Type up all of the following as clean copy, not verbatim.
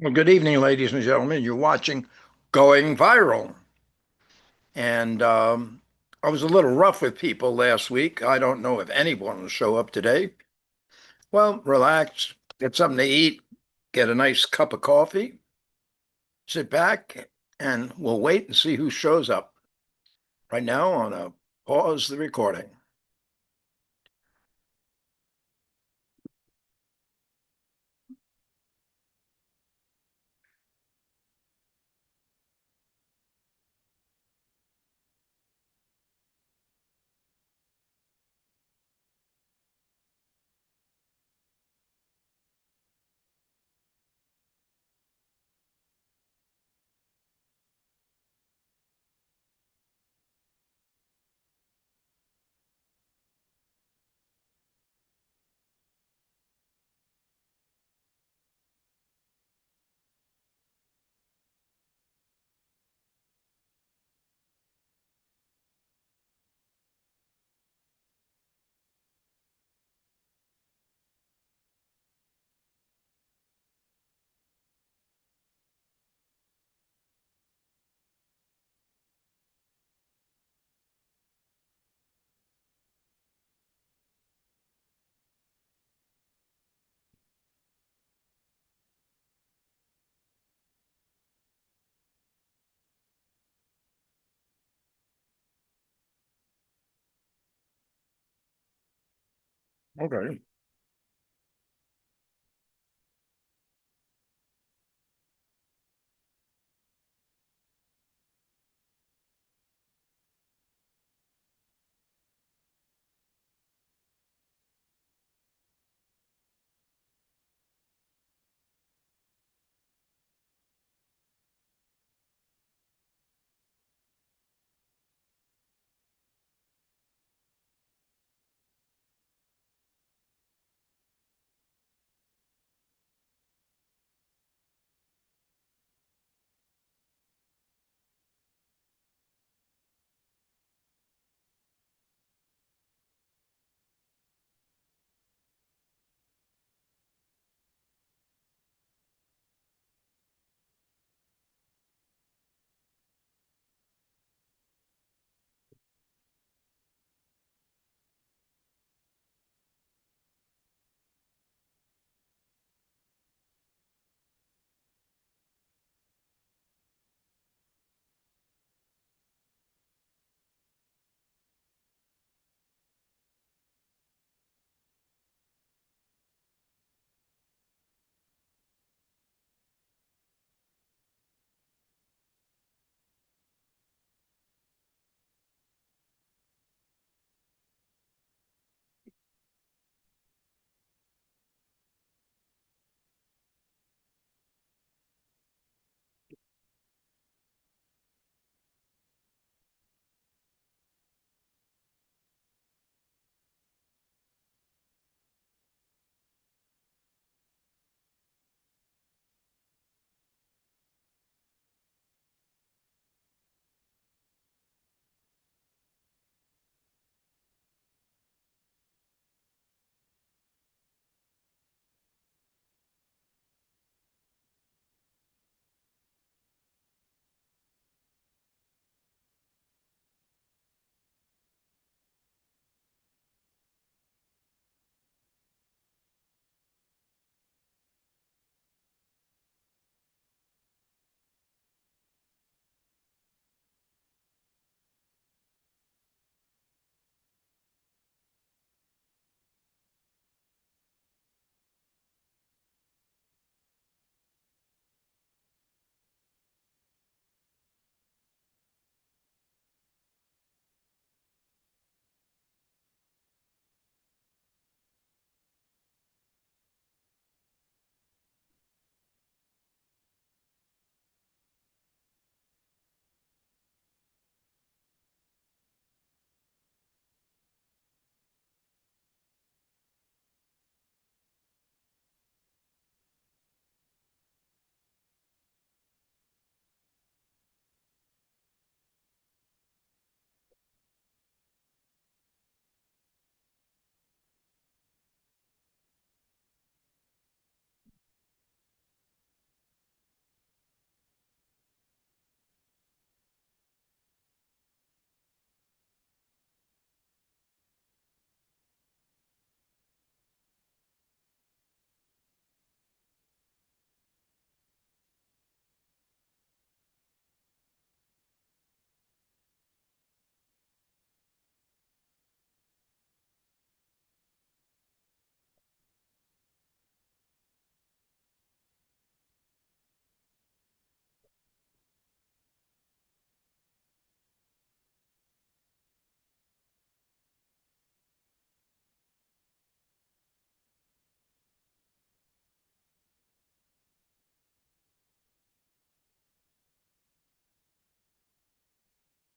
Well, good evening, ladies and gentlemen. You're watching Going Viral. And I was a little rough with people last week. I don't know if anyone will show up today. Well, relax, get something to eat, get a nice cup of coffee, sit back, and we'll wait and see who shows up. Right now, I'm going to pause the recording. Okay.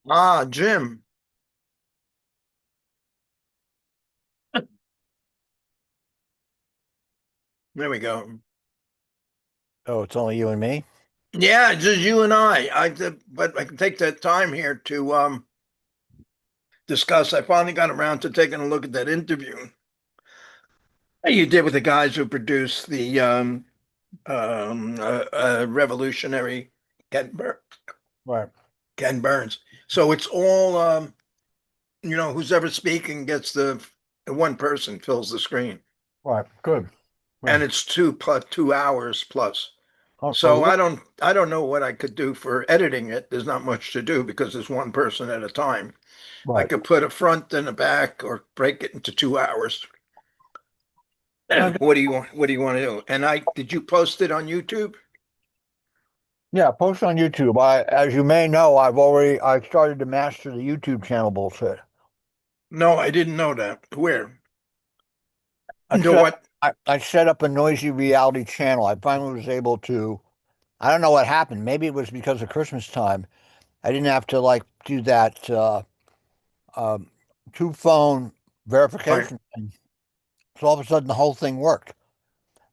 Ah, Jim. There we go. Oh, it's only you and me? Yeah, it's just you and I. But I can take that time here to discuss. I finally got around to taking a look at that interview you did with the guys who produced the revolutionary Ken, Bur Right, Ken Burns. So it's all who's ever speaking gets the one person fills the screen, right, good. Yeah. and it's 2 hours plus. Oh, So really? I don't know what I could do for editing it. There's not much to do because there's one person at a time. I Right. could put a front and a back or break it into 2 hours. Okay. What do you want to do? And I did you post it on YouTube? Yeah, post on YouTube. As you may know, I started to master the YouTube channel bullshit. No, I didn't know that. Where? I Into set, what? I set up a noisy reality channel. I finally was able to, I don't know what happened. Maybe it was because of Christmas time. I didn't have to like do that um, two phone Right. verification thing. So all of a sudden the whole thing worked.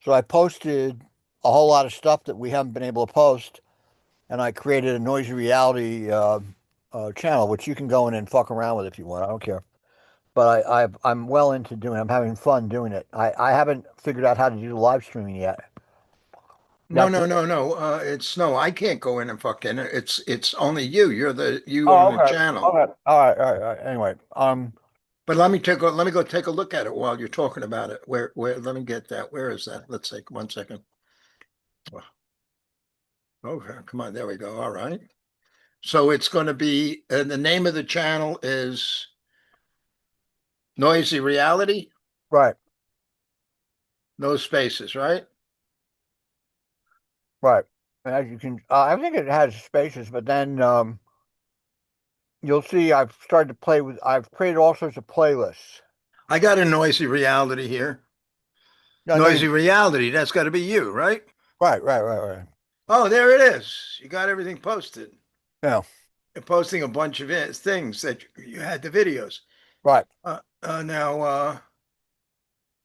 So I posted a whole lot of stuff that we haven't been able to post, and I created a noisy reality channel, which you can go in and fuck around with if you want. I don't care. But I'm well into doing it. I'm having fun doing it. I haven't figured out how to do the live streaming yet. No, That's no, no, no. It's no, I can't go in and fuck in it. It's only you. You own oh, the okay. channel. Okay. All right. Anyway, But let me go take a look at it while you're talking about it. Where let me get that. Where is that? Let's take 1 second. Okay, come on, there we go. All right. So it's going to be the name of the channel is Noisy Reality, right, no spaces, right? right. As you can, I think it has spaces, but then you'll see I've started to play with. I've created all sorts of playlists. I got a Noisy Reality here. I know you. Noisy Reality, that's got to be you, right? Right. Oh, there it is. You got everything posted. Yeah, You're posting a bunch of things that you had the videos. right. Now,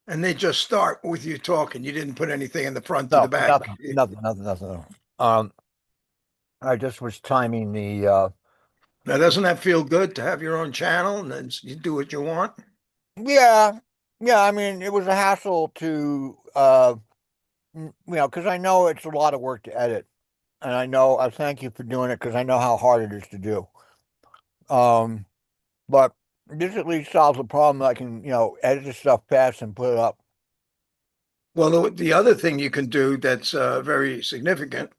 and they just start with you talking. You didn't put anything in the front or the No, back. nothing. I just was timing the. Now, doesn't that feel good to have your own channel and then you do what you want? Yeah, yeah. I mean, it was a hassle to, because I know it's a lot of work to edit, and I thank you for doing it because I know how hard it is to do. Um, but this at least solves the problem. I can, edit the stuff fast and put it up. Well, the other thing you can do that's very significant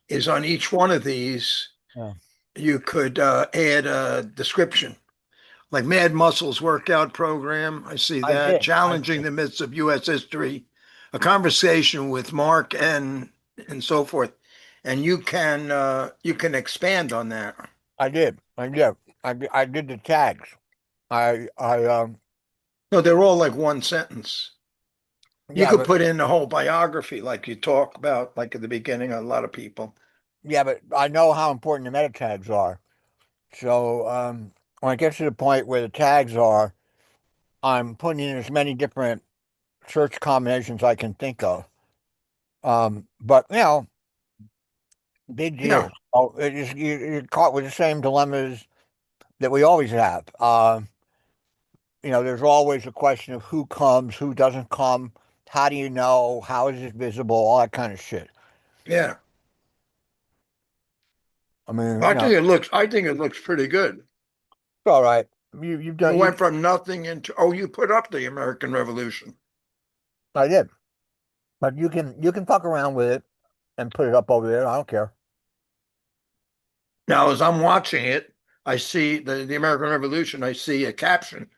is on each one of these, Yeah, you could add a description. Like Mad Muscles workout program. I see I that. did. I Challenging did. the myths of U.S. history, a conversation with Mark and so forth. And you can expand on that. I did. I did the tags. I No, they're all like one sentence. You Yeah, could but put in the whole biography, like you talk about, like at the beginning, a lot of people. I know how important the meta tags are. So when it gets to the point where the tags are, I'm putting in as many different search combinations I can think of. But big Yeah, deal. Oh, you're caught with the same dilemmas that we always have. There's always a question of who comes, who doesn't come, how do you know, how is it visible, all that kind of shit. yeah. I mean, I think it looks pretty good. it's all right. You've You done you went from nothing into, oh, you put up the American Revolution. I did. But you can fuck around with it and put it up over there. I don't care. Now, as I'm watching it, I see the American Revolution, I see a caption.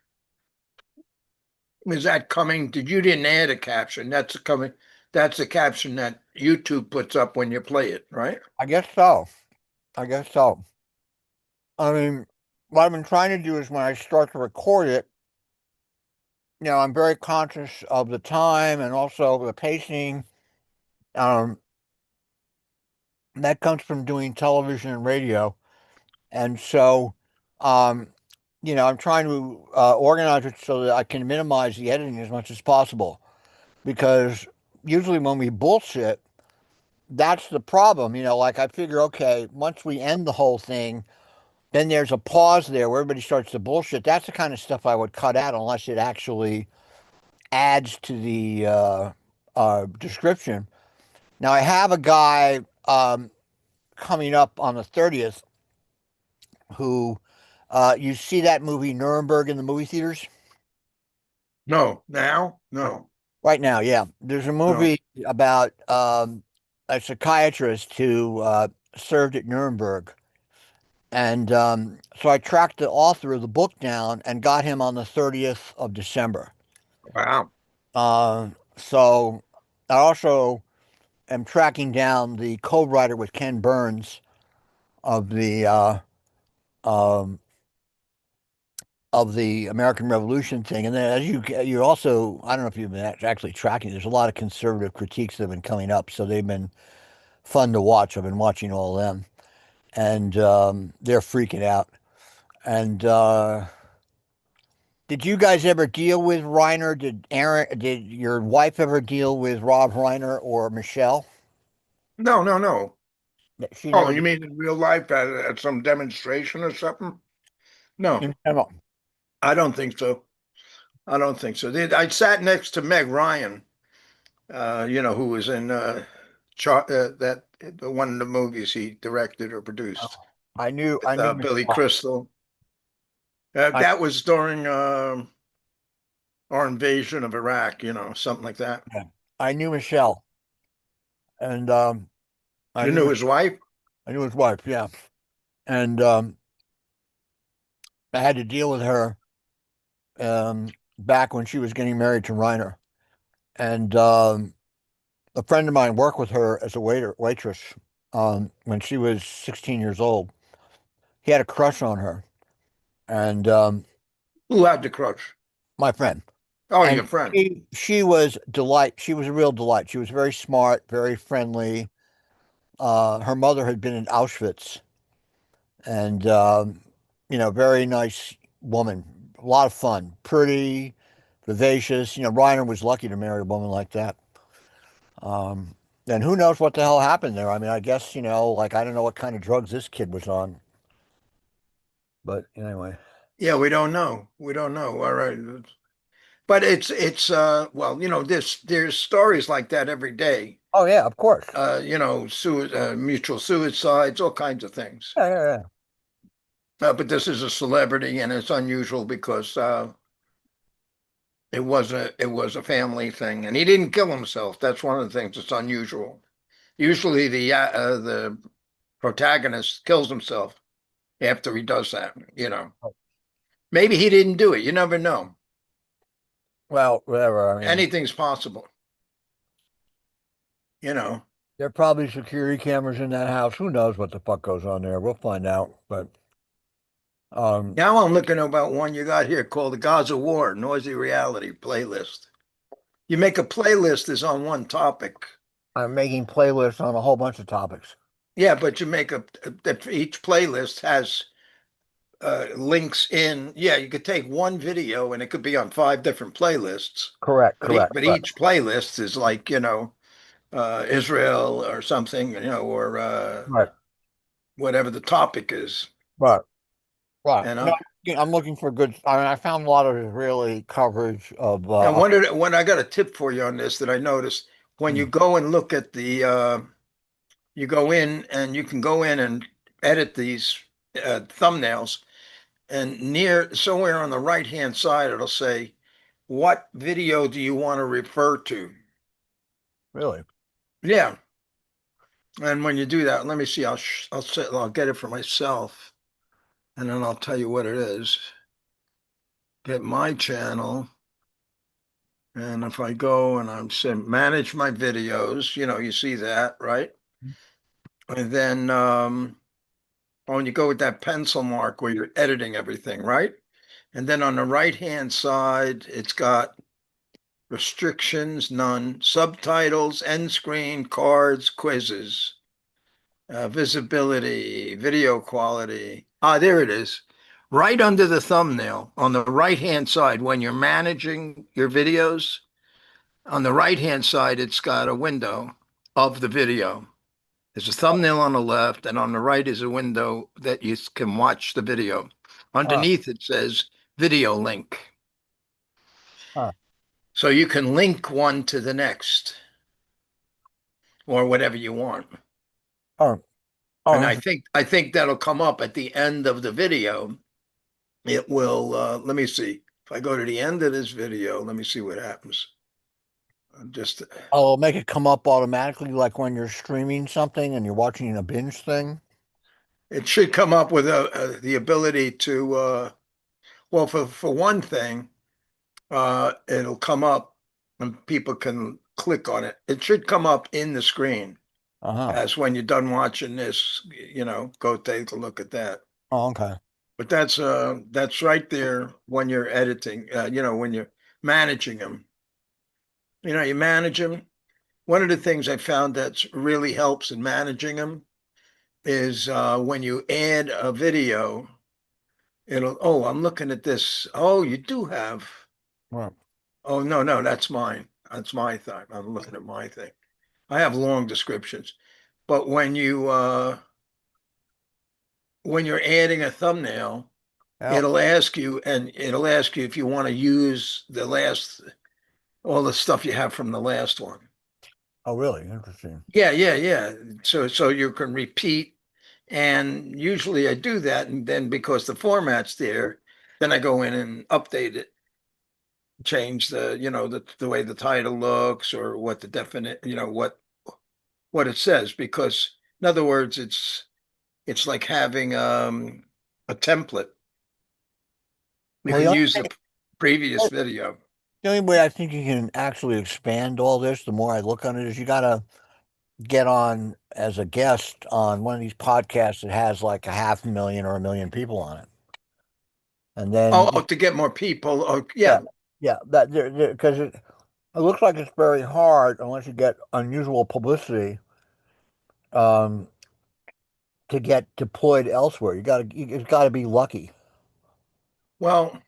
Is that coming? You didn't add a caption. That's the caption that YouTube puts up when you play it, right? I guess so. I guess so. I mean, what I've been trying to do is when I start to record it, I'm very conscious of the time and also the pacing. Um, that comes from doing television and radio. And so Um, I'm trying to organize it so that I can minimize the editing as much as possible because usually when we bullshit, that's the problem. Like I figure, okay, once we end the whole thing, then there's a pause there where everybody starts to bullshit. That's the kind of stuff I would cut out unless it actually adds to the description. Now I have a guy coming up on the 30th who you see that movie Nuremberg in the movie theaters No, now? No, right now. Yeah, there's a no. movie about a psychiatrist who served at Nuremberg. And so I tracked the author of the book down and got him on the 30th of December. Wow. So I also am tracking down the co-writer with Ken Burns of um, the American Revolution thing. And then as you also, I don't know if you've been actually tracking, there's a lot of conservative critiques that have been coming up. So they've been fun to watch. I've been watching all of them and they're freaking out. And did you guys ever deal with Reiner? Did your wife ever deal with Rob Reiner or Michelle? No, no, no. She Oh, never you did. mean in real life at some demonstration or something? No, No. I don't think so. I don't think so. I sat next to Meg Ryan, who was in that one of the movies he directed or produced I with knew Billy Michelle. Crystal. I That was during our invasion of Iraq, something like that. yeah. I knew Michelle, and I You knew knew his wife? I knew his wife. Yeah, and I had to deal with her back when she was getting married to Reiner, and a friend of mine worked with her as a waitress when she was 16 years old. He had a crush on her, and Who had the crush? my friend. Oh, And your friend. she was delight. She was a real delight. She was very smart, very friendly. Her mother had been in Auschwitz, and very nice woman. A lot of fun, pretty, vivacious. Reiner was lucky to marry a woman like that. Um, and who knows what the hell happened there? I mean, I guess like I don't know what kind of drugs this kid was on, but anyway. Yeah, we don't know. We don't know. All right. But it's well, there's stories like that every day. Oh yeah, of course. Mutual suicides, all kinds of things. Yeah, yeah, yeah. But this is a celebrity, and it's unusual because it was a family thing, and he didn't kill himself. That's one of the things that's unusual. Usually, the protagonist kills himself after he does that. Maybe he didn't do it. You never know. Well, whatever. I mean, Anything's possible. You know. there are probably security cameras in that house. Who knows what the fuck goes on there? We'll find out. But um, Now I'm looking about one you got here called the Gaza War Noisy Reality Playlist. You make a playlist that's on one topic. I'm making playlists on a whole bunch of topics. Yeah, but you make that each playlist has links in. Yeah, you could take one video and it could be on five different playlists. Correct, But correct, correct. each playlist is like, Israel or something, or Right, whatever the topic is, right, right. you No, know. I'm looking for good. I mean, I found a lot of Israeli coverage of. And when I got a tip for you on this that I noticed, when you Hmm, go and look at you go in and you can go in and edit these thumbnails, and near somewhere on the right hand side, it'll say, "What video do you want to refer to?" really? Yeah, and when you do that, let me see. I'll get it for myself, and then I'll tell you what it is. Get my channel, and if I go and I'm saying manage my videos, you see that, right? And then when you go with that pencil mark where you're editing everything, right? And then on the right hand side, it's got restrictions, none, subtitles, end screen, cards, quizzes, visibility, video quality. Ah, there it is. right under the thumbnail on the right-hand side when you're managing your videos. On the right-hand side, it's got a window of the video. There's a thumbnail on the left, and on the right is a window that you can watch the video. Huh, Underneath it says video link. huh. So you can link one to the next or whatever you want. Oh, oh, And I think that'll come up at the end of the video. It will let me see. If I go to the end of this video, let me see what happens. Just I'll make it come up automatically, like when you're streaming something and you're watching a binge thing. it should come up with the ability to well for one thing, it'll come up and people can click on it. It should come up in the screen Uh-huh. as when you're done watching this, go take a look at that. Oh, okay. But that's right there when you're editing, when you're managing them. You manage them. One of the things I found that really helps in managing them is when you add a video, oh, I'm looking at this. Oh, you do have, Right. oh, no, no, that's mine. That's my thing. I'm looking at my thing. I have long descriptions. But when you're adding a thumbnail, Yeah. it'll ask you if you want to use all the stuff you have from the last one. Oh, really? Interesting. Yeah, yeah, yeah. So you can repeat, and usually I do that, and then because the format's there, then I go in and update it, change the way the title looks or what the definite, what it says. Because in other words, it's like having a template. You Well, can use the previous video. the only way I think you can actually expand all this, the more I look on it, is you gotta get on as a guest on one of these podcasts that has like a 500,000 or 1 million people on it. And then, Oh, to get more people. Oh, yeah, yeah. yeah, that because it looks like it's very hard unless you get unusual publicity um, to get deployed elsewhere. It's gotta be lucky. Well,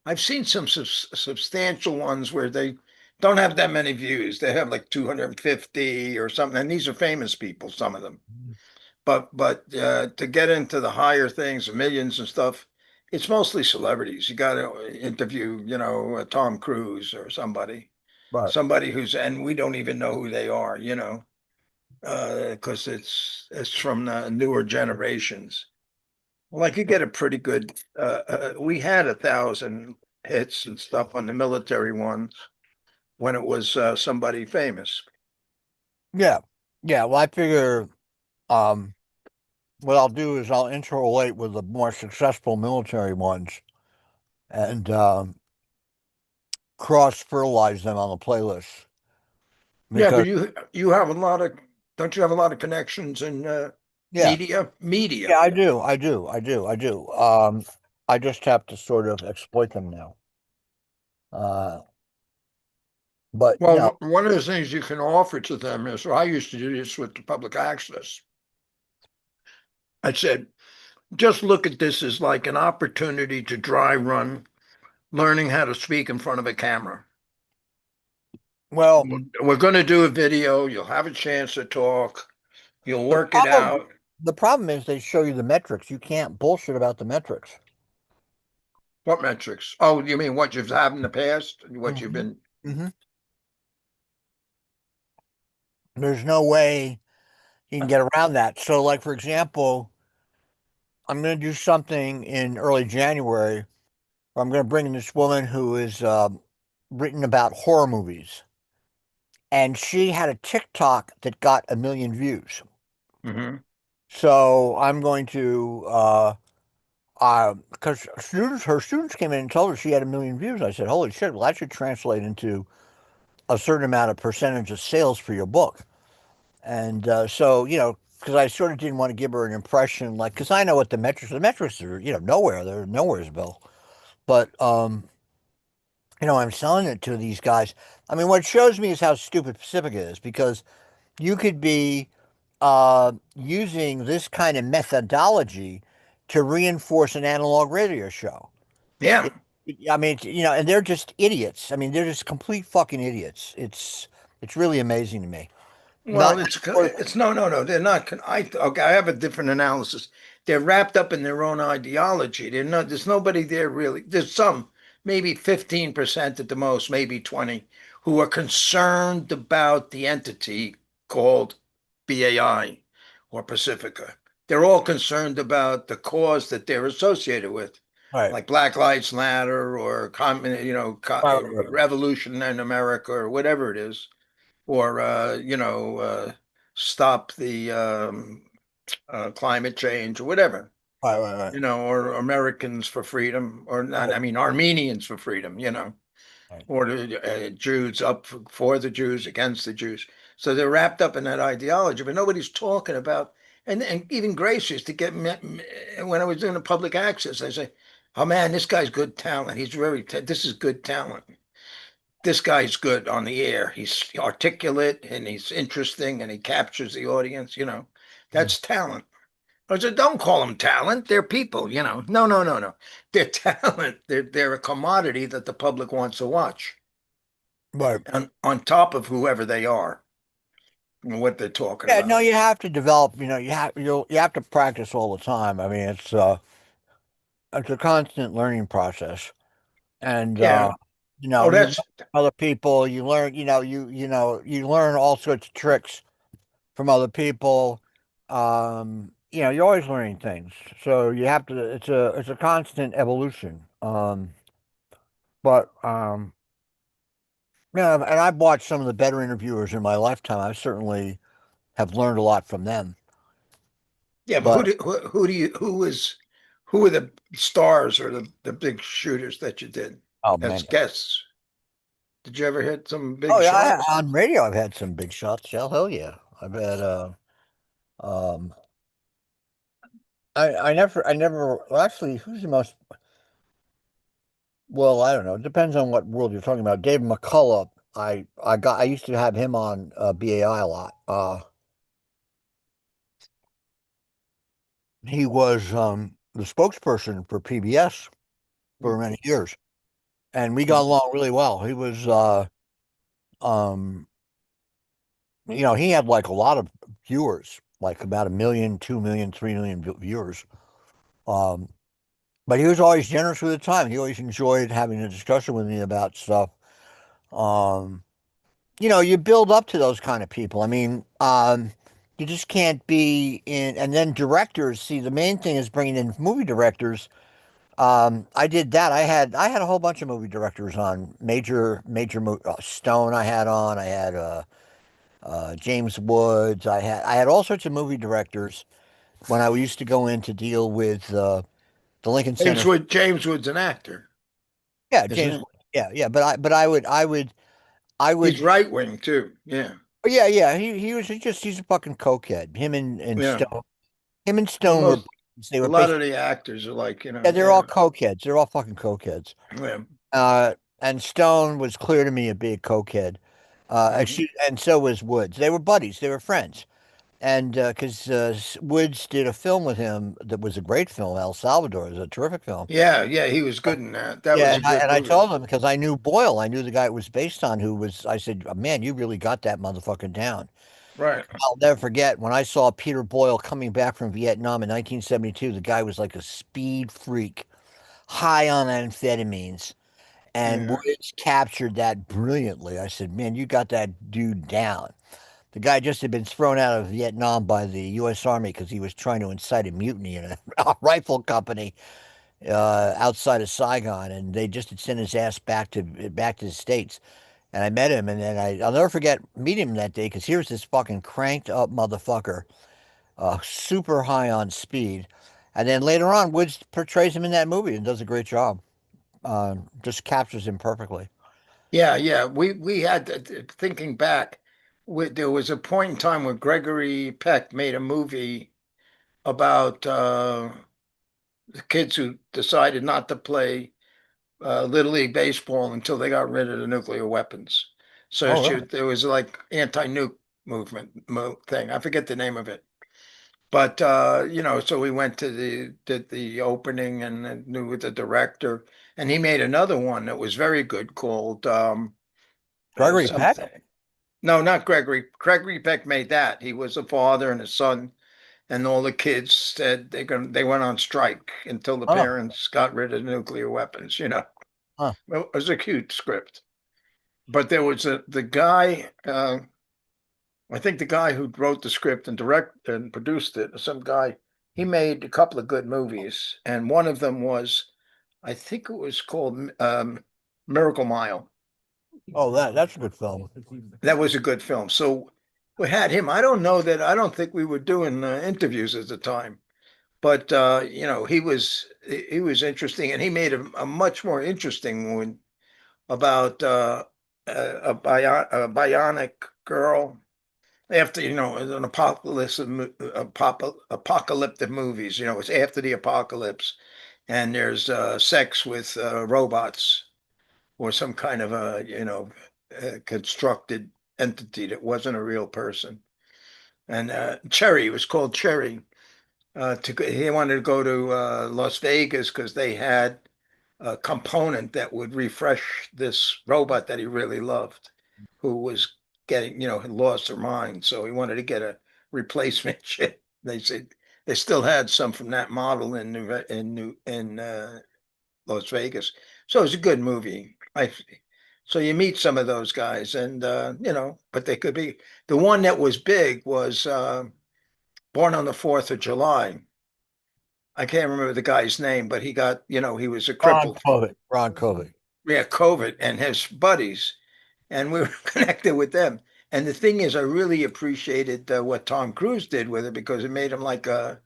I've seen some substantial ones where they don't have that many views. They have like 250 or something, and these are famous people, some of them. But to get into the higher things, millions and stuff, it's mostly celebrities. You got to interview, Tom Cruise or Right. somebody who's, and we don't even know who they are, because it's from the newer generations. Well, I could get a pretty good. We had 1,000 hits and stuff on the military ones when it was somebody famous. Yeah. Yeah. Well, I figure um, what I'll do is I'll interrelate with the more successful military ones and cross fertilize them on the playlist Yeah, because but you have a lot of, don't you have a lot of connections in yeah, media? yeah, Media. I do. I just have to sort of exploit them now. Uh, but no, Well, one of the things you can offer to them is, I used to do this with the public access. I said, just look at this as like an opportunity to dry run learning how to speak in front of a camera. well, We're going to do a video. You'll have a chance to talk. You'll the work it problem out. the problem is they show you the metrics. You can't bullshit about the metrics. What metrics? Oh, you mean what you've had in the past? What you've Hmm. been? Hmm. There's no way you can get around that. So, like for example, I'm going to do something in early January where I'm going to bring in this woman who is written about horror movies, and she had a TikTok that got 1 million views. Hmm. So I'm going to because her students came in and told her she had 1 million views. I said, "Holy shit! Well, that should translate into a certain amount of percentage of sales for your book." And so, because I sort of didn't want to give her an impression, like, because I know what the metrics are, nowhere. They're nowheresville. But I'm selling it to these guys. I mean, what shows me is how stupid Pacifica is because you could be using this kind of methodology to reinforce an analog radio show. Yeah. It, I mean, and they're just idiots. I mean, they're just complete fucking idiots. It's really amazing to me. Well, Not, it's no, no, no. They're not. Okay, I have a different analysis. They're wrapped up in their own ideology. There's nobody there really. There's some, maybe 15% at the most, maybe 20, who are concerned about the entity called BAI or Pacifica. They're all concerned about the cause that they're associated with, right, like Black Lives Matter or right, right, right. revolution in America or whatever it is, or stop the climate change or whatever, Right, right, right. or Americans for freedom, or not, Right, I mean Armenians for freedom, right. or the Jews up for the Jews, against the Jews. So they're wrapped up in that ideology, but nobody's talking about. And even Grace used to get me when I was doing the public access. I say, "Oh man, this guy's good talent. This is good talent. This guy's good on the air. He's articulate and he's interesting and he captures the audience, Mm. That's talent." I said, don't call them talent. They're people. No, no, no, no. They're talent. They're a commodity that the public wants to watch. Right. On top of whoever they are and what they're talking Yeah, no, about. you have to develop, you have to practice all the time. I mean, it's a constant learning process. And Yeah. Oh, you learn that's from other people, you learn, you learn all sorts of tricks from other people. You're always learning things. So you have to it's a constant evolution. But yeah, and I've watched some of the better interviewers in my lifetime. I certainly have learned a lot from them. yeah, but But who are the stars or the big shooters that you did oh as man. guests? Did you ever hit some Oh big yeah, shots? on radio I've had some big shots. Hell yeah. I've had um I never well, actually who's the most well, I don't know. It depends on what world you're talking about. Dave McCullough, I used to have him on BAI a lot. He was the spokesperson for PBS for many years, and we got along really well. He was um he had like a lot of viewers, like about 1 million, 2 million, 3 million viewers. Um, but he was always generous with the time. He always enjoyed having a discussion with me about stuff. Um, you build up to those kind of people. I mean, you just can't be in, and then directors, see, the main thing is bringing in movie directors. I did that. I had a whole bunch of movie directors on Stone I had on. I had James Woods. I had all sorts of movie directors when I used to go in to deal with the Lincoln Center. James Wood's an actor, Yeah, isn't James he? Woods. Yeah, yeah. I would. He's right wing too. Yeah. Oh, yeah, yeah. He's a fucking cokehead. Him and Yeah. Stone. Him and Well, Stone were they a were lot of basically the actors are like, yeah, they're all yeah, cokeheads. They're all fucking cokeheads. yeah. And Stone was clear to me a big cokehead. Mhm. And so was Woods. They were buddies. They were friends. And because Woods did a film with him that was a great film, El Salvador. It was a terrific film. Yeah, yeah, he was good in that. That Yeah, was a and I good and I movie. told him because I knew Boyle. I knew the guy it was based on. I said, man, you really got that motherfucker down. Right. I'll never forget when I saw Peter Boyle coming back from Vietnam in 1972. The guy was like a speed freak, high on amphetamines, and Yeah. Woods captured that brilliantly. I said, man, you got that dude down. The guy just had been thrown out of Vietnam by the U.S. Army because he was trying to incite a mutiny in a rifle company outside of Saigon, and they just had sent his ass back to the States. And I met him, and then I'll never forget meeting him that day because here's this fucking cranked up motherfucker, super high on speed. And then later on, Woods portrays him in that movie and does a great job. Just captures him perfectly. Yeah, yeah. We had thinking back, there was a point in time where Gregory Peck made a movie about the kids who decided not to play Little League baseball until they got rid of the nuclear weapons. So Oh, really? there was like anti-nuke movement thing. I forget the name of it. But so we went to did the opening and then knew with the director, and he made another one that was very good called Gregory Peck? something. No, not Gregory. Gregory Peck made that. He was a father and a son, and all the kids said they went on strike until the Oh, parents got rid of nuclear weapons. huh. It was a cute script. But there was the guy. I think the guy who wrote the script and directed and produced it, some guy, he made a couple of good movies, and one of them was, I think it was called Miracle Mile. Oh, that's a good film. That was a good film. So we had him. I don't think we were doing interviews at the time, but he was interesting, and he made a much more interesting one about a bionic girl after an apocalyptic movies. It's after the apocalypse, and there's sex with robots or some kind of a constructed entity that wasn't a real person. And Cherry, it was called Cherry. He wanted to go to Las Vegas because they had a component that would refresh this robot that he really loved, who was getting, had lost her mind. So he wanted to get a replacement chip. They said they still had some from that model in Las Vegas. So it was a good movie. So you meet some of those guys, and but they could be the one that was big was Born on the 4th of July. I can't remember the guy's name, but he got, he was a Ron crippled. Kovic. Ron Kovic. Yeah, COVID and his buddies, and we were connected with them. And the thing is, I really appreciated what Tom Cruise did with it because it made him like a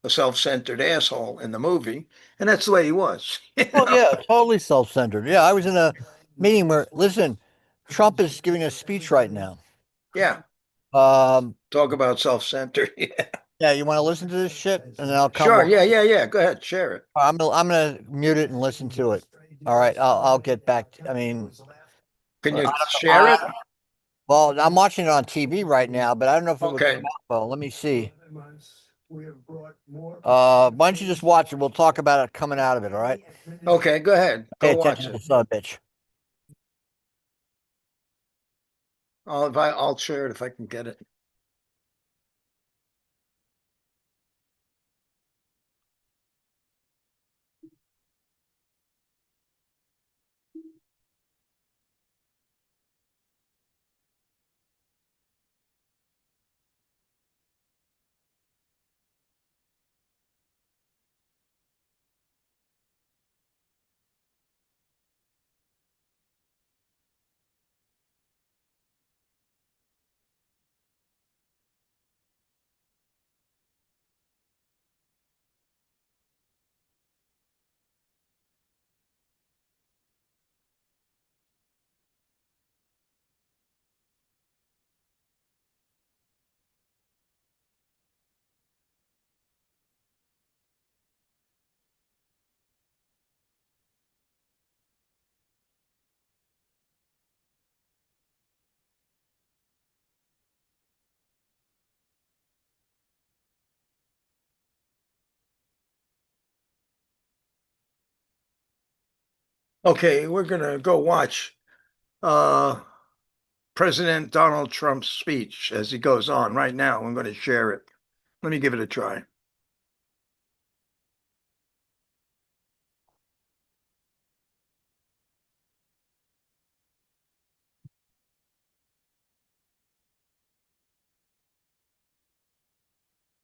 self-centered asshole in the movie, and that's the way he was. Oh yeah, totally self-centered. Yeah, I was in a meeting where, listen, Trump is giving a speech right now. Yeah, Um, talk about self-centered. Yeah, yeah, you want to listen to this shit, and then I'll come. sure. Yeah, yeah, yeah. Go ahead, share it. I'm gonna mute it and listen to it. All right, I'll get back. I mean, Can I you don't know. share it? Well, I'm watching it on TV right now, but I don't know if it would come Okay, out well. Let me see. Why don't you just watch it? We'll talk about it coming out of it. All right. okay. Go ahead. Pay Go attention watch to it. the son of a bitch. I'll share it if I can get it. Okay, we're gonna go watch uh President Donald Trump's speech as he goes on right now. I'm going to share it. Let me give it a try.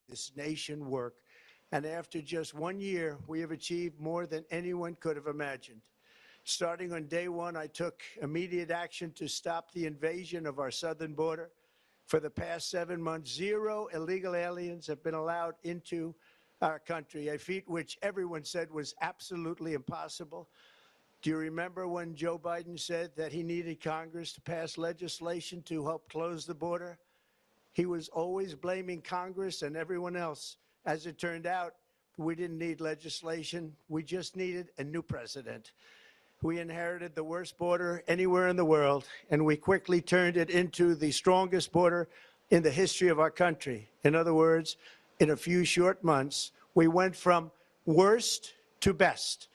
This nation work. And after just 1 year, we have achieved more than anyone could have imagined. Starting on day one, I took immediate action to stop the invasion of our southern border. For the past 7 months, 0 illegal aliens have been allowed into our country, a feat which everyone said was absolutely impossible. Do you remember when Joe Biden said that he needed Congress to pass legislation to help close the border? He was always blaming Congress and everyone else. As it turned out, we didn't need legislation. We just needed a new president. We inherited the worst border anywhere in the world, and we quickly turned it into the strongest border in the history of our country. In other words, in a few short months. We went from worst to best.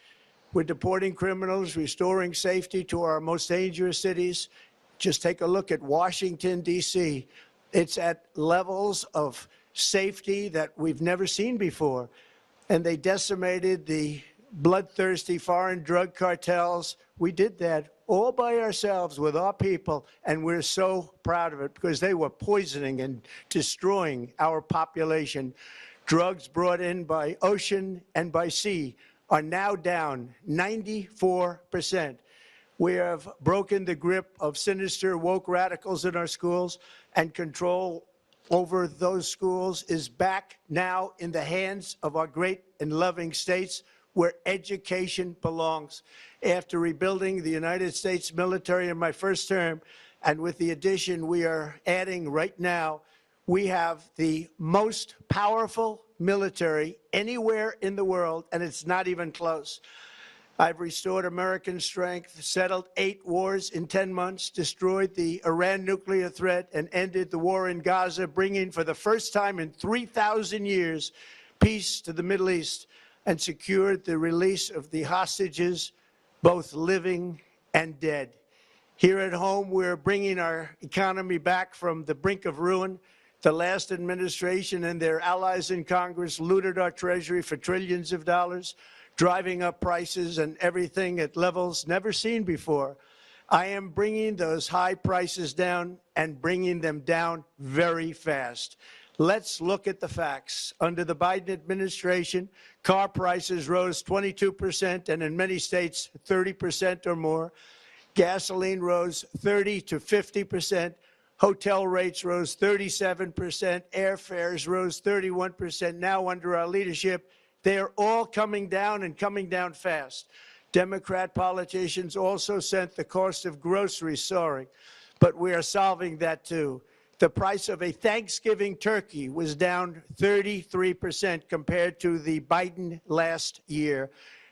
We're deporting criminals, restoring safety to our most dangerous cities. Just take a look at Washington, D.C. It's at levels of safety that we've never seen before. And they decimated the bloodthirsty foreign drug cartels. We did that all by ourselves with our people, and we're so proud of it because they were poisoning and destroying our population. Drugs brought in by ocean and by sea are now down 94%. We have broken the grip of sinister woke radicals in our schools, and control over those schools is back now in the hands of our great and loving states where education belongs. After rebuilding the United States military in my first term, and with the addition we are adding right now, we have the most powerful military anywhere in the world, and it's not even close. I've restored American strength, settled 8 wars in 10 months, destroyed the Iran nuclear threat, and ended the war in Gaza, bringing for the first time in 3,000 years peace to the Middle East, and secured the release of the hostages, both living and dead. Here at home, we're bringing our economy back from the brink of ruin. The last administration and their allies in Congress looted our treasury for trillions of dollars, driving up prices and everything at levels never seen before. I am bringing those high prices down and bringing them down very fast. Let's look at the facts. Under the Biden administration, car prices rose 22% and in many states 30% or more. Gasoline rose 30 to 50%. Hotel rates rose 37%. Airfares rose 31%. Now under our leadership, they are all coming down and coming down fast. Democrat politicians also sent the cost of groceries soaring, but we are solving that too. The price of a Thanksgiving turkey was down 33% compared to the Biden last year.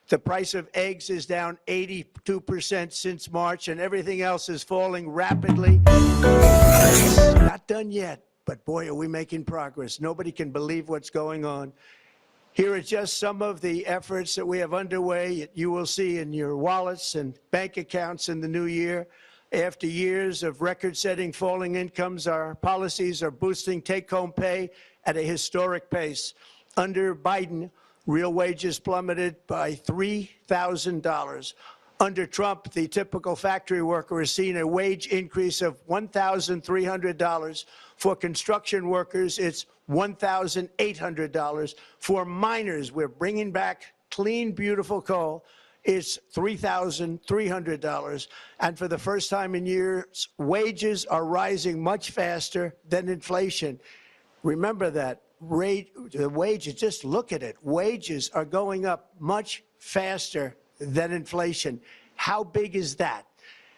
The price of eggs is down 82% since March, and everything else is falling rapidly. It's not done yet, but boy, are we making progress. Nobody can believe what's going on. Here are just some of the efforts that we have underway. You will see in your wallets and bank accounts in the new year. After years of record-setting falling incomes, our policies are boosting take-home pay at a historic pace. Under Biden, real wages plummeted by $3,000. Under Trump, the typical factory worker has seen a wage increase of $1,300. For construction workers, it's $1,800. For miners, we're bringing back clean, beautiful coal. It's $3,300. And for the first time in years, wages are rising much faster than inflation. Remember that. The wages, just look at it. Wages are going up much faster than inflation. How big is that?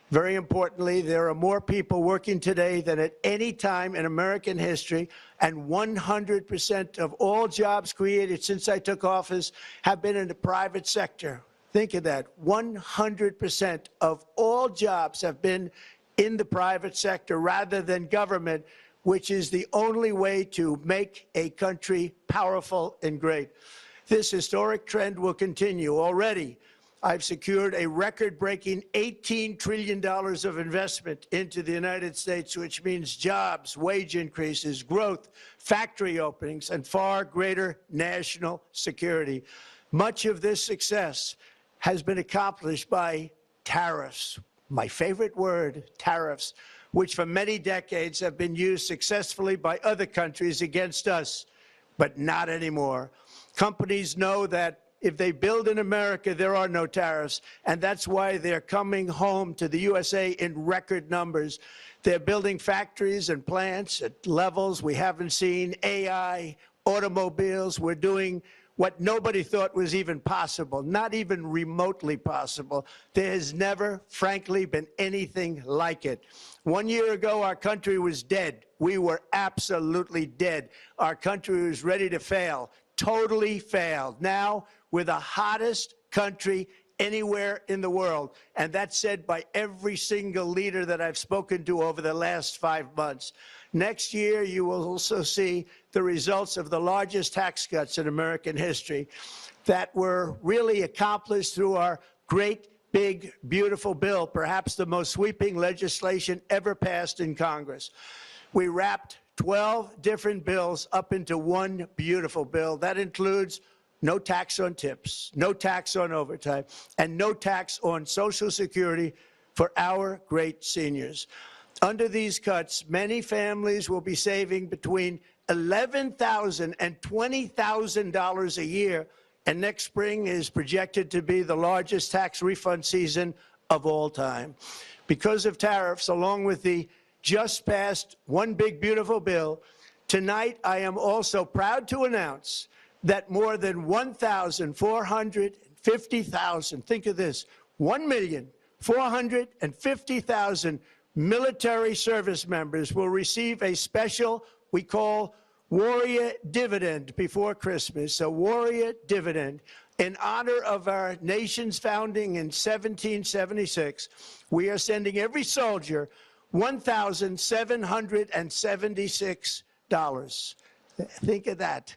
Very importantly, there are more people working today than at any time in American history, and 100% of all jobs created since I took office have been in the private sector. Think of that. 100% of all jobs have been in the private sector rather than government, which is the only way to make a country powerful and great. This historic trend will continue. Already, I've secured a record-breaking $18 trillion of investment into the United States, which means jobs, wage increases, growth, factory openings, and far greater national security. Much of this success has been accomplished by tariffs. My favorite word, tariffs, which for many decades have been used successfully by other countries against us, but not anymore. Companies know that if they build in America, there are no tariffs, and that's why they're coming home to the USA in record numbers. They're building factories and plants at levels we haven't seen, AI, automobiles. We're doing what nobody thought was even possible, not even remotely possible. There has never, frankly, been anything like it. 1 year ago, our country was dead. We were absolutely dead. Our country was ready to fail, totally failed. Now, we're the hottest country anywhere in the world. And that's said by every single leader that I've spoken to over the last 5 months. Next year, you will also see the results of the largest tax cuts in American history that were really accomplished through our great, big, beautiful bill, perhaps the most sweeping legislation ever passed in Congress. We wrapped 12 different bills up into one beautiful bill. That includes no tax on tips, no tax on overtime, and no tax on Social Security for our great seniors. Under these cuts, many families will be saving between $11,000 and $20,000 a year, and next spring is projected to be the largest tax refund season of all time. Because of tariffs, along with the just passed One Big Beautiful Bill, tonight I am also proud to announce that more than 1,450,000, think of this, 1,450,000 military service members will receive a special, we call Warrior Dividend before Christmas, a Warrior Dividend. In honor of our nation's founding in 1776, we are sending every soldier $1,776. Think of that.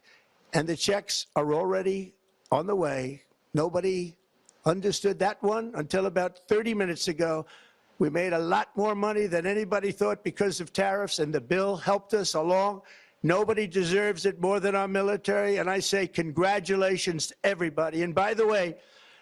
And the checks are already on the way. Nobody understood that one until about 30 minutes ago. We made a lot more money than anybody thought because of tariffs, and the bill helped us along. Nobody deserves it more than our military, and I say congratulations to everybody. And by the way,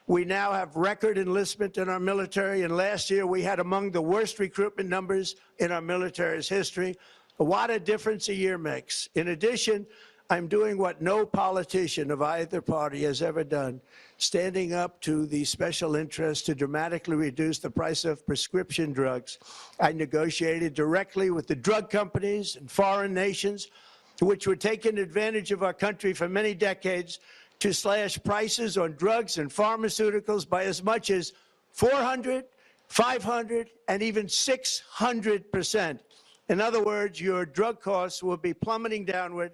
we now have record enlistment in our military, and last year we had among the worst recruitment numbers in our military's history. What a difference a year makes. In addition, I'm doing what no politician of either party has ever done, standing up to the special interests to dramatically reduce the price of prescription drugs. I negotiated directly with the drug companies and foreign nations, which were taking advantage of our country for many decades, to slash prices on drugs and pharmaceuticals by as much as 400, 500, and even 600%. In other words, your drug costs will be plummeting downward.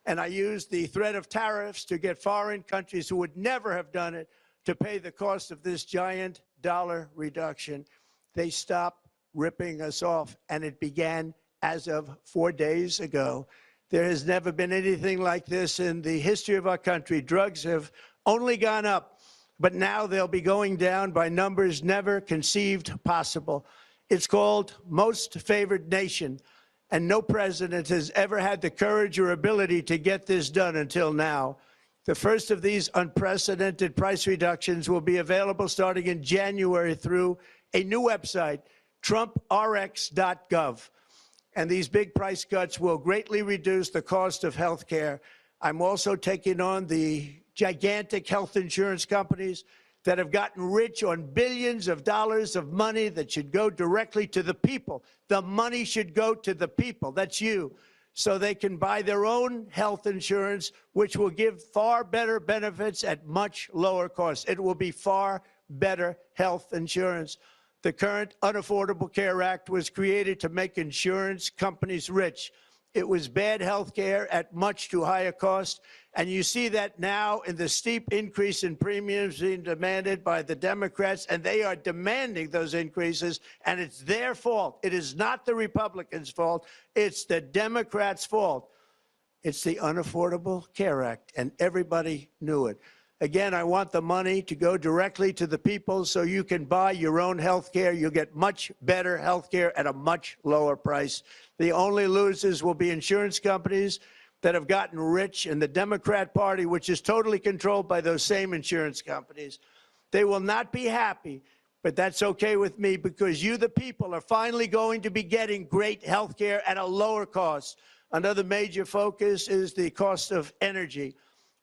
And I used the threat of tariffs to get foreign countries who would never have done it to pay the cost of this giant dollar reduction. They stopped ripping us off, and it began as of 4 days ago. There has never been anything like this in the history of our country. Drugs have only gone up, but now they'll be going down by numbers never conceived possible. It's called Most Favored Nation. And no president has ever had the courage or ability to get this done until now. The first of these unprecedented price reductions will be available starting in January through a new website, trumprx.gov. And these big price cuts will greatly reduce the cost of health care. I'm also taking on the gigantic health insurance companies that have gotten rich on billions of dollars of money that should go directly to the people. The money should go to the people, that's you, so they can buy their own health insurance, which will give far better benefits at much lower costs. It will be far better health insurance. The current Unaffordable Care Act was created to make insurance companies rich. It was bad health care at much too high a cost. And you see that now in the steep increase in premiums being demanded by the Democrats, and they are demanding those increases, and it's their fault. It is not the Republicans' fault. It's the Democrats' fault. It's the Unaffordable Care Act, and everybody knew it. Again, I want the money to go directly to the people so you can buy your own health care. You'll get much better health care at a much lower price. The only losers will be insurance companies that have gotten rich, and the Democrat Party, which is totally controlled by those same insurance companies. They will not be happy, but that's okay with me, because you, the people, are finally going to be getting great health care at a lower cost. Another major focus is the cost of energy.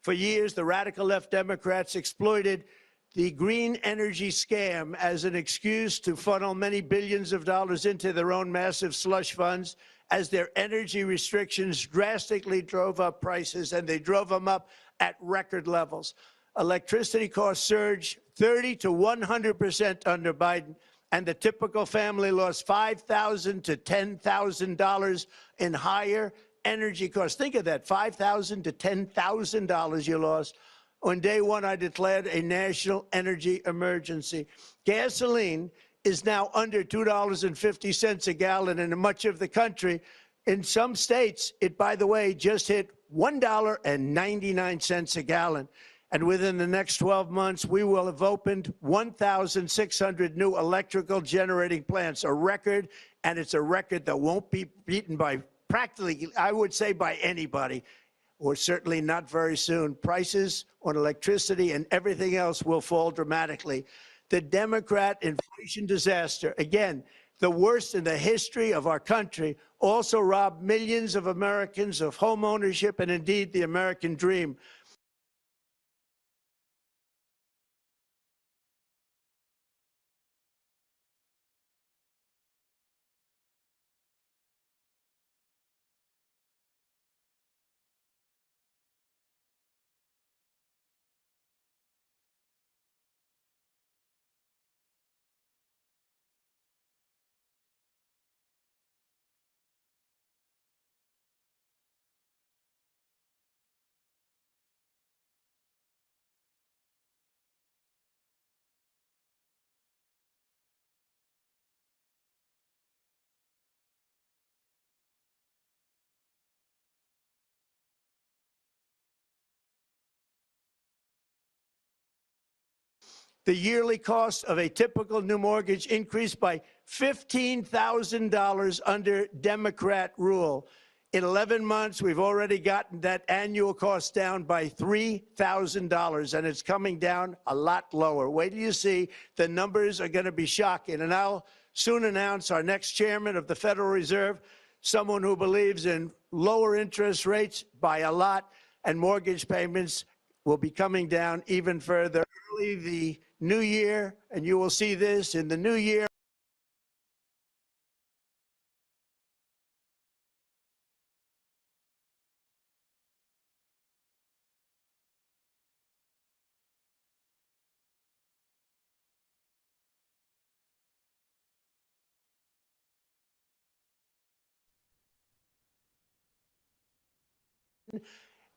For years, the radical left Democrats exploited the green energy scam as an excuse to funnel many billions of dollars into their own massive slush funds, as their energy restrictions drastically drove up prices, and they drove them up at record levels. Electricity costs surged 30 to 100% under Biden, and the typical family lost $5,000 to $10,000 in higher energy costs. Think of that, $5,000 to $10,000 you lost. On day one, I declared a national energy emergency. Gasoline is now under $2.50 a gallon in much of the country. In some states, it, by the way, just hit $1.99 a gallon. And within the next 12 months, we will have opened 1,600 new electrical generating plants, a record, and it's a record that won't be beaten by practically, I would say, by anybody, or certainly not very soon. Prices on electricity and everything else will fall dramatically. The Democrat inflation disaster, again, the worst in the history of our country, also robbed millions of Americans of home ownership and indeed the American dream. The yearly cost of a typical new mortgage increased by $15,000 under Democrat rule. In 11 months, we've already gotten that annual cost down by $3,000, and it's coming down a lot lower. Wait till you see. The numbers are going to be shocking. And I'll soon announce our next chairman of the Federal Reserve, someone who believes in lower interest rates by a lot, and mortgage payments will be coming down even further. Early the new year, and you will see this in the new year.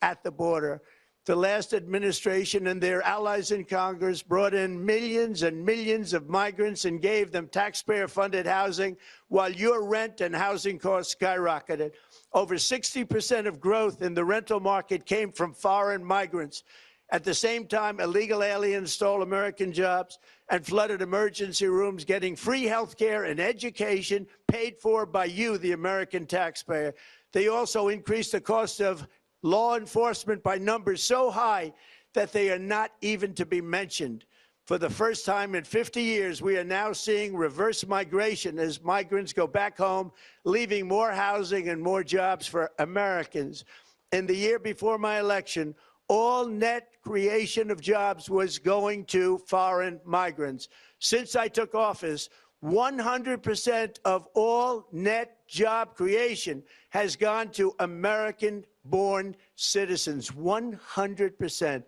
At the border. The last administration and their allies in Congress brought in millions and millions of migrants and gave them taxpayer-funded housing while your rent and housing costs skyrocketed. Over 60% of growth in the rental market came from foreign migrants. At the same time, illegal aliens stole American jobs and flooded emergency rooms, getting free health care and education paid for by you, the American taxpayer. They also increased the cost of law enforcement by numbers so high that they are not even to be mentioned. For the first time in 50 years, we are now seeing reverse migration as migrants go back home, leaving more housing and more jobs for Americans. In the year before my election, all net creation of jobs was going to foreign migrants. Since I took office, 100% of all net job creation has gone to American-born citizens, 100%.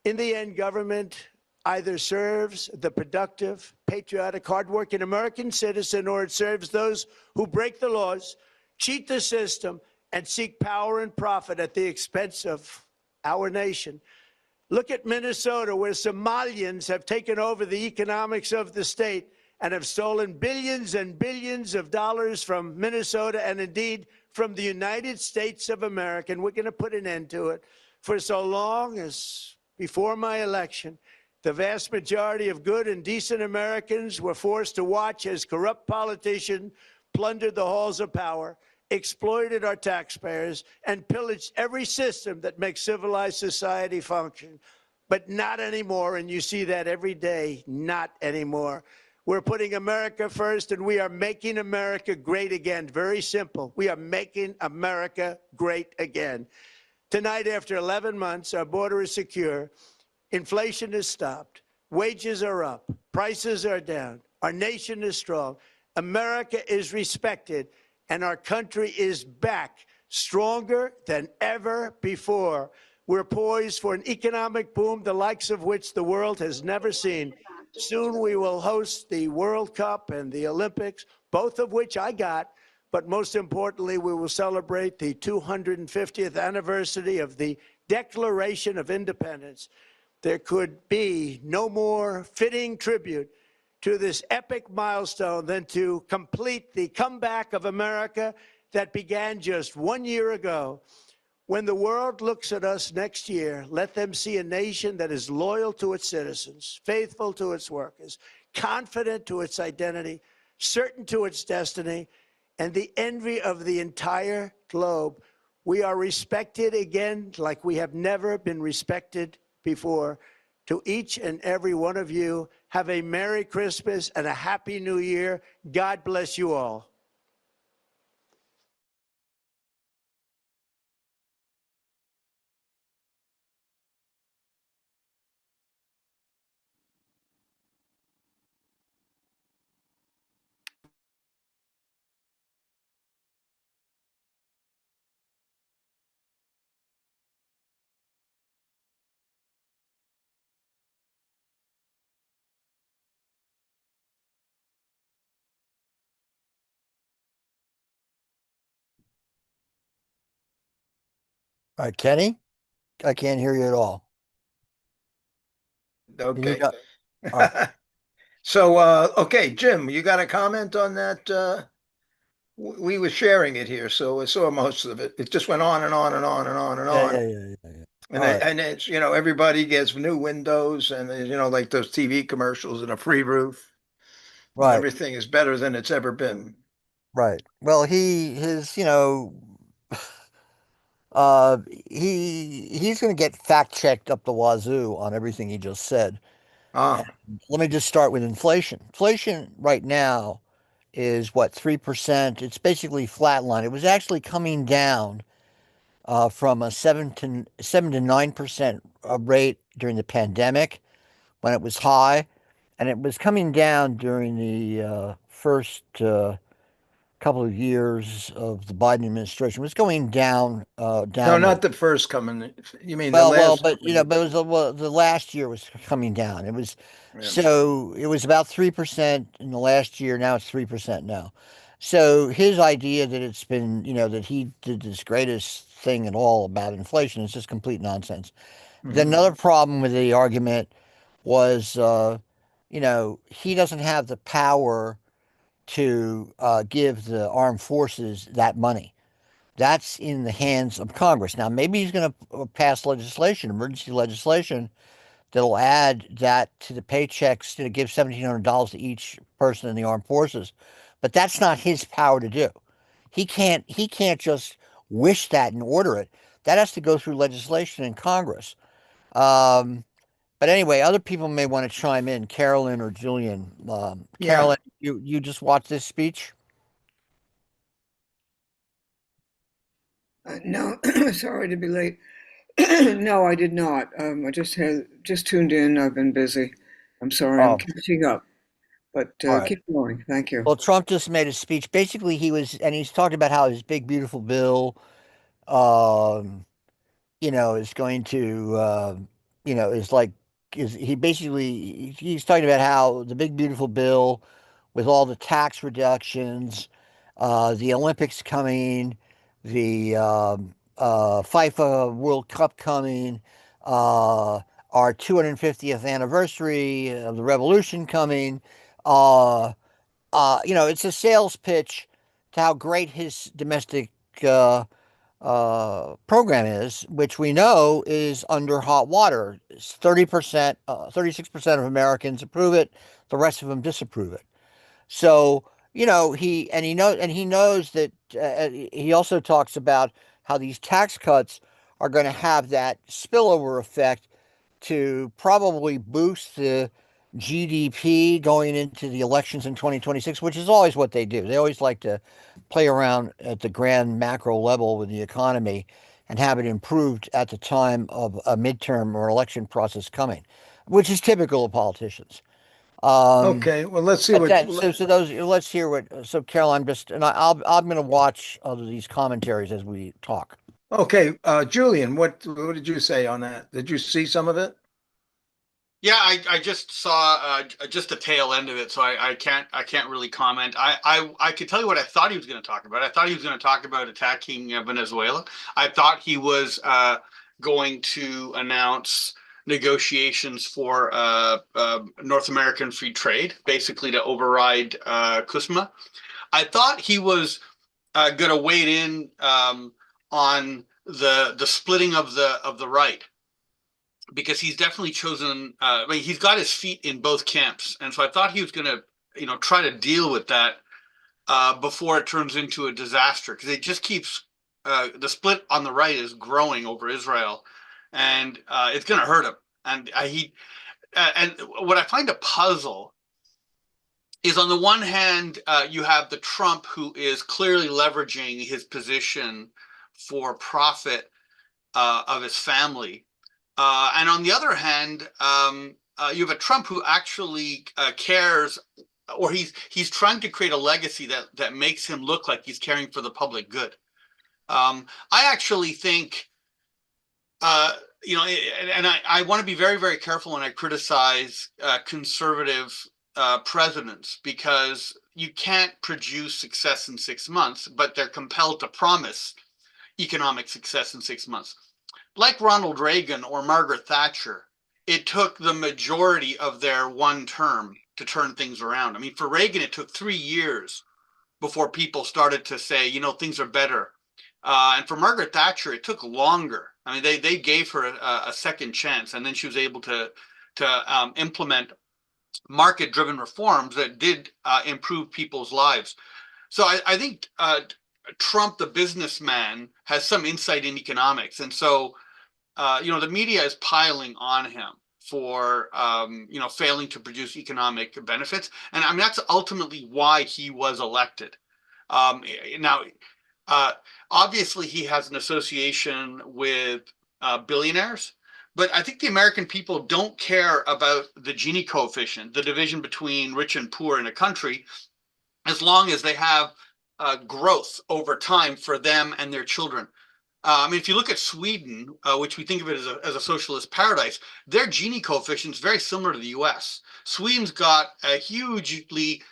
In the end, government either serves the productive, patriotic, hardworking American citizen, or it serves those who break the laws, cheat the system, and seek power and profit at the expense of our nation. Look at Minnesota, where Somalians have taken over the economics of the state and have stolen billions and billions of dollars from Minnesota and indeed from the United States of America. And we're going to put an end to it. For so long as before my election, the vast majority of good and decent Americans were forced to watch as corrupt politicians plundered the halls of power, exploited our taxpayers, and pillaged every system that makes civilized society function. But not anymore, and you see that every day, not anymore. We're putting America first, and we are making America great again. Very simple. We are making America great again. Tonight, after 11 months, our border is secure. Inflation is stopped. Wages are up. Prices are down. Our nation is strong. America is respected, and our country is back, stronger than ever before. We're poised for an economic boom, the likes of which the world has never seen. Soon we will host the World Cup and the Olympics, both of which I got. But most importantly, we will celebrate the 250th anniversary of the Declaration of Independence, there could be no more fitting tribute to this epic milestone than to complete the comeback of America that began just 1 year ago. When the world looks at us next year, let them see a nation that is loyal to its citizens, faithful to its workers, confident to its identity, certain to its destiny, and the envy of the entire globe. We are respected again like we have never been respected before. To each and every one of you, have a Merry Christmas and a Happy New Year. God bless you all. All right, Kenny, I can't hear you at all. Can you Okay. go? All right. So, okay, Jim, you got a comment on that? We were sharing it here, so I saw most of it. It just went on and on and on and on and Yeah, on. yeah, yeah, yeah, yeah. And All right. it's, everybody gets new windows and, like those TV commercials and a free roof. Right, Everything is better than it's ever been. right. Well, uh, he's going to get fact checked up the wazoo on everything he just said. And Ah, let me just start with inflation. Inflation right now is what, 3%? It's basically flatline. It was actually coming down from a 7 to 9% rate during the pandemic when it was high, and it was coming down during the first couple of years of the Biden administration. It was going down, no, downward. not the first coming. You mean the last But couple of years? but it was the last year was coming down. It was Yeah. so it was about 3% in the last year. Now it's 3% now. So his idea that it's been, that he did this greatest thing at all about inflation is just complete nonsense. Then Mhm. another problem with the argument was, he doesn't have the power to give the armed forces that money. That's in the hands of Congress. Now, maybe he's going to pass legislation, emergency legislation, that'll add that to the paychecks to give $1,700 to each person in the armed forces. But that's not his power to do. He can't just wish that and order it. That has to go through legislation in Congress. Um, but anyway, other people may want to chime in, Carolyn or Julian. Yeah. Carolyn, you just watched this speech? No, sorry to be late. No, I did not. I just tuned in. I've been busy. I'm sorry. I'm Oh, catching up, but all right. keep going. Thank you. Well, Trump just made a speech. Basically, he's talked about how his big beautiful bill, um, is going to, is like, is he basically he's talking about how the big beautiful bill with all the tax reductions, the Olympics coming, the FIFA World Cup coming, our 250th anniversary of the revolution coming. Uh, it's a sales pitch to how great his domestic uh, program is, which we know is under hot water. 30%, 36% of Americans approve it. The rest of them disapprove it. So, he knows that he also talks about how these tax cuts are going to have that spillover effect to probably boost the GDP going into the elections in 2026, which is always what they do. They always like to play around at the grand macro level with the economy and have it improved at the time of a midterm or election process coming, which is typical of politicians. Um, Okay. Well, let's see but what. that so those let's hear what so Carol, I'm going to watch other these commentaries as we talk. Okay, Julian, what did you say on that? Did you see some of it? Yeah, I just saw just the tail end of it, so I can't really comment. I could tell you what I thought he was going to talk about. I thought he was going to talk about attacking Venezuela. I thought he was going to announce negotiations for North American free trade, basically to override CUSMA. I thought he was going to wade in on the splitting of the right, because he's definitely chosen. I mean, he's got his feet in both camps, and so I thought he was going to, try to deal with that before it turns into a disaster, because it just keeps the split on the right is growing over Israel, and it's going to hurt him. And what I find a puzzle is, on the one hand, you have the Trump, who is clearly leveraging his position for profit of his family. And on the other hand, you have a Trump who actually cares, or he's trying to create a legacy that makes him look like he's caring for the public good. I actually think, and I want to be very, very careful when I criticize conservative presidents, because you can't produce success in 6 months, but they're compelled to promise economic success in 6 months. Like Ronald Reagan or Margaret Thatcher, it took the majority of their one term to turn things around. I mean, for Reagan, it took 3 years before people started to say, things are better. And for Margaret Thatcher, it took longer. I mean, they gave her a second chance, and then she was able to implement market-driven reforms that did improve people's lives. So I think Trump, the businessman, has some insight in economics, and so the media is piling on him for failing to produce economic benefits, and I mean that's ultimately why he was elected. Now, obviously, he has an association with billionaires, but I think the American people don't care about the Gini coefficient, the division between rich and poor in a country, as long as they have growth over time for them and their children. I mean, if you look at Sweden, which we think of it as a socialist paradise, their Gini coefficient is very similar to the US. Sweden's got a hugely,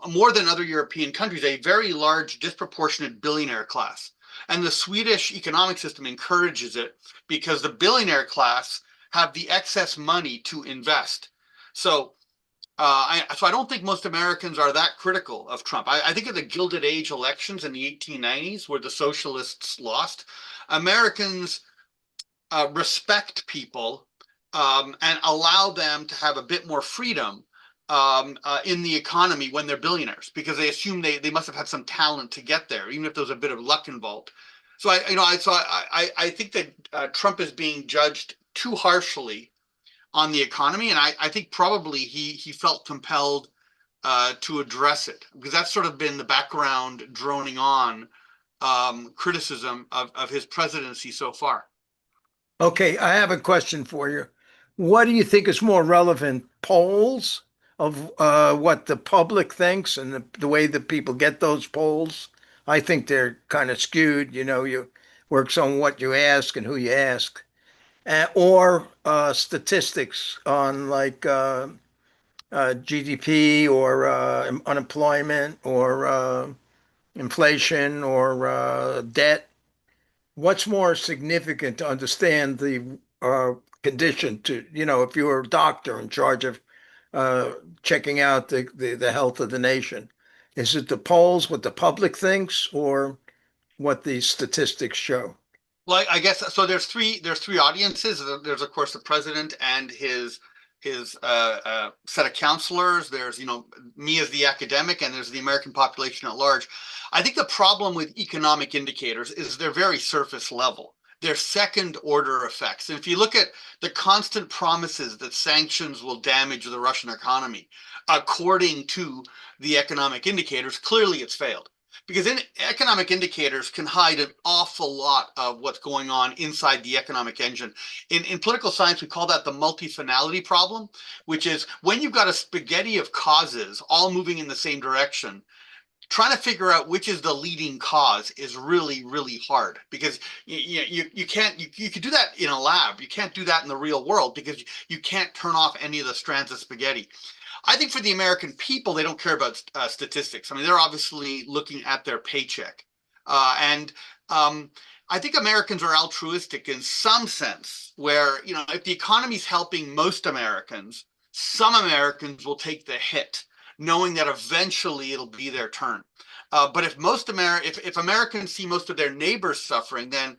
more than other European countries, a very large disproportionate billionaire class. And the Swedish economic system encourages it, because the billionaire class have the excess money to invest. So so I don't think most Americans are that critical of Trump. I think of the Gilded Age elections in the 1890s, where the socialists lost, Americans respect people and allow them to have a bit more freedom in the economy when they're billionaires, because they assume they must have had some talent to get there, even if there was a bit of luck involved. So I think that Trump is being judged too harshly on the economy, and I think probably he felt compelled to address it, because that's sort of been the background droning on criticism of his presidency so far. Okay, I have a question for you. What do you think is more relevant, polls of what the public thinks and the way that people get those polls? I think they're kind of skewed. You works on what you ask and who you ask, or statistics on like GDP or unemployment or inflation or debt. What's more significant to understand the condition to, if you were a doctor in charge of checking out the health of the nation? Is it the polls, what the public thinks, or what the statistics show? Well, I guess so. There's three audiences. There's of course the president and his set of counselors. There's me as the academic, and there's the American population at large. I think the problem with economic indicators is they're very surface level. They're second order effects. And if you look at the constant promises that sanctions will damage the Russian economy, according to the economic indicators, clearly it's failed. Because economic indicators can hide an awful lot of what's going on inside the economic engine. In political science, we call that the multifinality problem, which is when you've got a spaghetti of causes all moving in the same direction, trying to figure out which is the leading cause is really, really hard, because you can't, you can do that in a lab. You can't do that in the real world, because you can't turn off any of the strands of spaghetti. I think for the American people, they don't care about statistics. I mean, they're obviously looking at their paycheck. And I think Americans are altruistic in some sense, where, you know, if the economy is helping most Americans, some Americans will take the hit, knowing that eventually it'll be their turn. But if Americans see most of their neighbors suffering, then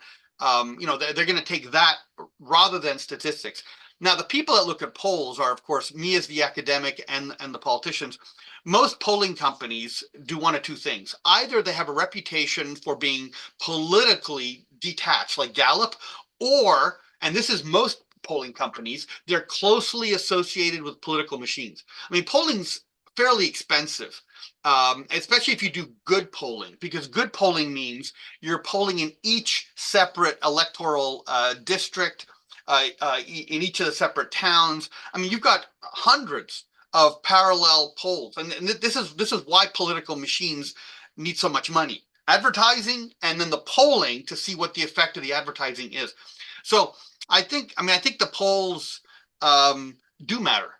you know, they're going to take that rather than statistics. Now, the people that look at polls are, of course, me as the academic and the politicians. Most polling companies do one of two things. Either they have a reputation for being politically detached, like Gallup, or, and this is most polling companies, they're closely associated with political machines. I mean, polling's fairly expensive, especially if you do good polling, because good polling means you're polling in each separate electoral district, in each of the separate towns. I mean, you've got hundreds of parallel polls, and this is why political machines need so much money: advertising and then the polling to see what the effect of the advertising is. So I think the polls do matter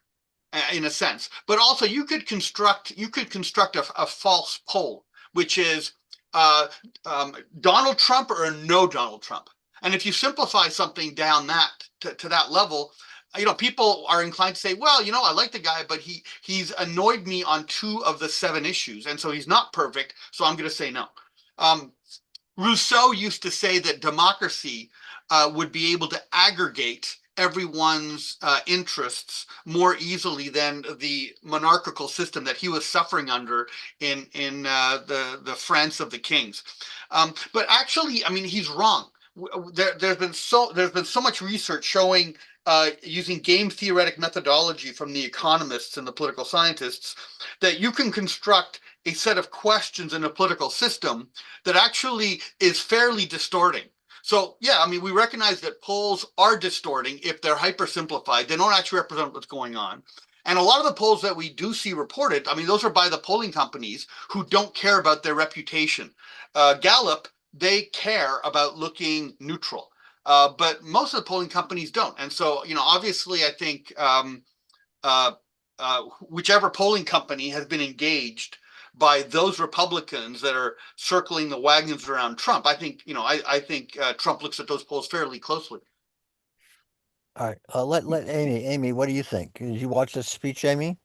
in a sense, but also you could construct a false poll, which is uh, Donald Trump or no Donald Trump. And if you simplify something down to that level, you know, people are inclined to say, well, you know, I like the guy, but he's annoyed me on 2 of the 7 issues, and so he's not perfect, so I'm going to say no. Um, Rousseau used to say that democracy would be able to aggregate everyone's interests more easily than the monarchical system that he was suffering under in the France of the kings. But actually, I mean, he's wrong. There's been so much research showing, using game theoretic methodology from the economists and the political scientists, that you can construct a set of questions in a political system that actually is fairly distorting. So yeah, I mean, we recognize that polls are distorting if they're hypersimplified. They don't actually represent what's going on. And a lot of the polls that we do see reported, I mean, those are by the polling companies who don't care about their reputation. Gallup, they care about looking neutral. But most of the polling companies don't. And so, you know, obviously, I think uh, whichever polling company has been engaged by those Republicans that are circling the wagons around Trump, I think, you know, I think Trump looks at those polls fairly closely. All right. Let Amy. Amy, what do you think? Did you watch this speech, Amy?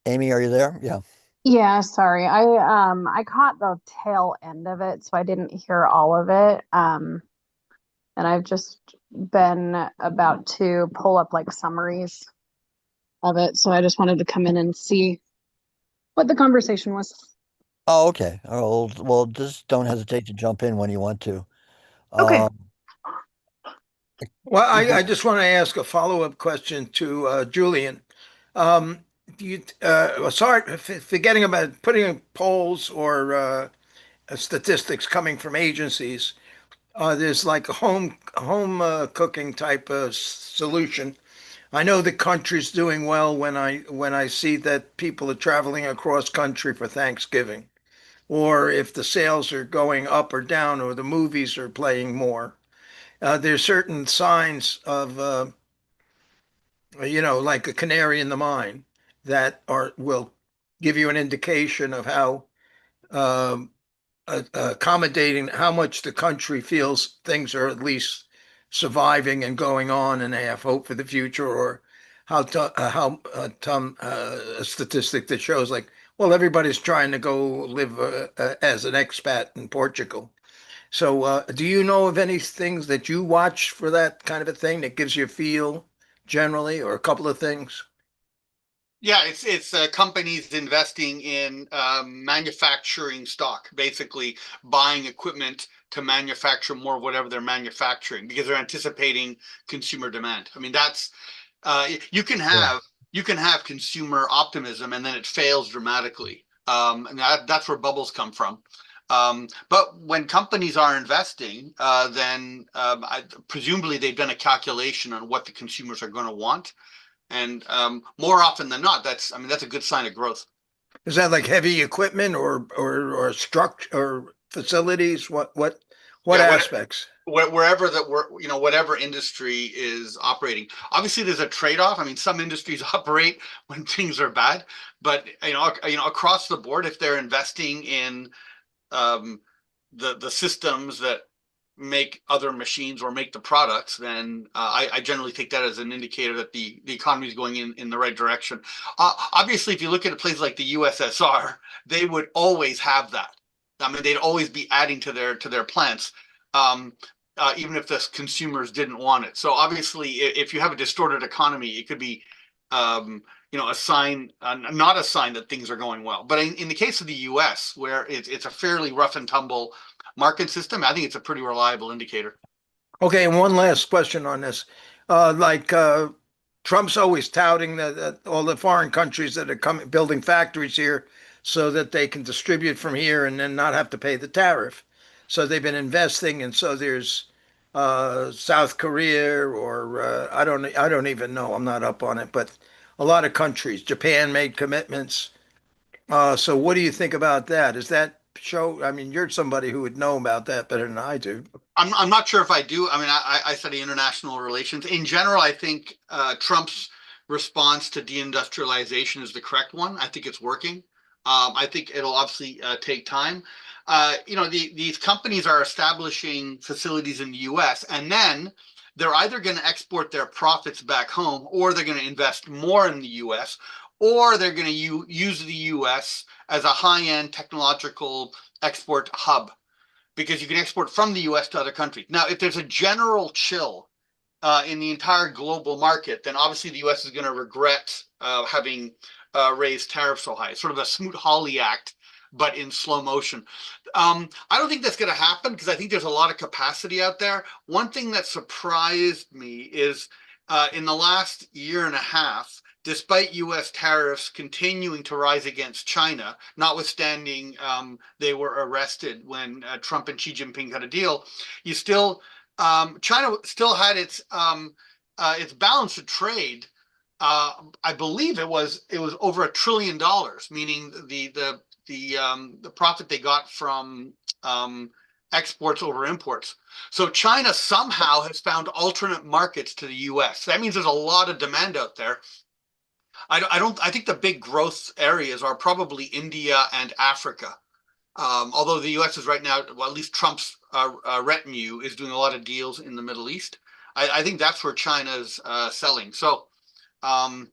Amy, are you there? Yeah. Yeah, sorry. I caught the tail end of it, so I didn't hear all of it. And I've just been about to pull up like summaries of it, so I just wanted to come in and see what the conversation was. Oh, okay. Oh, well, just don't hesitate to jump in when you want to. Okay. Um, Well, we I can, just want to ask a follow-up question to Julian. Do you, sorry, forgetting about putting in polls or statistics coming from agencies. There's like a home cooking type of solution. I know the country's doing well when I see that people are traveling across country for Thanksgiving, or if the sales are going up or down, or the movies are playing more. There's certain signs of like a canary in the mine that are will give you an indication of how um, accommodating how much the country feels things are at least surviving and going on, and they have hope for the future, or a statistic that shows like, well, everybody's trying to go live as an expat in Portugal. So, do you know of any things that you watch for that kind of a thing that gives you a feel generally, or a couple of things? Yeah, it's companies investing in manufacturing stock, basically buying equipment to manufacture more of whatever they're manufacturing because they're anticipating consumer demand. I mean, that's you can yeah. have consumer optimism and then it fails dramatically. And that's where bubbles come from. But when companies are investing, then presumably they've done a calculation on what the consumers are going to want, and more often than not, that's a good sign of growth. Is that like heavy equipment or structure or facilities? What Yeah, aspects? wherever that we're, you know, whatever industry is operating. Obviously, there's a trade-off. I mean, some industries operate when things are bad, but across the board, if they're investing in the systems that make other machines or make the products, then I generally take that as an indicator that the economy is going in the right direction. Obviously, if you look at a place like the USSR, they would always have that. I mean, they'd always be adding to their plants, even if the consumers didn't want it. So obviously, if you have a distorted economy, it could be a sign, not a sign that things are going well. But in the case of the US, where it's a fairly rough and tumble market system, I think it's a pretty reliable indicator. Okay, and one last question on this. Like Trump's always touting that all the foreign countries that are coming building factories here so that they can distribute from here and then not have to pay the tariff. So they've been investing, and so there's South Korea or I don't even know. I'm not up on it, but a lot of countries. Japan made commitments. So what do you think about that? Is that show? I mean, you're somebody who would know about that better than I do. I'm not sure if I do. I mean, I study international relations. In general, I think Trump's response to deindustrialization is the correct one. I think it's working. I think it'll obviously take time. These companies are establishing facilities in the US, and then they're either going to export their profits back home, or they're going to invest more in the US, or they're going to use the US as a high-end technological export hub, because you can export from the US to other countries. Now, if there's a general chill in the entire global market, then obviously the US is going to regret having raised tariffs so high. It's sort of a Smoot-Hawley Act, but in slow motion. I don't think that's going to happen, because I think there's a lot of capacity out there. One thing that surprised me is in the last year and a half, despite US tariffs continuing to rise against China, notwithstanding they were arrested when Trump and Xi Jinping got a deal, China still had its balance of trade. I believe it was over $1 trillion, meaning the profit they got from exports over imports. So China somehow has found alternate markets to the US. That means there's a lot of demand out there. I think the big growth areas are probably India and Africa. Although the US is right now, well, at least Trump's retinue is doing a lot of deals in the Middle East. I think that's where China's selling. So, yeah.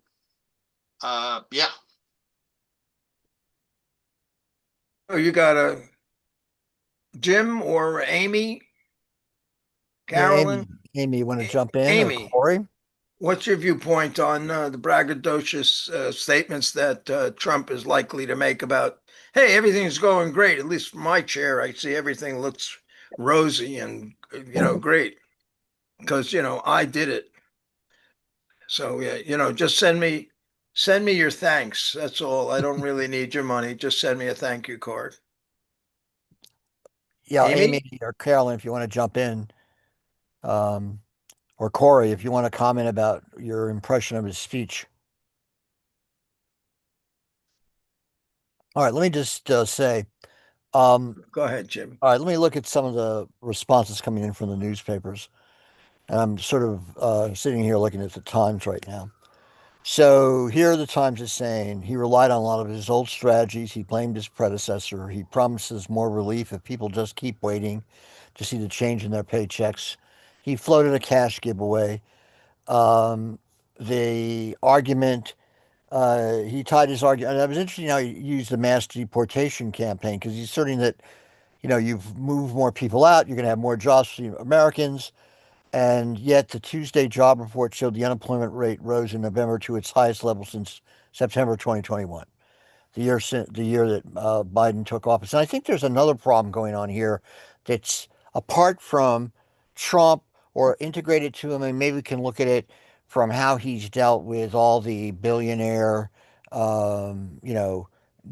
Oh, you got a Jim or Amy, Yeah, Carolyn? Amy, you want to jump in, or Amy, Corey? what's your viewpoint on the braggadocious statements that Trump is likely to make about, hey, everything's going great. At least from my chair, I see everything looks rosy and, great because, I did it. So, yeah, just send me your thanks. That's all. I don't really need your money. Just send me a thank you card. Yeah, Amy Amy? or Carolyn, if you want to jump in, um, or Corey, if you want to comment about your impression of his speech. All right, let me just say, Go ahead, Jim. all right, let me look at some of the responses coming in from the newspapers. And I'm sort of sitting here looking at the Times right now. So here the Times is saying he relied on a lot of his old strategies. He blamed his predecessor. He promises more relief if people just keep waiting to see the change in their paychecks. He floated a cash giveaway. Um, the argument, he tied his argument, and it was interesting how he used the mass deportation campaign, because he's asserting that, you've moved more people out, you're going to have more jobs for the Americans. And yet the Tuesday job report showed the unemployment rate rose in November to its highest level since September 2021, the year that Biden took office. And I think there's another problem going on here that's apart from Trump, or integrated to him, and maybe we can look at it from how he's dealt with all the billionaire, you know,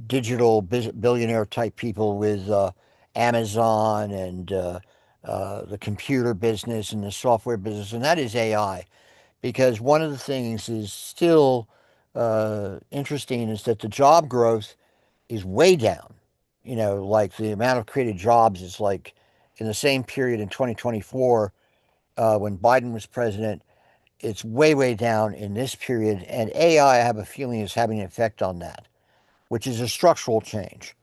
billionaire type people with Amazon and the computer business and the software business, and that is AI. Because one of the things is still interesting is that the job growth is way down. Like the amount of created jobs is like in the same period in 2024 when Biden was president, it's way, way down in this period. And AI, I have a feeling, is having an effect on that, which is a structural change.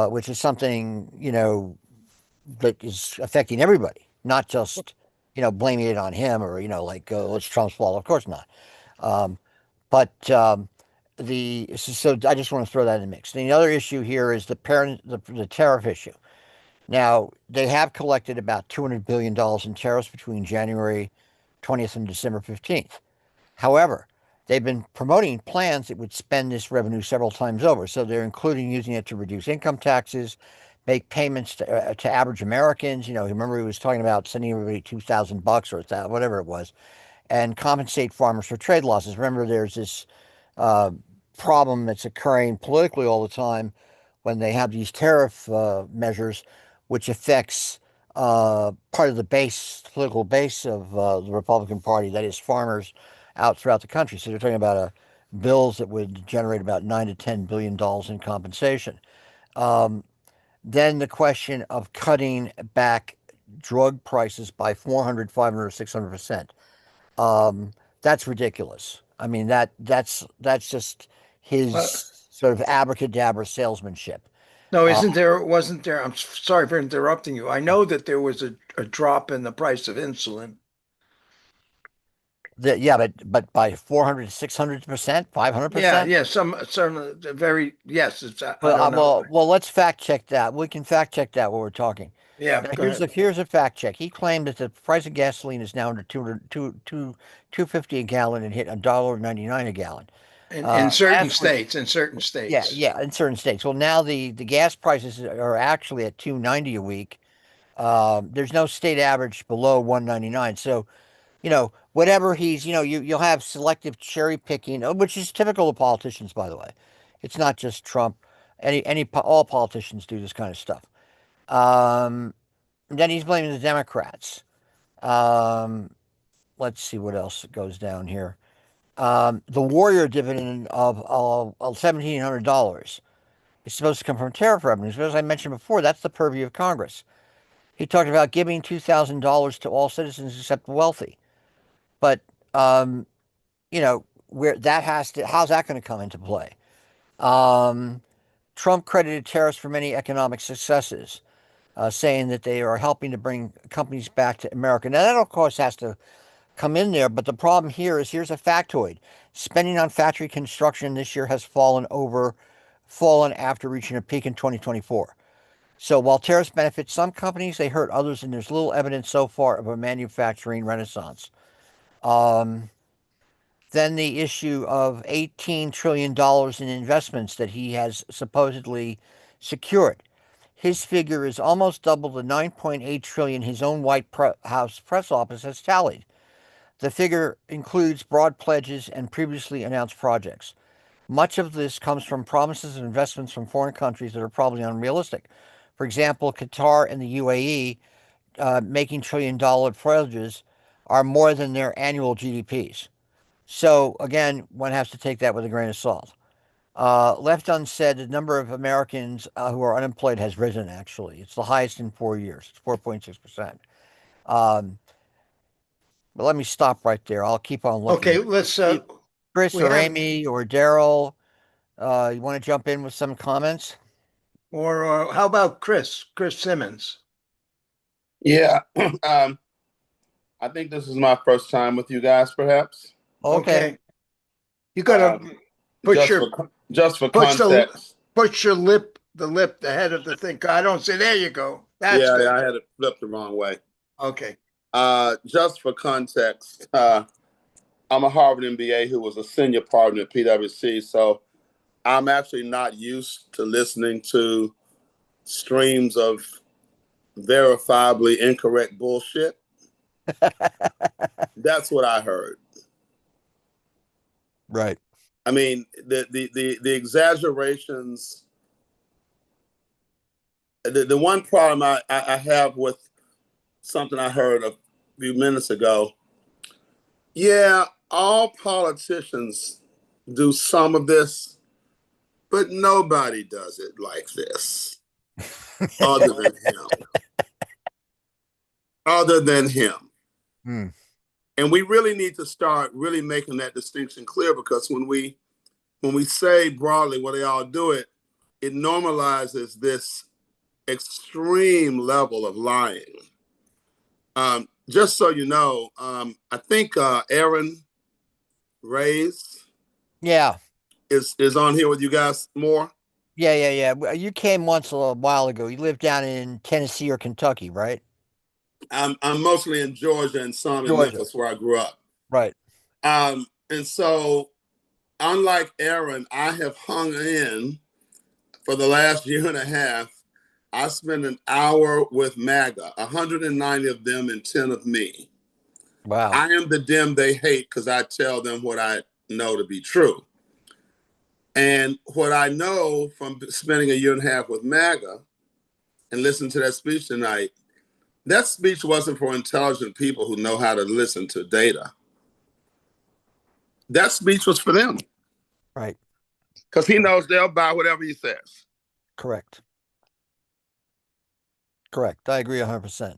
which is something, that is affecting everybody, not just, blaming it on him or, like, it's Trump's fault. Of course not. Um, but so I just want to throw that in the mix. The other issue here is the tariff issue. Now, they have collected about $200 billion in tariffs between January 20th and December 15th. However, they've been promoting plans that would spend this revenue several times over. So they're including using it to reduce income taxes, make payments to average Americans. Remember he was talking about sending everybody $2,000 or whatever it was, and compensate farmers for trade losses. Remember, there's this uh, problem that's occurring politically all the time when they have these tariff measures, which affects part of the political base of the Republican Party, that is farmers out throughout the country. So they're talking about bills that would generate about $9 to $10 billion in compensation. Then the question of cutting back drug prices by 400, 500, 600%. That's ridiculous. I mean, that's just Uh, his sort of abracadabra salesmanship. no, Uh, wasn't there? I'm sorry for interrupting you. I know that there was a drop in the price of insulin. yeah, but by 400 to 600%, Yeah, 500%. yeah, some very, yes, I Well, don't know. let's fact check that. We can fact check that while we're talking. Yeah, Now, go ahead. here's a fact check. He claimed that the price of gasoline is now under 250 a gallon and hit $1.99 a gallon. In certain Last week, states, in certain yeah, states. yeah, in certain states. Well, now the gas prices are actually at 290 a week. There's no state average below 199. So, whatever he's, you'll have selective cherry picking, which is typical of politicians, by the way. It's not just Trump. All politicians do this kind of stuff. Um, then he's blaming the Democrats. Um, let's see what else goes down here. The Warrior dividend of $1,700 is supposed to come from tariff revenues, but as I mentioned before, that's the purview of Congress. He talked about giving $2,000 to all citizens except the wealthy. But um, where that how's that going to come into play? Um, Trump credited tariffs for many economic successes, saying that they are helping to bring companies back to America. Now that of course has to come in there, but the problem here is here's a factoid: spending on factory construction this year has fallen after reaching a peak in 2024. So while tariffs benefit some companies, they hurt others, and there's little evidence so far of a manufacturing renaissance. Um, then the issue of $18 trillion in investments that he has supposedly secured. His figure is almost double the 9.8 trillion his own House press office has tallied. The figure includes broad pledges and previously announced projects. Much of this comes from promises of investments from foreign countries that are probably unrealistic. For example, Qatar and the UAE making trillion-dollar pledges are more than their annual GDPs. So again, one has to take that with a grain of salt. Left unsaid, the number of Americans who are unemployed has risen, actually. It's the highest in 4 years. It's 4.6%. Um, but let me stop right there. I'll keep on looking. Okay, let's Chris we or have Amy or Daryl, you want to jump in with some comments? or how about Chris Simmons? Yeah, I think this is my first time with you guys, perhaps. Okay. Okay. You gotta put Just your for just for push context. the head of the thing. I don't say there you go. That's Yeah, good. I had it flipped the wrong way. Okay. Just for context, I'm a Harvard MBA who was a senior partner at PwC, so I'm actually not used to listening to streams of verifiably incorrect bullshit. That's what I heard. Right. I mean, the exaggerations. The one problem I have with something I heard a few minutes ago. Yeah, all politicians do some of this, but nobody does it like this other than him. Other than him. Hmm. And we really need to start really making that distinction clear, because when we say broadly, well, they all do it, it normalizes this extreme level of lying. Just so you know, I think Aaron Reyes Yeah. is on here with you guys more. Yeah. You came once a while ago. You lived down in Tennessee or Kentucky, right? I'm mostly in Georgia and some in Georgia. Memphis where I grew up. Right. And so, unlike Aaron, I have hung in for the last year and a half. I spent an hour with MAGA, 190 of them and 10 of me. Wow. I am the dim they hate because I tell them what I know to be true. And what I know from spending a year and a half with MAGA and listening to that speech tonight, that speech wasn't for intelligent people who know how to listen to data. That speech was for them. Right. Because he knows they'll buy whatever he says. Correct. I agree 100%.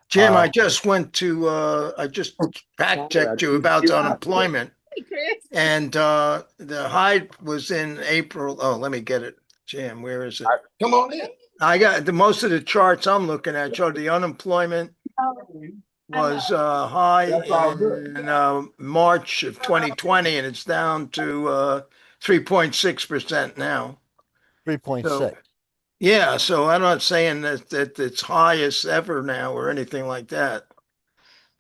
Jim, I just I just fact checked you about the unemployment, and the high was in April. Oh, let me get it. Jim, where is it? Come on in. I got most of the charts I'm looking at show the unemployment was high in March of 2020, and it's down to 3.6% now. 3.6. So, yeah, so I'm not saying that it's highest ever now or anything like that.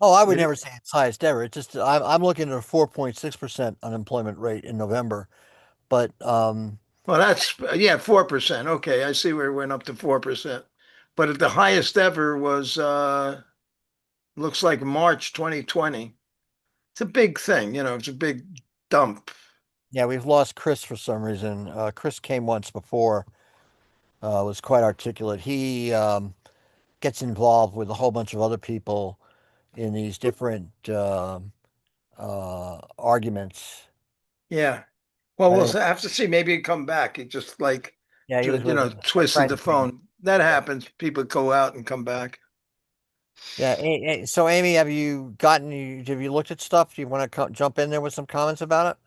Oh, I would never say it's highest ever. It's just I'm looking at a 4.6% unemployment rate in November. But Well, that's 4%. Okay, I see where it went up to 4%. But at the highest ever was looks like March 2020. It's a big thing, it's a big dump. yeah, we've lost Chris for some reason. Chris came once before, was quite articulate. He gets involved with a whole bunch of other people in these different arguments. Yeah. Well, we'll Anyway, have to see. Maybe it come back. It just like, yeah, he was with twisted friends. the phone. That happens. People go out and come back. Yeah. So, Amy, have you looked at stuff? Do you want to jump in there with some comments about it?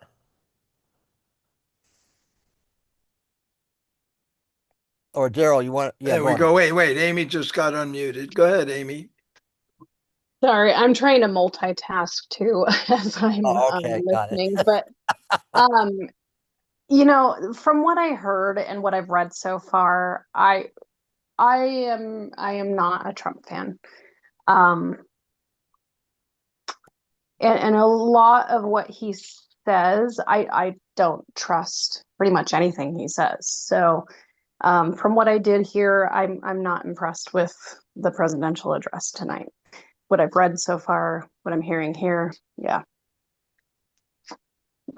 Or Daryl, you want? Yeah, There go we on. go. Wait. Amy just got unmuted. Go ahead, Amy. Sorry, I'm trying to multitask too as I'm Oh, okay, got it. listening. But from what I heard and what I've read so far, I am not a Trump fan. Um, and a lot of what he says, I don't trust pretty much anything he says. So, from what I did hear, I'm not impressed with the presidential address tonight. What I've read so far, what I'm hearing here, yeah.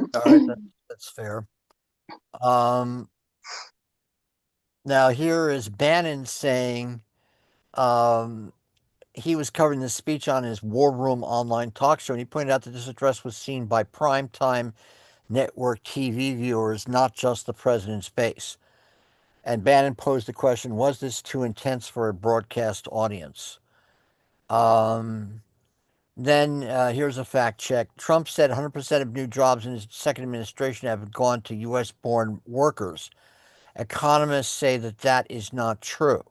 All right, that's fair. Now here is Bannon saying, he was covering this speech on his War Room online talk show, and he pointed out that this address was seen by primetime network TV viewers, not just the president's base. And Bannon posed the question, was this too intense for a broadcast audience? Then here's a fact check. Trump said 100% of new jobs in his second administration have gone to U.S.-born workers. Economists say that that is not true.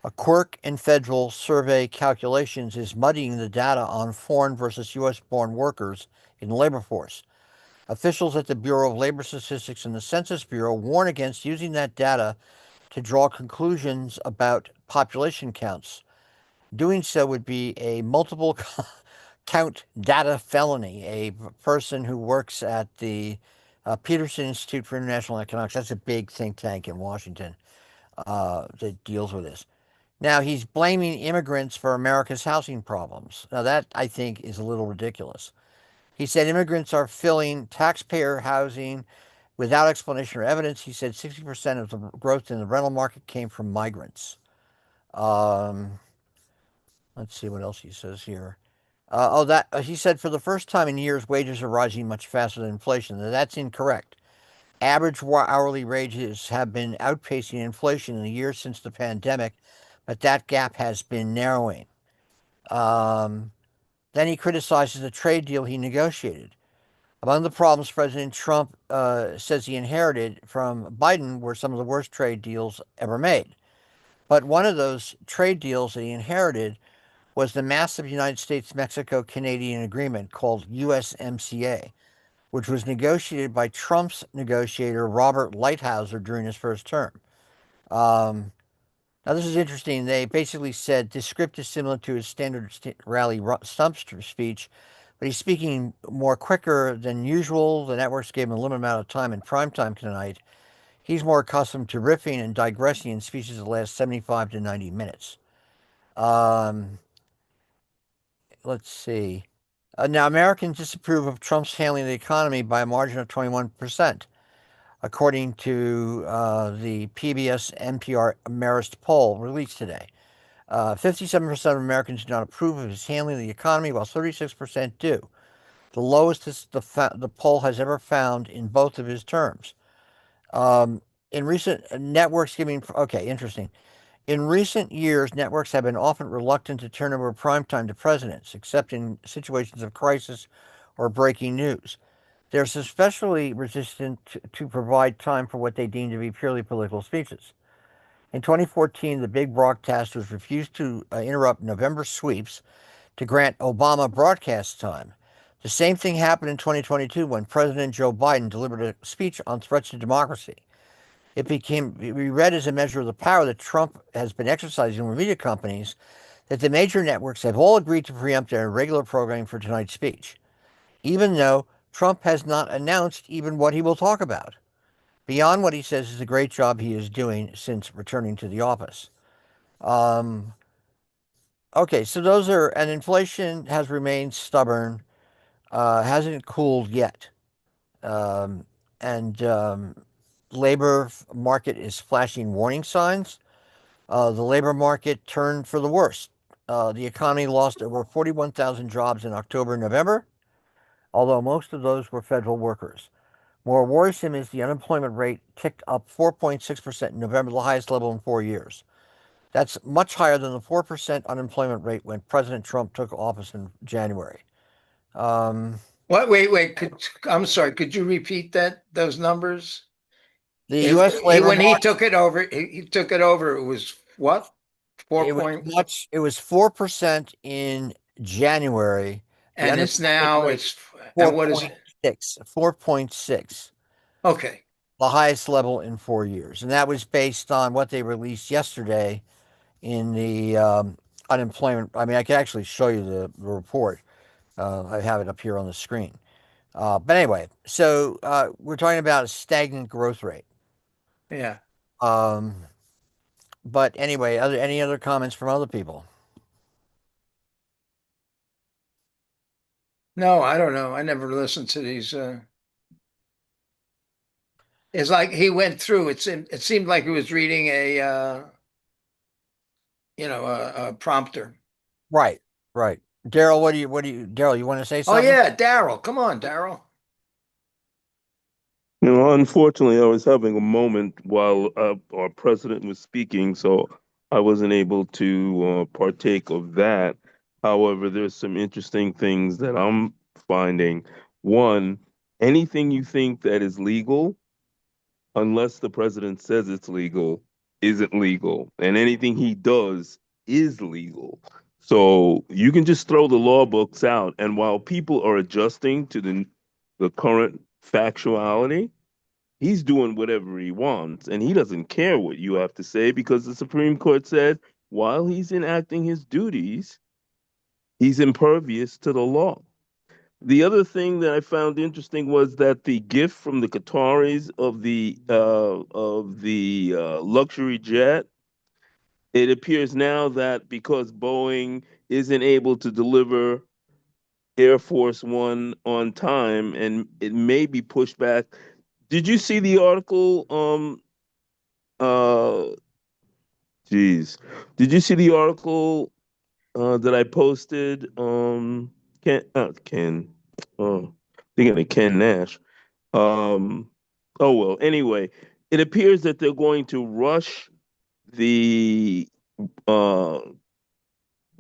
A quirk in federal survey calculations is muddying the data on foreign versus U.S.-born workers in the labor force. Officials at the Bureau of Labor Statistics and the Census Bureau warn against using that data to draw conclusions about population counts. Doing so would be a multiple count data felony. A person who works at the Peterson Institute for International Economics, that's a big think tank in Washington that deals with this. Now, he's blaming immigrants for America's housing problems. Now, that I think is a little ridiculous. He said immigrants are filling taxpayer housing without explanation or evidence. He said 60% of the growth in the rental market came from migrants. Let's see what else he says here. He said for the first time in years, wages are rising much faster than inflation. Now, that's incorrect. Average hourly wages have been outpacing inflation in the years since the pandemic, but that gap has been narrowing. Then he criticizes the trade deal he negotiated. Among the problems President Trump says he inherited from Biden were some of the worst trade deals ever made. But one of those trade deals that he inherited was the massive United States Mexico Canadian agreement called USMCA, which was negotiated by Trump's negotiator, Robert Lighthizer, during his first term. Now, this is interesting. They basically said this script is similar to his standard rally stump speech, but he's speaking more quicker than usual. The networks gave him a limited amount of time in primetime tonight. He's more accustomed to riffing and digressing in speeches that last 75 to 90 minutes. Let's see. Now, Americans disapprove of Trump's handling of the economy by a margin of 21%, according to the PBS NPR Marist poll released today. 57% of Americans do not approve of his handling of the economy, while 36% do. The lowest the poll has ever found in both of his terms. In recent networks giving, okay, interesting. In recent years, networks have been often reluctant to turn over primetime to presidents, except in situations of crisis or breaking news. They're especially resistant to provide time for what they deem to be purely political speeches. In 2014, the big broadcasters refused to interrupt November sweeps to grant Obama broadcast time. The same thing happened in 2022 when President Joe Biden delivered a speech on threats to democracy. It became read as a measure of the power that Trump has been exercising over media companies that the major networks have all agreed to preempt their regular programming for tonight's speech, even though Trump has not announced even what he will talk about, beyond what he says is a great job he is doing since returning to the office. Okay, so those are, and inflation has remained stubborn, hasn't cooled yet. Um, and labor market is flashing warning signs. The labor market turned for the worst. The economy lost over 41,000 jobs in October and November, although most of those were federal workers. More worrisome is the unemployment rate ticked up 4.6% in November, the highest level in 4 years. That's much higher than the 4% unemployment rate when President Trump took office in January. Um, What? Wait. I'm sorry. Could you repeat those numbers? the U.S. labor When he market, took it over, he took it over. It was what? Four it was point, much, it was 4% in January. The and it's unemployment now rate, it's and what is it? 4.6, 4.6, Okay. the highest level in 4 years. And that was based on what they released yesterday in the unemployment. I mean, I can actually show you the report. I have it up here on the screen. But anyway, so we're talking about a stagnant growth rate. Yeah. Um, but anyway, any other comments from other people? No, I don't know. I never listened to these. It's like he went through. It seemed like he was reading a prompter. Right, right. Daryl, Daryl, you want to say Oh something? yeah, Daryl. Come on, Daryl. Unfortunately, I was having a moment while our president was speaking, so I wasn't able to partake of that. However, there's some interesting things that I'm finding. One, anything you think that is legal, unless the president says it's legal, isn't legal. And anything he does is legal. So you can just throw the law books out. And while people are adjusting to the current factuality, he's doing whatever he wants. And he doesn't care what you have to say because the Supreme Court said while he's enacting his duties, he's impervious to the law. The other thing that I found interesting was that the gift from the Qataris of the luxury jet. It appears now that because Boeing isn't able to deliver Air Force One on time, and it may be pushed back. Did you see the article? Uh, geez, did you see the article that I posted? Ken. Thinking of Ken Nash. Um, oh well. Anyway, it appears that they're going to rush the uh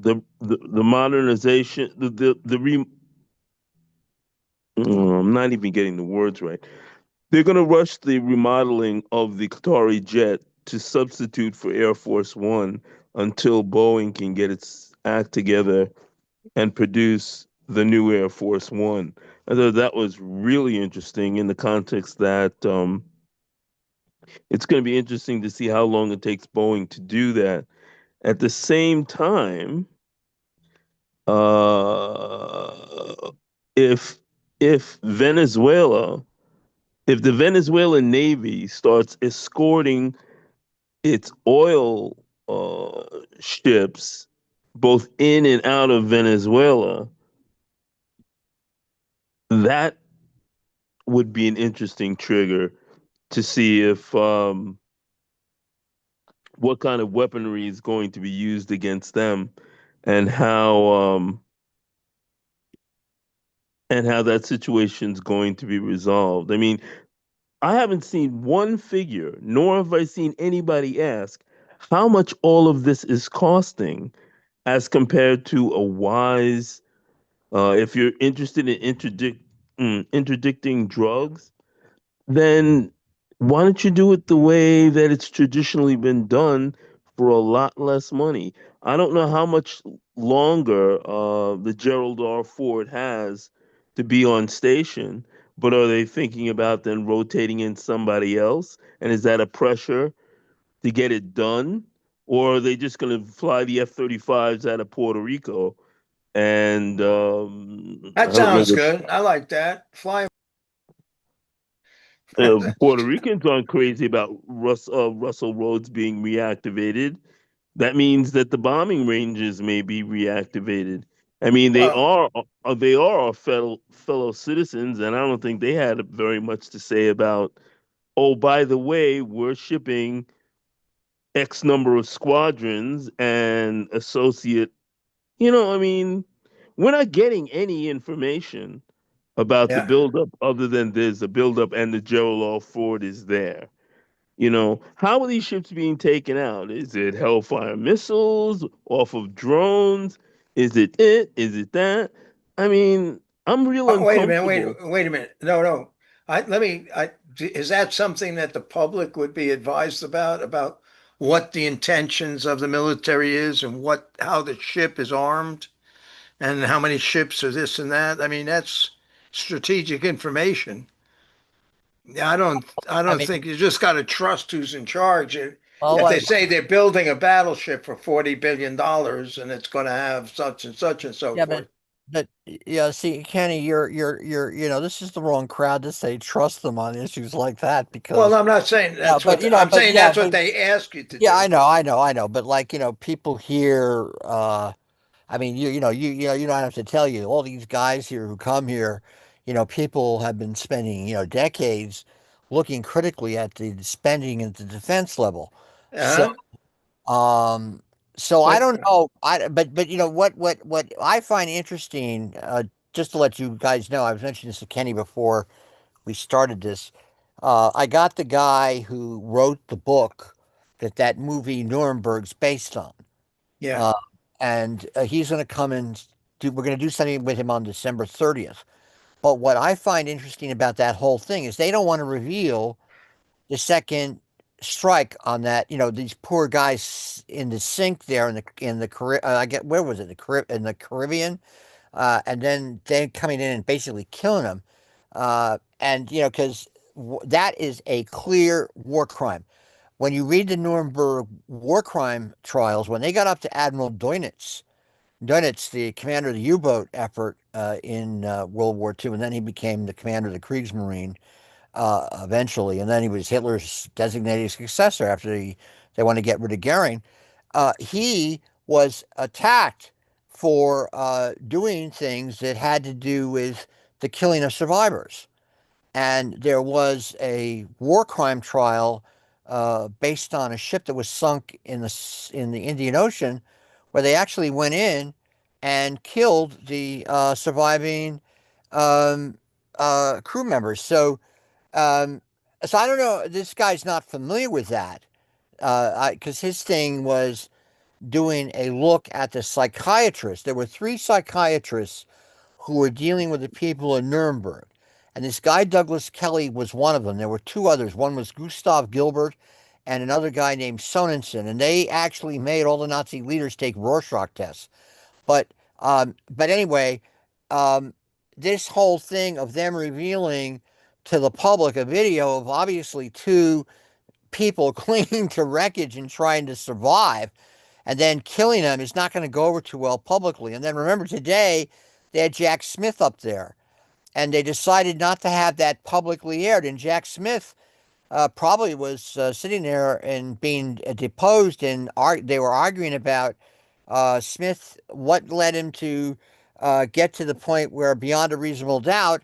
the modernization the I'm not even getting the words right. They're going to rush the remodeling of the Qatari jet to substitute for Air Force One until Boeing can get its act together and produce the new Air Force One. I thought that was really interesting in the context that it's going to be interesting to see how long it takes Boeing to do that. At the same time, uh, if if Venezuela, if the Venezuelan Navy starts escorting its oil ships both in and out of Venezuela, that would be an interesting trigger to see if what kind of weaponry is going to be used against them, and how that situation is going to be resolved. I mean, I haven't seen one figure, nor have I seen anybody ask how much all of this is costing as compared to a wise. If you're interested in interdicting drugs, then why don't you do it the way that it's traditionally been done for a lot less money? I don't know how much longer the Gerald R. Ford has to be on station, but are they thinking about then rotating in somebody else? And is that a pressure to get it done? Or are they just going to fly the F-35s out of Puerto Rico? And I That don't know sounds what good. I like that. Fly. Puerto Ricans aren't crazy about Russell Roads being reactivated. That means that the bombing ranges may be reactivated. I mean, Well, they are our fellow citizens, and I don't think they had very much to say about. Oh, by the way, we're shipping X number of squadrons and associate. I mean, we're not getting any information about the yeah. buildup other than there's a buildup and the Gerald R. Ford is there. How are these ships being taken out? Is it Hellfire missiles off of drones? Is it it? Is it that? I mean, I'm real Wait a minute. uncomfortable. Wait a minute. No, no. Let me. Is that something that the public would be advised about what the intentions of the military is and how the ship is armed and how many ships are this and that? I mean, that's strategic information. Yeah, I I don't mean, think you just got to trust who's in charge. well, If they say they're building a battleship for $40 billion and it's going to have such and so yeah, forth. but yeah, see, Kenny, this is the wrong crowd to say trust them on issues like that Well, because I'm not saying yeah, that's what I'm but saying. yeah, That's what but they ask you to yeah, do. I know, but like people here, I mean, you don't have to tell you all these guys here who come here, people have been spending decades looking critically at the spending at the defense level, so. Uh-huh. Um, so I But don't know. But what I find interesting, just to let you guys know, I was mentioning this to Kenny before we started this. I got the guy who wrote the book that movie Nuremberg's based on. yeah. Uh, and he's going to come and we're going to do something with him on December 30th. But what I find interesting about that whole thing is they don't want to reveal the second strike on that. These poor guys in the sink there in the I get where was it? In the Caribbean, and then they coming in and basically killing them, and because that is a clear war crime. When you read the Nuremberg war crime trials, when they got up to Admiral Dönitz, the commander of the U-boat effort in World War II, and then he became the commander of the Kriegsmarine eventually, and then he was Hitler's designated successor after they want to get rid of Goering. He was attacked for doing things that had to do with the killing of survivors. And there was a war crime trial based on a ship that was sunk in the Indian Ocean, where they actually went in and killed the surviving um, crew members. Um, so I don't know. This guy's not familiar with that, because his thing was doing a look at the psychiatrist. There were three psychiatrists who were dealing with the people in Nuremberg. And this guy, Douglas Kelly, was one of them. There were two others. One was Gustav Gilbert and another guy named Sonnensen. And they actually made all the Nazi leaders take Rorschach tests. But anyway, um, this whole thing of them revealing to the public a video of obviously two people clinging to wreckage and trying to survive and then killing them is not going to go over too well publicly. And then remember today, they had Jack Smith up there and they decided not to have that publicly aired. And Jack Smith probably was sitting there and being deposed, and they were arguing about Smith, what led him to get to the point where, beyond a reasonable doubt,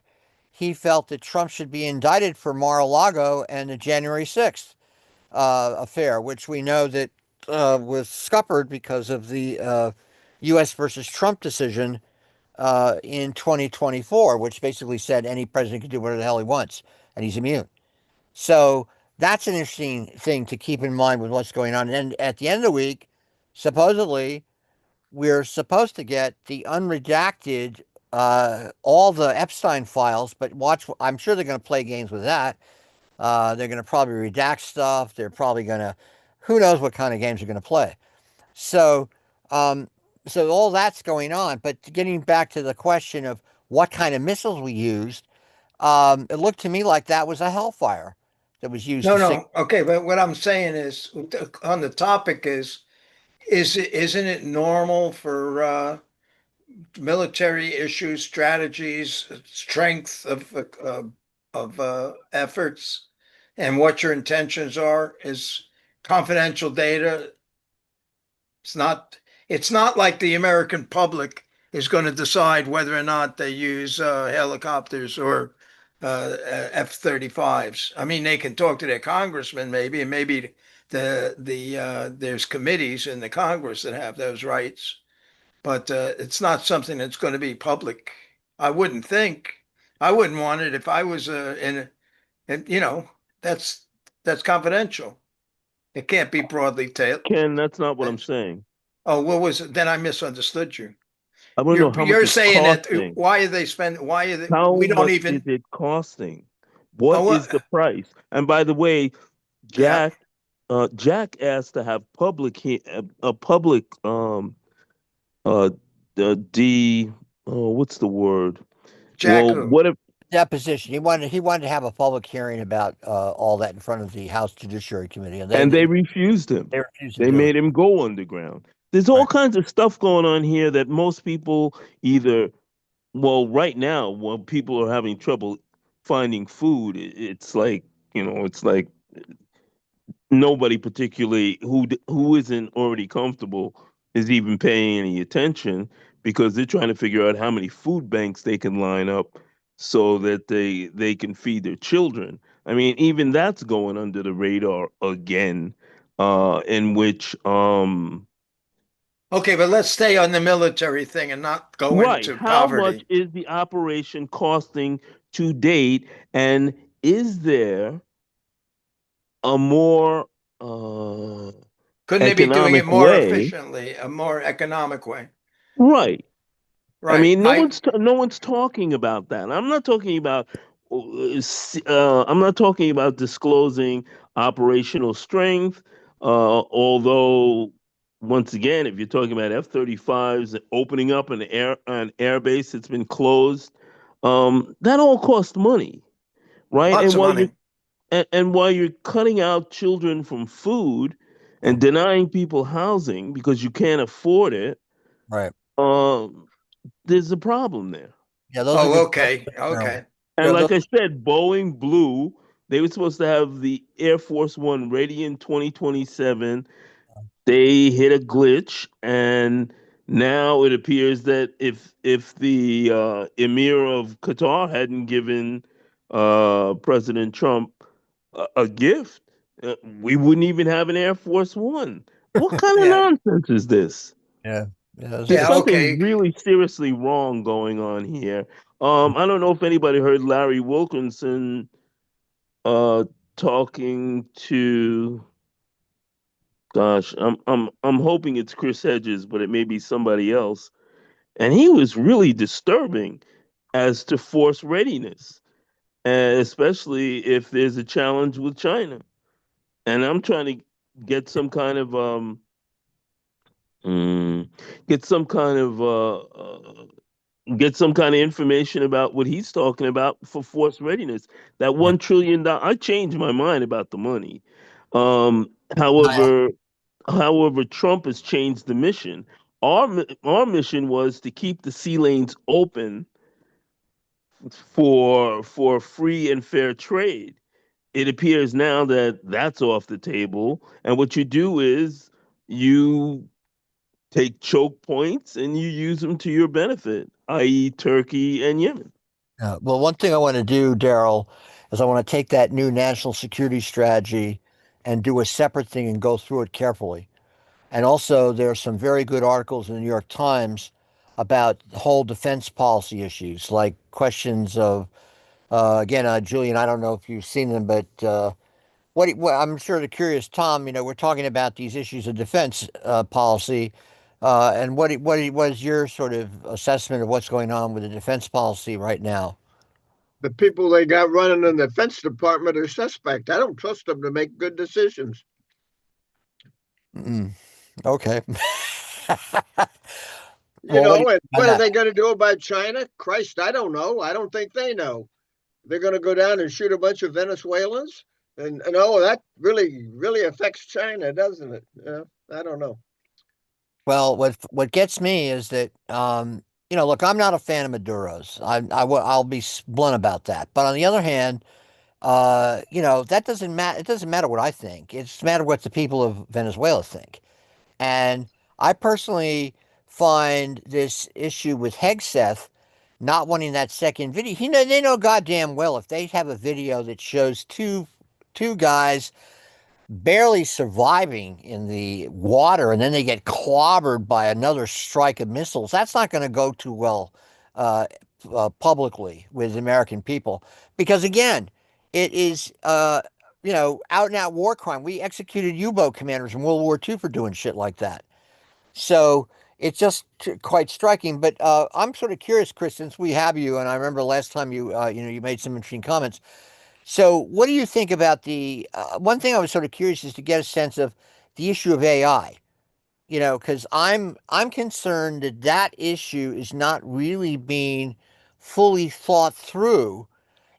he felt that Trump should be indicted for Mar-a-Lago and the January 6th affair, which we know that was scuppered because of the U.S. versus Trump decision in 2024, which basically said any president can do whatever the hell he wants and he's immune. So that's an interesting thing to keep in mind with what's going on. And at the end of the week, supposedly, we're supposed to get the unredacted, all the Epstein files, but watch, I'm sure they're going to play games with that. They're going to probably redact stuff. They're probably going to, who knows what kind of games they're going to play. So, um, so all that's going on. But getting back to the question of what kind of missiles we used, it looked to me like that was a Hellfire that was used No, to sink. no. Okay, but what I'm saying is on the topic isn't it normal for military issues, strategies, strength of efforts, and what your intentions are is confidential data. It's not like the American public is going to decide whether or not they use helicopters or F-35s. I mean, they can talk to their congressman maybe, and maybe there's committees in the Congress that have those rights, but it's not something that's going to be public. I wouldn't think. I wouldn't want it if I was and that's confidential. It can't be broadly tailed. Ken, that's not what I'm saying. Oh, what was it? Then I misunderstood you. I want to know You're how much you're it's saying that costing. why are they spend? Why are they? How We don't much is even. it costing? Oh, What what? is the price? And by the way, Yeah, Jack asked to have a public uh the what's the word? Jack Well, who? what if Deposition. He wanted to have a public hearing about all that in front of the House Judiciary Committee, and and they refused him. they refused to They do it. made him go underground. There's all Right. kinds of stuff going on here that most people either, well, right now, when people are having trouble finding food, it's like, it's like nobody particularly who isn't already comfortable is even paying any attention because they're trying to figure out how many food banks they can line up so that they can feed their children. I mean, even that's going under the radar again, in which Okay, but let's stay on the military thing and not go right, into how much poverty. is the operation costing to date, and is there a more Couldn't they be doing it economic more way? efficiently, a more economic way? Right. I Right. mean, no one's talking about that. I'm not talking about disclosing operational strength. Although, once again, if you're talking about F-35s opening up an air base that's been closed, that all costs money, right? Lots of money. And while you're cutting out children from food and denying people housing because you can't afford it, Right. um, there's a problem there. Yeah, those are Oh, good okay. questions, Marilyn. Okay. And Yeah, those, like I said, Boeing blew. They were supposed to have the Air Force One ready in 2027. They hit a glitch, and now it appears that if the Emir of Qatar hadn't given President Trump a gift, we wouldn't even have an Air Force One. What kind of Yeah. nonsense is this? yeah, yeah, those are There's good. Yeah. something Okay. really seriously wrong going on here. I don't know if anybody heard Larry Wilkinson talking to, gosh, I'm hoping it's Chris Hedges, but it may be somebody else. and he was really disturbing as to force readiness, especially if there's a challenge with China. And I'm trying to get some kind of mm, get some kind of get some kind of information about what he's talking about for force readiness. That $1 trillion. I changed my mind about the money. Um, however, however, Trump has changed the mission. Our mission was to keep the sea lanes open for free and fair trade. It appears now that that's off the table, and what you do is you take choke points and you use them to your benefit, i.e., Turkey and Yemen. Well, one thing I want to do, Daryl, is I want to take that new national security strategy and do a separate thing and go through it carefully. And also, there are some very good articles in the New York Times about the whole defense policy issues, like questions of, again, Julian, I don't know if you've seen them, but I'm sure the curious Tom, we're talking about these issues of defense policy. And what is your sort of assessment of what's going on with the defense policy right now? The people they got running in the Defense Department are suspect. I don't trust them to make good decisions. Mm, okay. You Well, what do know, you and on what are that? they going to do about China? Christ, I don't know. I don't think they know. They're going to go down and shoot a bunch of Venezuelans, and oh, that really affects China, doesn't it? I don't know. Well, what gets me is that look, I'm not a fan of Maduro's. I'll be blunt about that. But on the other hand, that doesn't matter. It doesn't matter what I think. It's matter what the people of Venezuela think. And I personally find this issue with Hegseth not wanting that second video. They know goddamn well if they have a video that shows two guys barely surviving in the water and then they get clobbered by another strike of missiles, that's not going to go too well uh, publicly with the American people. Because again, it is, out and out war crime. We executed U-boat commanders in World War II for doing shit like that. So it's just quite striking. But I'm sort of curious, Chris, since we have you, and I remember last time you made some interesting comments. So, what do you think about the one thing I was sort of curious is to get a sense of the issue of AI? Because I'm concerned that that issue is not really being fully thought through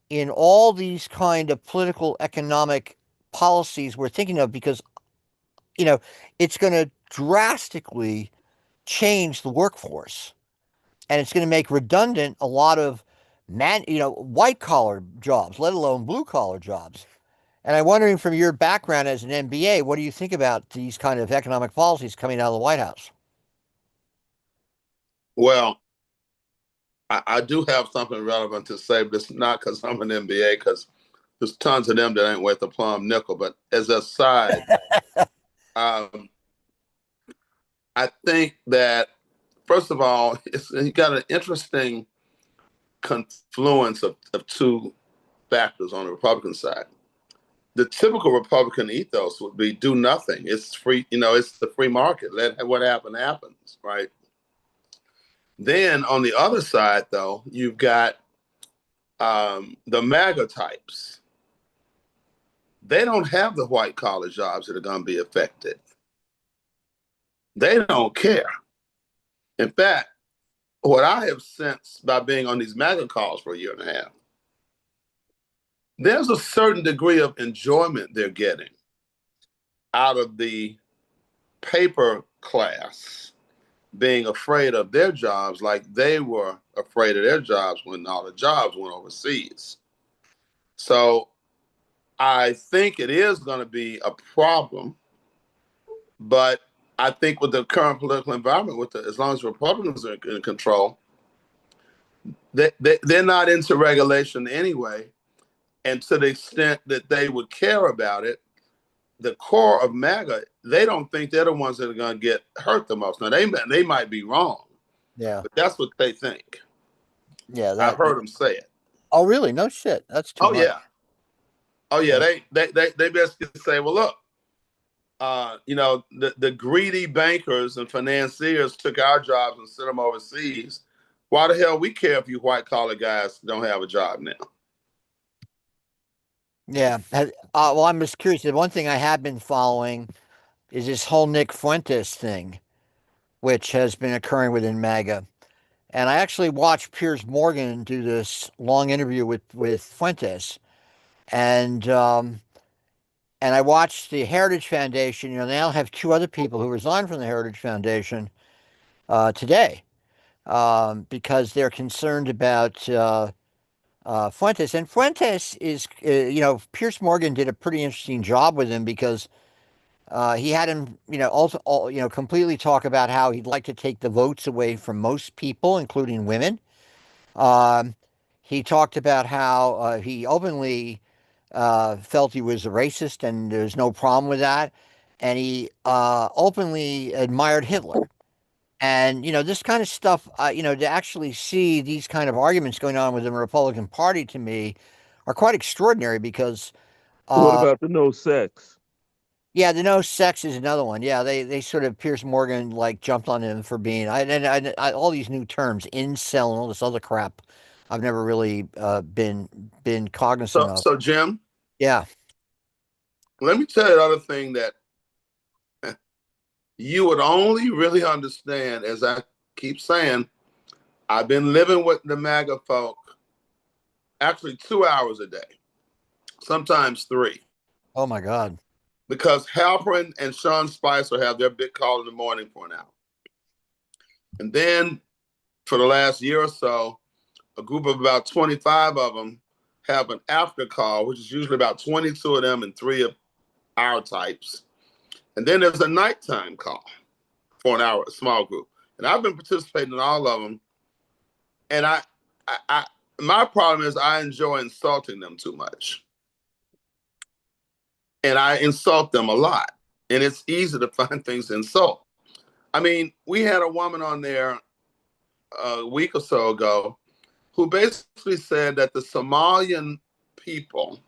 in all these kind of political economic policies we're thinking of, because you know it's going to drastically change the workforce, and it's going to make redundant a lot of white collar jobs, let alone blue collar jobs. And I'm wondering, from your background as an MBA, what do you think about these kind of economic policies coming out of the White House? Well, I do have something relevant to say, but it's not because I'm an MBA, because there's tons of them that ain't worth a plum nickel. But as a side, um, I think that, first of all, you got an interesting confluence of two factors on the Republican side. The typical Republican ethos would be do nothing. It's free, it's the free market. Let what happens, right? Then on the other side, though, you've got the MAGA types. They don't have the white collar jobs that are going to be affected. They don't care. In fact, what I have sensed by being on these MAGA calls for a year and a half, there's a certain degree of enjoyment they're getting out of the paper class being afraid of their jobs like they were afraid of their jobs when all the jobs went overseas. So I think it is going to be a problem, but I think with the current political environment, as long as Republicans are in control, they're not into regulation anyway. And to the extent that they would care about it, the core of MAGA, they don't think they're the ones that are going to get hurt the most. Now, they might be wrong, Yeah, but that's what they think. yeah. I've heard them say it. Oh, really? No shit. That's too Oh, much. yeah. Oh, yeah. Yeah. They basically say, well, look, the greedy bankers and financiers took our jobs and sent them overseas. Why the hell we care if you white collar guys don't have a job now? Yeah. Well, I'm just curious. The one thing I have been following is this whole Nick Fuentes thing, which has been occurring within MAGA. And I actually watched Piers Morgan do this long interview with Fuentes, and I watched the Heritage Foundation. They now have two other people who resigned from the Heritage Foundation today because they're concerned about Fuentes. And Fuentes is, Piers Morgan did a pretty interesting job with him because he had him, completely talk about how he'd like to take the votes away from most people, including women. Um, he talked about how he openly felt he was a racist and there's no problem with that. And he openly admired Hitler. And, this kind of stuff, to actually see these kind of arguments going on within the Republican Party to me are quite extraordinary because, What uh, about the no sex? yeah, the no sex is another one. Yeah, they sort of Piers Morgan like jumped on him for being all these new terms, incel and all this other crap. I've never really been cognizant So, of. so Jim, Yeah. let me tell you the other thing that you would only really understand, as I keep saying, I've been living with the MAGA folk actually 2 hours a day, sometimes three, Oh my God. because Halperin and Sean Spicer have their big call in the morning for an hour. And then for the last year or so, a group of about 25 of them have an after call, which is usually about 22 of them and three of our types. And then there's a nighttime call for an hour, a small group. And I've been participating in all of them. And my problem is I enjoy insulting them too much. And I insult them a lot. And it's easy to find things to insult. I mean, we had a woman on there a week or so ago who basically said that the Somalian people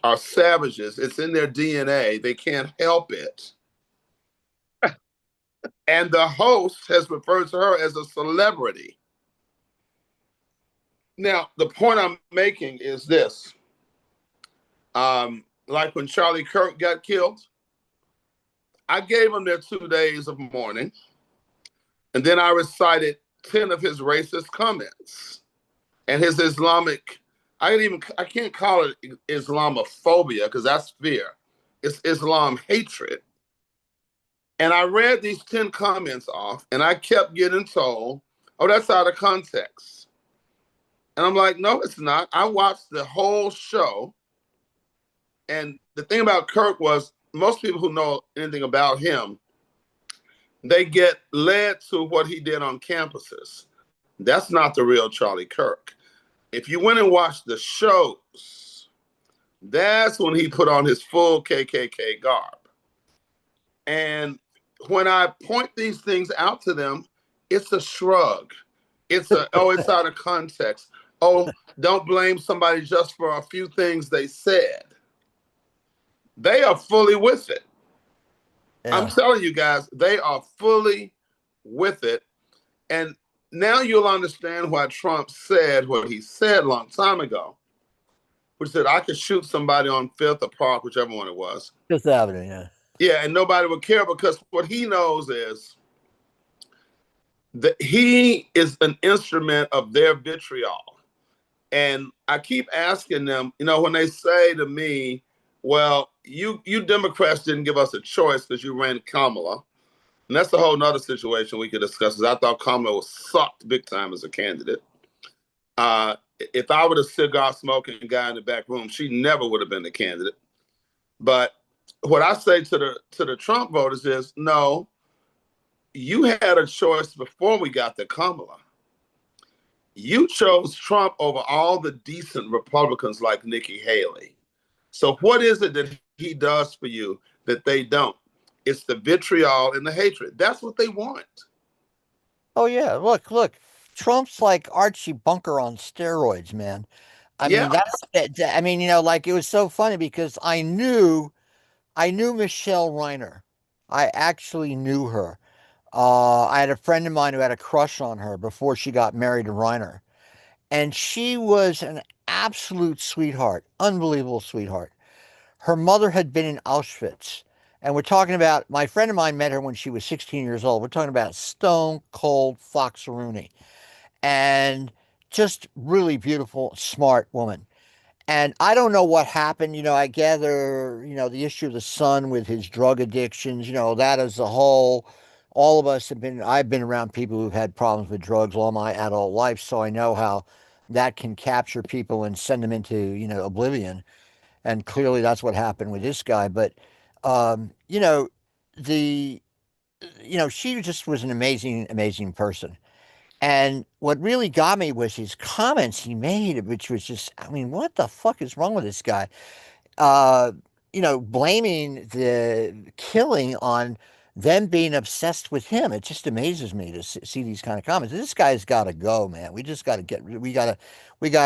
are savages. It's in their DNA. They can't help it. And the host has referred to her as a celebrity. Now, the point I'm making is this. Like when Charlie Kirk got killed, I gave them their 2 days of mourning, and then I recited 10 of his racist comments and his Islamic. I can't call it Islamophobia because that's fear. It's Islam hatred. And I read these 10 comments off, and I kept getting told, oh, that's out of context. And I'm like, no, it's not. I watched the whole show. And the thing about Kirk was most people who know anything about him, they get led to what he did on campuses. That's not the real Charlie Kirk. If you went and watched the shows, that's when he put on his full KKK garb. And when I point these things out to them, it's a shrug. It's out of context. Oh, don't blame somebody just for a few things they said. They are fully with it. I'm Yeah. telling you guys, they are fully with it. And now you'll understand why Trump said what he said a long time ago, which said I could shoot somebody on Fifth or Park, whichever one it was. Fifth Avenue, yeah. Yeah, and nobody would care because what he knows is that he is an instrument of their vitriol. And I keep asking them, when they say to me, well, you Democrats didn't give us a choice because you ran Kamala. And that's a whole nother situation we could discuss because I thought Kamala was sucked big time as a candidate. If I were the cigar smoking guy in the back room, she never would have been the candidate. But what I say to the Trump voters is, no, you had a choice before we got to Kamala. You chose Trump over all the decent Republicans like Nikki Haley. So what is it that he does for you that they don't? It's the vitriol and the hatred. That's what they want. Oh yeah. Look. Trump's like Archie Bunker on steroids, man. I Yeah. mean, I mean, like it was so funny because I knew Michelle Reiner. I actually knew her. I had a friend of mine who had a crush on her before she got married to Reiner. And she was an absolute sweetheart, unbelievable sweetheart. Her mother had been in Auschwitz. And we're talking about, my friend of mine met her when she was 16 years old. We're talking about stone cold foxeroonie and just really beautiful, smart woman. And I don't know what happened. I gather, the issue of the son with his drug addictions, that as a whole, all of us I've been around people who've had problems with drugs all my adult life. So I know how that can capture people and send them into, oblivion. And clearly that's what happened with this guy. But, um, you know, the, she just was an amazing, amazing person. And what really got me was his comments he made, which was just, I mean, what the fuck is wrong with this guy? uh, blaming the killing on them being obsessed with him. It just amazes me to see these kind of comments. This guy's got to go, man. We just got to we got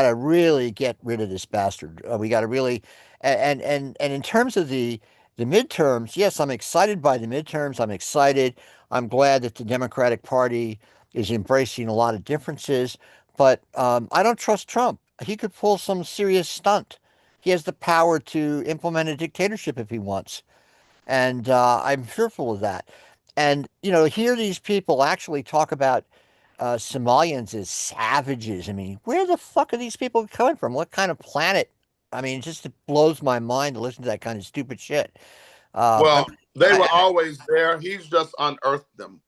to really get rid of this bastard. We got to really, and in terms of the midterms, yes, I'm excited by the midterms. I'm excited. I'm glad that the Democratic Party is embracing a lot of differences, but I don't trust Trump. He could pull some serious stunt. He has the power to implement a dictatorship if he wants. And I'm fearful of that. And, hear these people actually talk about Somalians as savages. I mean, where the fuck are these people coming from? What kind of planet? I mean, it blows my mind to listen to that kind of stupid shit. Well, they were I, always there. He's just unearthed them.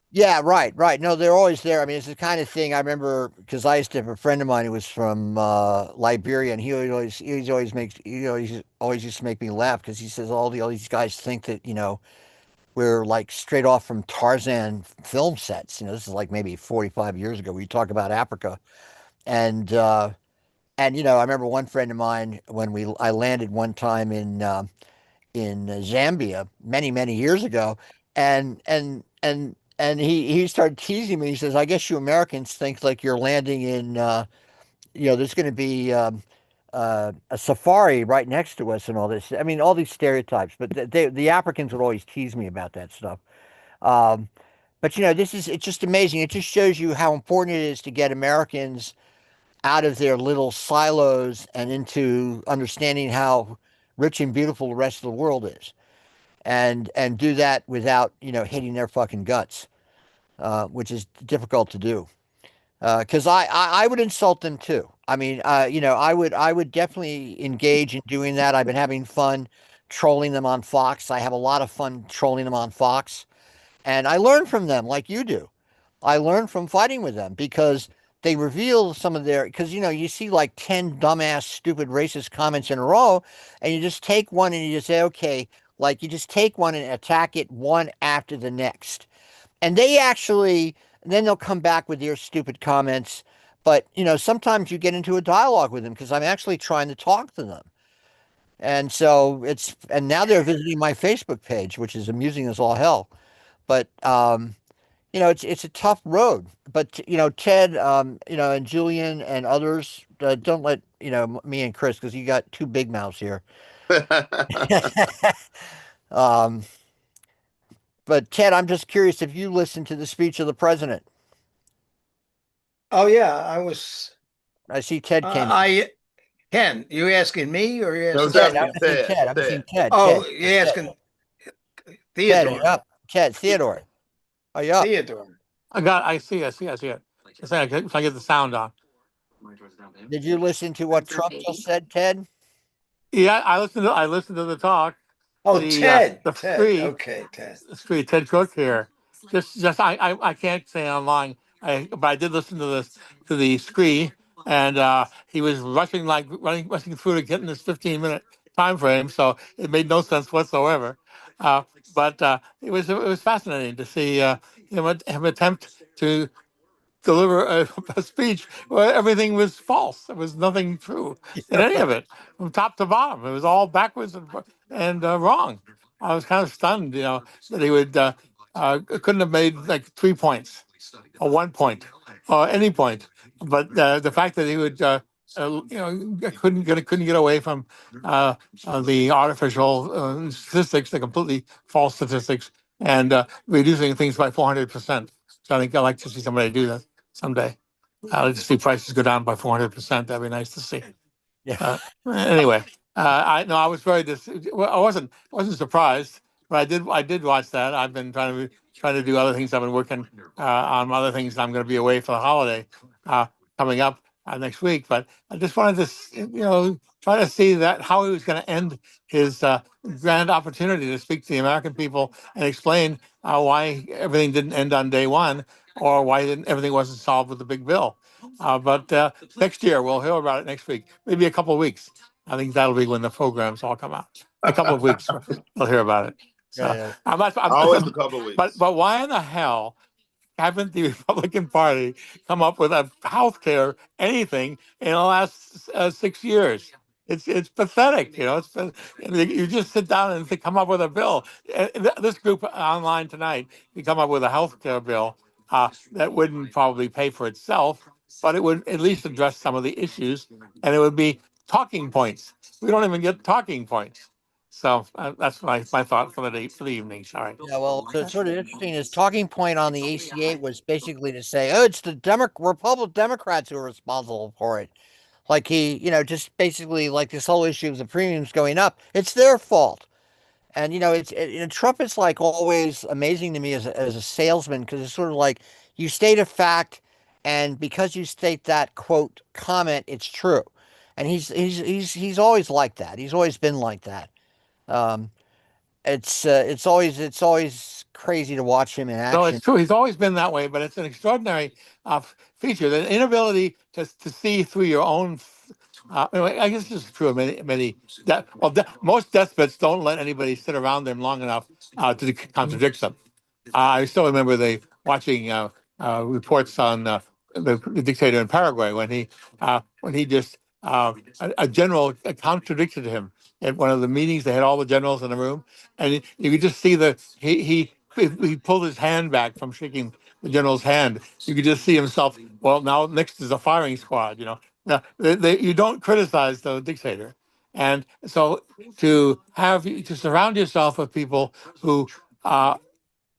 Yeah, right, right. No, they're always there. I mean, it's the kind of thing I remember because I used to have a friend of mine who was from Liberia, and he always used to make me laugh because he says all these guys think that we're like straight off from Tarzan film sets. This is like maybe 45 years ago. We talk about Africa, and I remember one friend of mine when I landed one time in Zambia many, many years ago, and he started teasing me. He says, "I guess you Americans think like you're landing in, there's going to be a safari right next to us and all this. I mean, all these stereotypes. But the Africans would always tease me about that stuff. Um, but it's just amazing. It just shows you how important it is to get Americans out of their little silos and into understanding how rich and beautiful the rest of the world is and do that without hitting their fucking guts, which is difficult to do. Because I would insult them too. I mean, I would definitely engage in doing that. I've been having fun trolling them on Fox. I have a lot of fun trolling them on Fox, and I learn from them like you do. I learn from fighting with them because they reveal some of their because you see like 10 dumbass stupid racist comments in a row, and you just take one and you just say, okay, like you just take one and attack it one after the next. And they actually then they'll come back with their stupid comments. But sometimes you get into a dialogue with them because I'm actually trying to talk to them. And now they're visiting my Facebook page, which is amusing as all hell. But it's a tough road. But Ted, and Julian and others, don't let me and Chris because you got two big mouths here. um, but Ted, I'm just curious if you listened to the speech of the president. Oh yeah, I was. I see Ted came in. I Ken, you asking me or you It was asking Ted, asking I'm Theodore? seeing Ted. Ted. I'm seeing Ted. Ted. Oh, Ted. you Ted. asking Ted, are you Theodore? up? Ted, Theodore, are you up? Theodore. I see, I see it. Just a second, if I get the sound on. Did you listen to what Trump just said, Ted? Yeah, I listened to the talk, Oh, Ted. the Ted. free, Okay, Ted. Ted Cook here. I can't say online, but I did listen to the scree, and he was rushing through to get in this 15-minute time frame, so it made no sense whatsoever. But it was fascinating to see him attempt to deliver a speech where everything was false. There was nothing true in Yeah, any right. of it, from top to bottom. It was all backwards and wrong. I was kind of stunned, that he would couldn't have made like 3 points or 1 point or any point. But the fact that he would couldn't get away from the artificial statistics, the completely false statistics, and reducing things by 400%. So I think I'd like to see somebody do that someday. I'd like to see prices go down by 400%. That'd be nice to see. Yeah. Anyway, I was well, I wasn't surprised, but I did watch that. I've been trying to do other things. I've been working on other things. I'm going to be away for the holiday coming up next week, but I just wanted to try to see that how he was going to end his grand opportunity to speak to the American people and explain why everything didn't end on day one, or why everything wasn't solved with the big bill. But next year, we'll hear about it next week, maybe a couple of weeks. I think that'll be when the programs all come out. A couple of weeks, we'll hear about it. So Yeah. Always a couple of weeks. but why in the hell haven't the Republican Party come up with a health care anything in the last 6 years? It's pathetic, you just sit down and come up with a bill. This group online tonight, you come up with a health care bill that wouldn't probably pay for itself, but it would at least address some of the issues, and it would be talking points. We don't even get talking points. So that's my thought for the evening. Sorry. Yeah, well, what's sort of interesting is talking point on the AC8 was basically to say, oh, it's the Republican Democrats who are responsible for it. Like just basically like this whole issue of the premiums going up, it's their fault. And Trump is like always amazing to me as a salesman, because it's sort of like you state a fact, and because you state that quote comment, it's true. And he's always like that. He's always been like that. Um, it's always crazy to watch him in No, it's action. true. He's always been that way, but it's an extraordinary feature. The inability to see through your own. I guess this is true of many. Most despots don't let anybody sit around them long enough to contradict them. I still remember watching reports on the dictator in Paraguay when he just a general contradicted him at one of the meetings. They had all the generals in the room, and you could just see he pulled his hand back from shaking the general's hand. You could just see himself. Well, now next is a firing squad. Now, you don't criticize the dictator, and so to surround yourself with people who are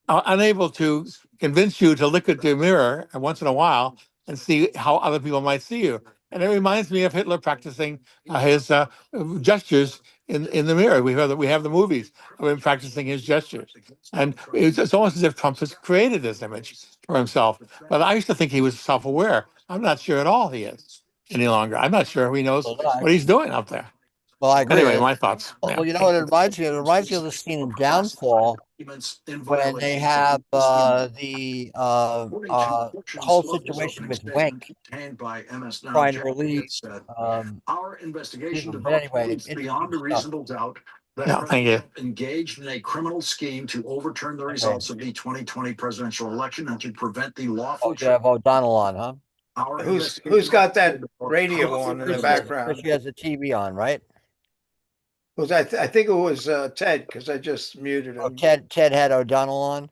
unable to convince you to look at the mirror once in a while and see how other people might see you. And it reminds me of Hitler practicing his gestures in the mirror. We have the movies of him practicing his gestures, and it's almost as if Trump has created this image for himself. But I used to think he was self-aware. I'm not sure at all he is any longer. I'm not sure he knows what he's doing up there. Well, I agree. Anyway, my thoughts. Well, you know what it reminds me of? It reminds me of the scene in Downfall when they have the whole situation with Wenk trying to relieve people. But anyway, interesting stuff. Yeah, thank you. Engaged in a criminal scheme to overturn the results of the 2020 presidential election and to prevent the lawful. Oh, you have O'Donnell on, huh? Who's got that radio on in the Chris background? has the TV on, right? I think it was Ted, because I just muted him. Oh, Ted had O'Donnell on.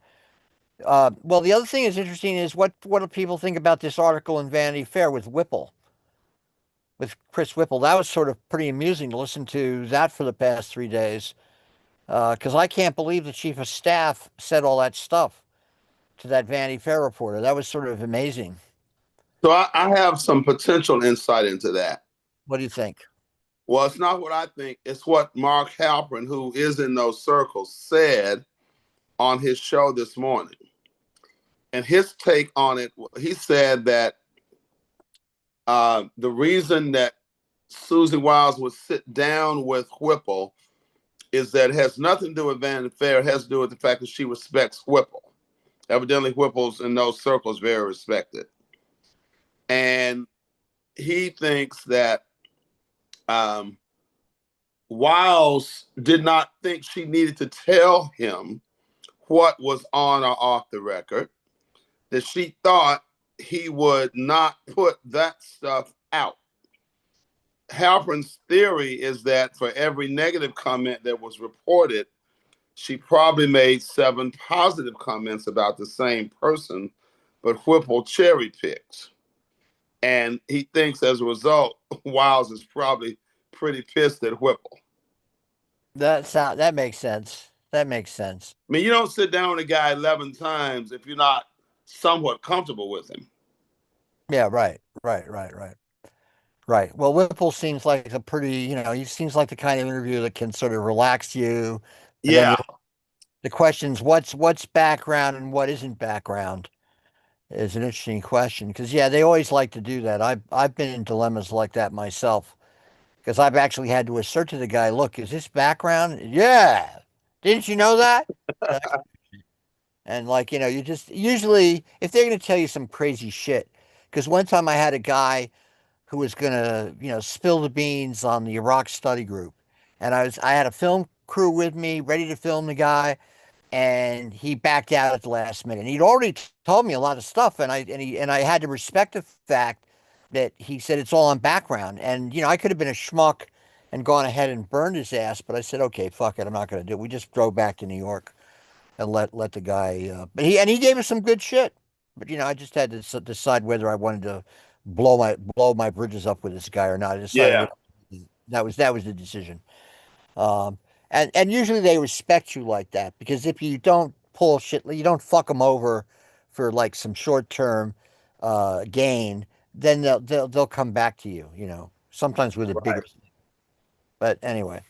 Well, the other thing that's interesting is what do people think about this article in Vanity Fair with Whipple, with Chris Whipple? That was sort of pretty amusing to listen to that for the past 3 days, because I can't believe the chief of staff said all that stuff to that Vanity Fair reporter. That was sort of amazing. So I have some potential insight into that. What do you think? Well, it's not what I think. It's what Mark Halperin, who is in those circles, said on his show this morning. And his take on it, he said that the reason that Susie Wiles would sit down with Whipple is that it has nothing to do with Vanity Fair. It has to do with the fact that she respects Whipple. Evidently, Whipple's in those circles very respected. And he thinks that Wiles did not think she needed to tell him what was on or off the record, that she thought he would not put that stuff out. Halperin's theory is that for every negative comment that was reported, she probably made 7 positive comments about the same person, but Whipple cherry picked. And he thinks as a result, Wiles is probably pretty pissed at Whipple. That makes sense. That makes sense. I mean, you don't sit down with a guy 11 times if you're not somewhat comfortable with him. Yeah, right. Well, Whipple seems like a pretty, he seems like the kind of interview that can sort of relax you. And then Yeah. the questions, what's background and what isn't background is an interesting question. Because yeah, they always like to do that. I've been in dilemmas like that myself. Because I've actually had to assert to the guy, look, is this background? Yeah. Didn't you know that? And like, you just usually if they're gonna tell you some crazy shit, because one time I had a guy who was gonna, spill the beans on the Iraq study group. And I had a film crew with me, ready to film the guy, and he backed out at the last minute. And he'd already told me a lot of stuff, and I had to respect the fact that he said it's all on background. And I could have been a schmuck and gone ahead and burned his ass, but I said, okay, fuck it, I'm not gonna do it. We just drove back to New York and let the guy. But he gave us some good shit. But I just had to decide whether I wanted to blow my bridges up with this guy or not. I decided Yeah. that was the decision. Um, and usually they respect you like that because if you don't pull shit, you don't fuck them over for like some short term gain, then they'll come back to you. Sometimes with a bigger. Right. But anyway.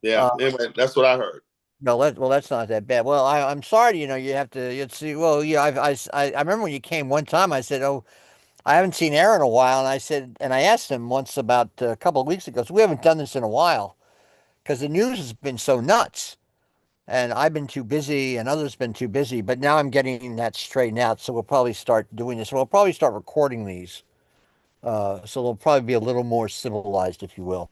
Yeah. Uh, Anyway, that's what I heard. No, that's not that bad. Well, I'm sorry, you have to, you'd see, well, yeah, I remember when you came one time, I said, oh, I haven't seen Aaron in a while. And I said, and I asked him once about a couple of weeks ago, so we haven't done this in a while because the news has been so nuts and I've been too busy and others been too busy, but now I'm getting that straightened out. So we'll probably start doing this. We'll probably start recording these. So they'll probably be a little more civilized, if you will.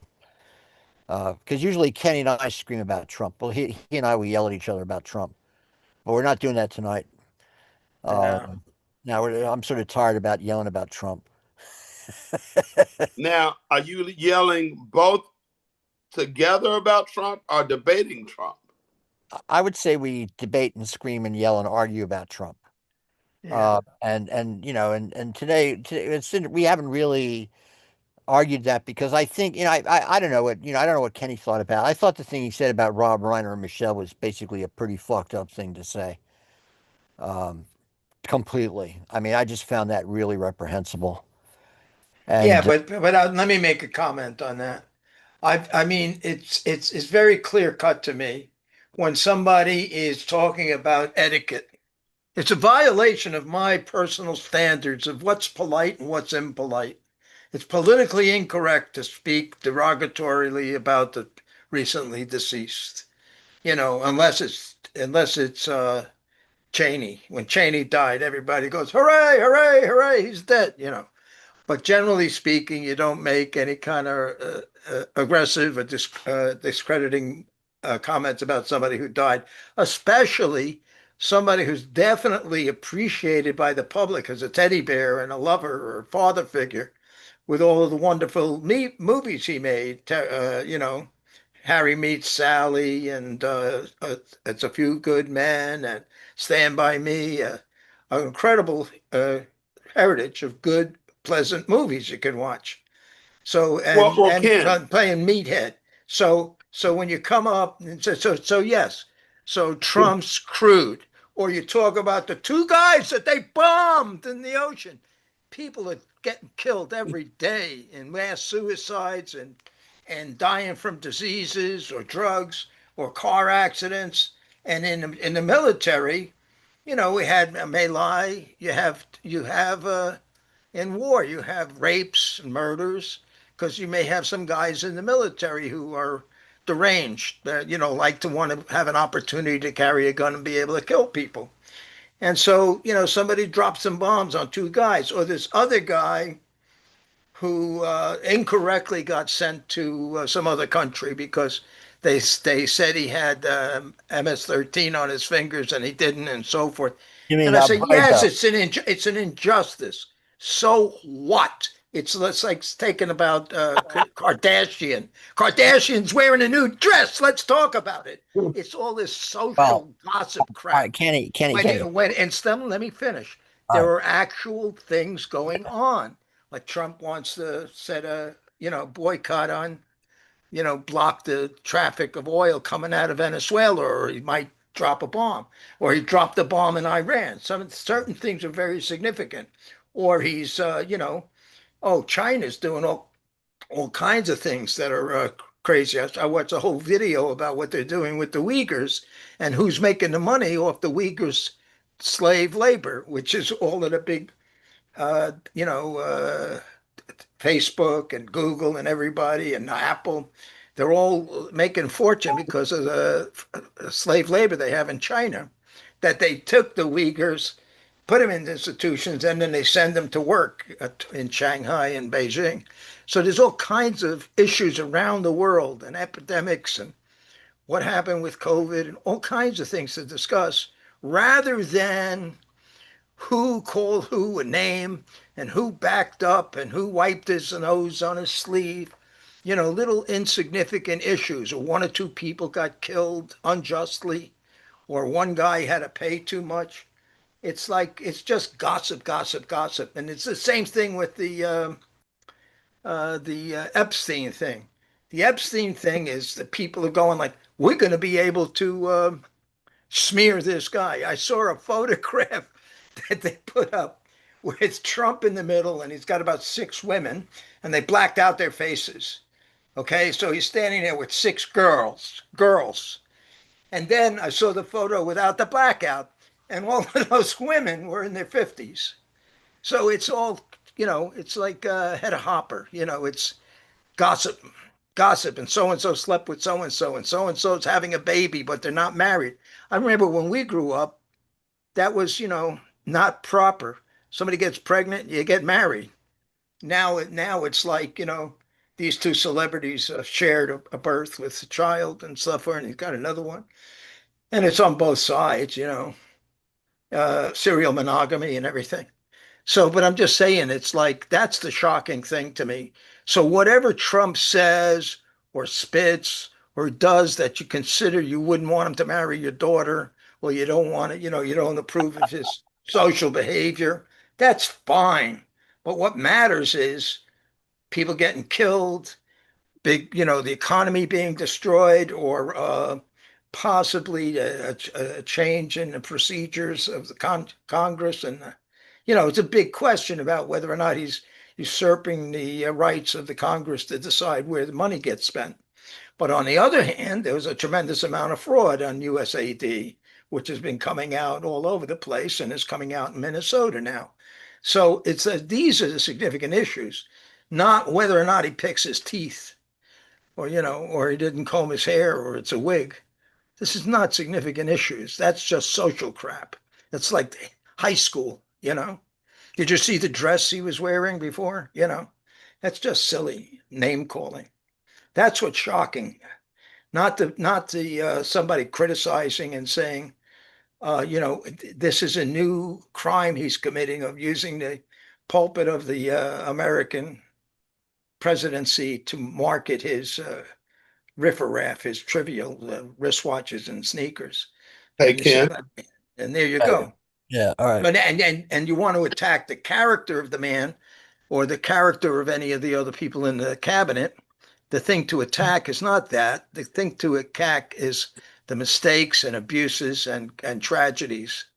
Because usually Kenny and I scream about Trump. Well, he and I, we yell at each other about Trump. But we're not doing that tonight. Yeah. Now I'm sort of tired about yelling about Trump. Now, are you yelling both together about Trump or debating Trump? I would say we debate and scream and yell and argue about Trump. Yeah. And today we haven't really argued that because I think I don't know what I don't know what Kenny thought about. I thought the thing he said about Rob Reiner and Michelle was basically a pretty fucked up thing to say. Um, Completely. I mean, I just found that really reprehensible. Yeah, And but let me make a comment on that. I mean, it's very clear cut to me when somebody is talking about etiquette. It's a violation of my personal standards of what's polite and what's impolite. It's politically incorrect to speak derogatorily about the recently deceased, unless it's Cheney. When Cheney died, everybody goes, hooray, hooray, hooray, he's dead. But generally speaking, you don't make any kind of aggressive or discrediting comments about somebody who died, especially somebody who's definitely appreciated by the public as a teddy bear and a lover or a father figure with all of the wonderful movies he made. Harry Meets Sally and It's a Few Good Men and Stand By Me, an incredible heritage of good, pleasant movies you can watch. So Well, and Ken. playing Meathead. So when you come up and so yes, so Trump's crude, or you talk about the two guys that they bombed in the ocean. People are getting killed every day in mass suicides and dying from diseases or drugs or car accidents. And in the military, we had a melee. You have in war, you have rapes and murders because you may have some guys in the military who are deranged that like to want to have an opportunity to carry a gun and be able to kill people. And so somebody drops some bombs on two guys, or this other guy who incorrectly got sent to some other country because they said he had MS-13 on his fingers and he didn't, and so forth. you mean And I said, yes, Brido? it's an injustice. So what? It's like taking about Kardashian. Kardashian's wearing a new dress. Let's talk about it. It's all this Well, social gossip all right, crap. Kenny. When and let me finish. All There right. are actual things going on. Like Trump wants to set a, boycott on, block the traffic of oil coming out of Venezuela, or he might drop a bomb, or he dropped a bomb in Iran. Some certain things are very significant. Or he's, oh, China's doing all kinds of things that are crazy. I watched a whole video about what they're doing with the Uyghurs and who's making the money off the Uyghurs' slave labor, which is all of the big, uh, you know, uh, Facebook and Google and everybody and Apple. They're all making fortune because of the slave labor they have in China. That they took the Uyghurs, put them in institutions, and then they send them to work in Shanghai and Beijing. So there's all kinds of issues around the world and epidemics and what happened with COVID and all kinds of things to discuss rather than who called who a name and who backed up and who wiped his nose on his sleeve. Little insignificant issues, or one or two people got killed unjustly, or one guy had to pay too much. It's like it's just gossip, gossip, gossip, and it's the same thing with the Epstein thing. The Epstein thing is that people are going like, we're going to be able to smear this guy. I saw a photograph that they put up where it's Trump in the middle, and he's got about six women, and they blacked out their faces. Okay, so he's standing there with six girls. And then I saw the photo without the blackout, and all of those women were in their 50s. So it's all, it's like Hedda Hopper, it's gossip, gossip, and so slept with so and so's having a baby, but they're not married. I remember when we grew up, that was, not proper. Somebody gets pregnant, you get married. Now it's like, these two celebrities shared a birth with a child and stuff, and he's got another one. And it's on both sides, serial monogamy and everything. So, but I'm just saying, it's like that's the shocking thing to me. So, whatever Trump says or spits or does that you consider you wouldn't want him to marry your daughter, or you don't want it, you don't approve of his social behavior, that's fine. But what matters is people getting killed, big, the economy being destroyed, or possibly a change in the procedures of the Congress. And, it's a big question about whether or not he's usurping the rights of the Congress to decide where the money gets spent. But on the other hand, there was a tremendous amount of fraud on USAID, which has been coming out all over the place and is coming out in Minnesota now. So these are the significant issues, not whether or not he picks his teeth, or or he didn't comb his hair, or it's a wig. This is not significant issues. That's just social crap. It's like high school. Did you see the dress he was wearing before? That's just silly name calling. That's what's shocking. Not the somebody criticizing and saying, this is a new crime he's committing of using the pulpit of the American presidency to market his riffraff, his trivial wristwatches and sneakers. Hey, And you say, Ken. and there you go. Yeah, all right. And you want to attack the character of the man or the character of any of the other people in the cabinet. The thing to attack is not that. The thing to attack is the mistakes and abuses and tragedies,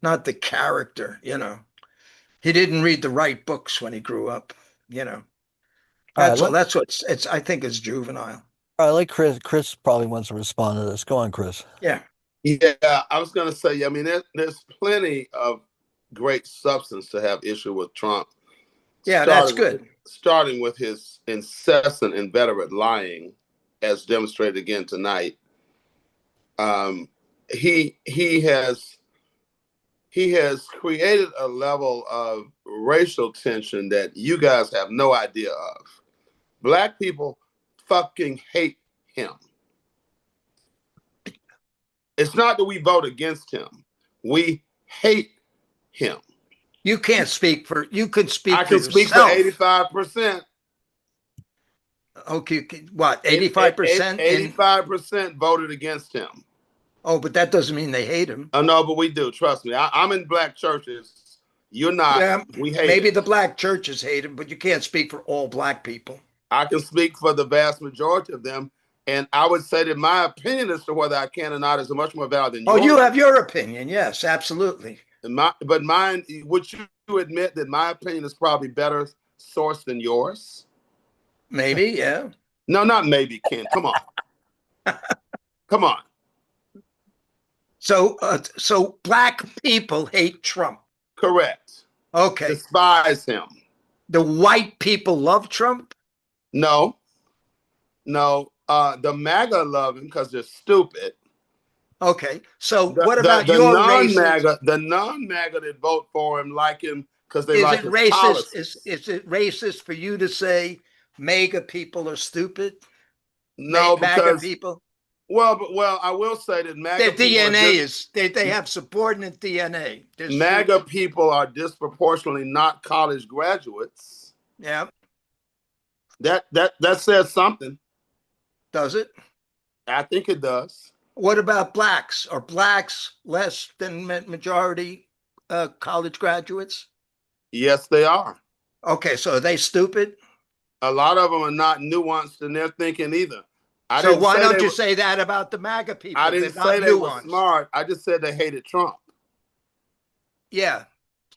not the character. He didn't read the right books when he grew up. You know, All right, that's all. That's what it's. I think it's juvenile. all right, like Chris probably wants to respond to this. Go on, Chris. Yeah. Yeah, I was going to say, I mean, there's plenty of great substance to have issue with Trump. Yeah, that's good. Starting with his incessant, inveterate lying, as demonstrated again tonight. He has created a level of racial tension that you guys have no idea of. Black people fucking hate him. It's not that we vote against him. We hate him. You can't speak for, you could speak I for can speak for yourself. 85%. Okay, what, 85%? 85% voted against him. Oh, but that doesn't mean they hate him. Oh, no, but we do. Trust me. I'm in black churches, You're not. Yeah, We hate maybe it. the black churches hate him, but you can't speak for all black people. I can speak for the vast majority of them. And I would say that my opinion as to whether I can or not is much more valid than Oh, yours. you have your opinion. Yes, absolutely. But mine, would you admit that my opinion is probably better sourced than yours? Maybe, yeah. No, not maybe, Ken. Come on. Come on. So black people hate Trump. Correct. Okay. Despise him. The white people love Trump? No. No. The MAGA love him because they're stupid. Okay. So The, what the, about the your races? non-MAGA, the non-MAGA that vote for him like him because they Is like it his racist? policies. Is it racist for you to say MAGA people are stupid? No, MAGA because people? well, I will say that Their MAGA people are DNA is they have subordinate DNA. They're MAGA stupid. people are disproportionately not college graduates. Yeah. That says something. Does it? I think it does. What about blacks? Are blacks less than majority college graduates? Yes, they are. Okay, so are they stupid? A lot of them are not nuanced in their thinking either. I So didn't why say don't they you were. say that about the MAGA I people? They're didn't say not they were nuanced. smart. I just said they hated Trump. Yeah.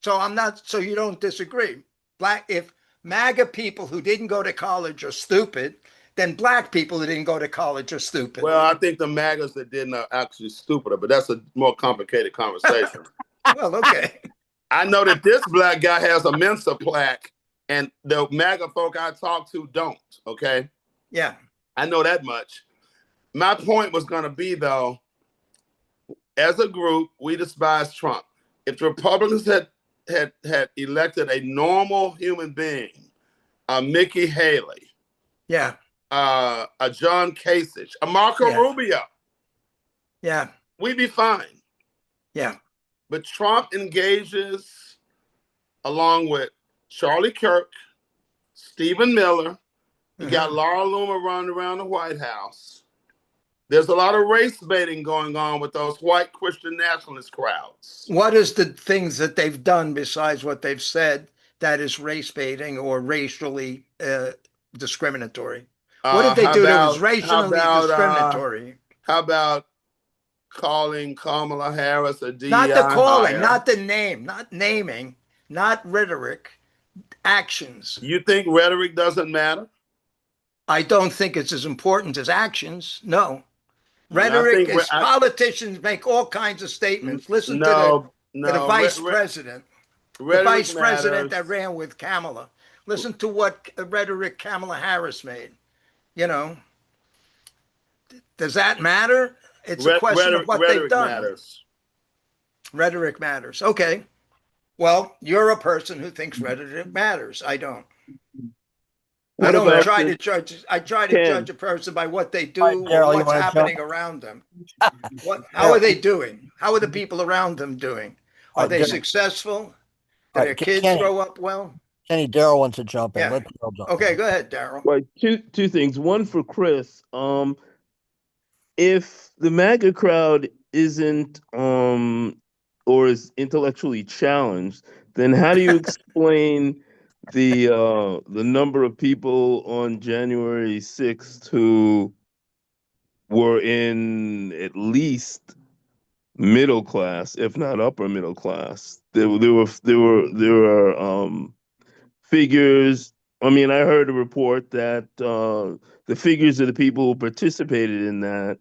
So I'm not, so you don't disagree. If MAGA people who didn't go to college are stupid, then black people who didn't go to college are stupid. Well, I think the MAGAs that didn't are actually stupider, but that's a more complicated conversation. Well, okay. I know that this black guy has a Mensa plaque, and the MAGA folk I talk to don't. Okay. Yeah. I know that much. My point was going to be, though, as a group, we despise Trump. If the Republicans had elected a normal human being, a Nikki Haley, Yeah. a John Kasich, a Marco Yeah. Rubio, Yeah. we'd be fine. Yeah. But Trump engages along with Charlie Kirk, Stephen Miller. You got Laura Loomer running around the White House. There's a lot of race baiting going on with those white Christian nationalist crowds. What is the things that they've done besides what they've said that is race baiting or racially discriminatory? What did they do that was racially discriminatory? How about calling Kamala Harris a Not the DEI calling, hire? not the name, not naming, not rhetoric, actions. You think rhetoric doesn't matter? I don't think it's as important as actions. No. I Rhetoric think is politicians make all kinds of statements. Listen to the vice president. The vice president that ran with Kamala. Listen to what rhetoric Kamala Harris made. You know, does that matter? It's a question of what they've done. Matters. Rhetoric matters. Okay. Well, you're a person who thinks rhetoric matters. I don't. I don't try to judge. I try to judge a person by what they do or what's happening around them. How are they doing? How are the people around them doing? Are they successful? Do their kids grow up well? Kenny, Daryl wants to jump in. Yeah. Let Daryl jump Okay, in. go ahead, Daryl. Well, two things. One for Chris. If the MAGA crowd isn't or is intellectually challenged, then how do you explain the number of people on January 6th who were in at least middle class, if not upper middle class? There were figures. I mean, I heard a report that the figures of the people who participated in that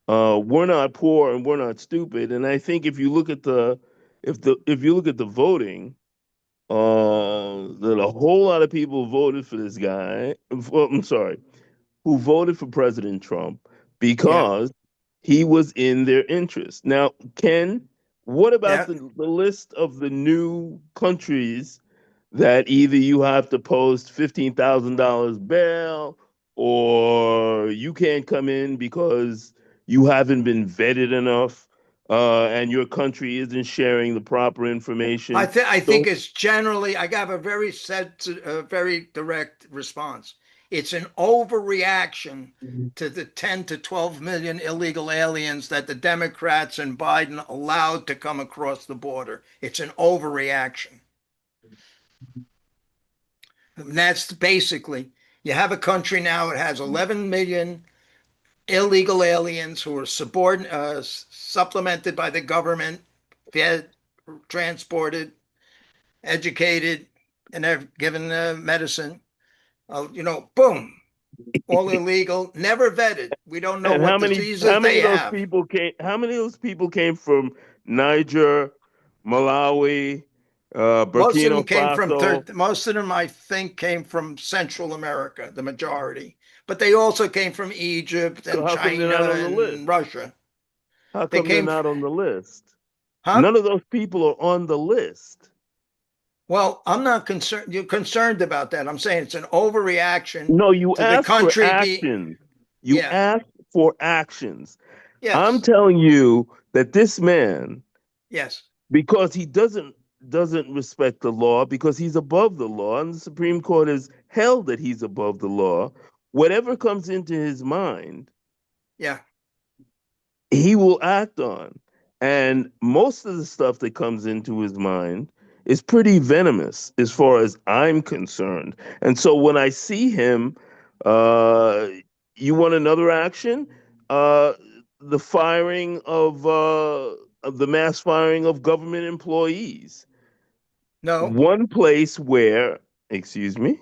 were not poor and were not stupid. And I think if you look at the voting, that a whole lot of people voted for this guy. Well, I'm sorry, who voted for President Trump because he was in their interest. Now, Ken, what about the list of the new countries that either you have to post $15,000 bail or you can't come in because you haven't been vetted enough and your country isn't sharing the proper information? I think it's generally, I got a very direct response. It's an overreaction to the 10 to 12 million illegal aliens that the Democrats and Biden allowed to come across the border. It's an overreaction. And that's basically, you have a country now, it has 11 million illegal aliens who are supplemented by the government, fed, transported, educated, and they're given medicine. Boom, all illegal, never vetted. We don't know And what diseases they have. how many of those people came from Niger, Malawi, Most of them Burkina came from Faso? most of them, I think, came from Central America, the majority. But they also came from Egypt So and how come they're not China on the list? and Russia. How They come they're came, not on the list? huh? None of those people are on the list. Well, I'm not concerned. You're concerned about that. I'm saying it's an overreaction No, you to the asked for country be, actions. You yeah, asked for actions. I'm yes, telling you that this man, yes. because he doesn't respect the law, because he's above the law, and the Supreme Court has held that he's above the law, whatever comes into his mind, Yeah. he will act on. And most of the stuff that comes into his mind is pretty venomous as far as I'm concerned. And so when I see him, uh, you want another action? Uh, the firing of the mass firing of government employees. No, One place where, excuse me,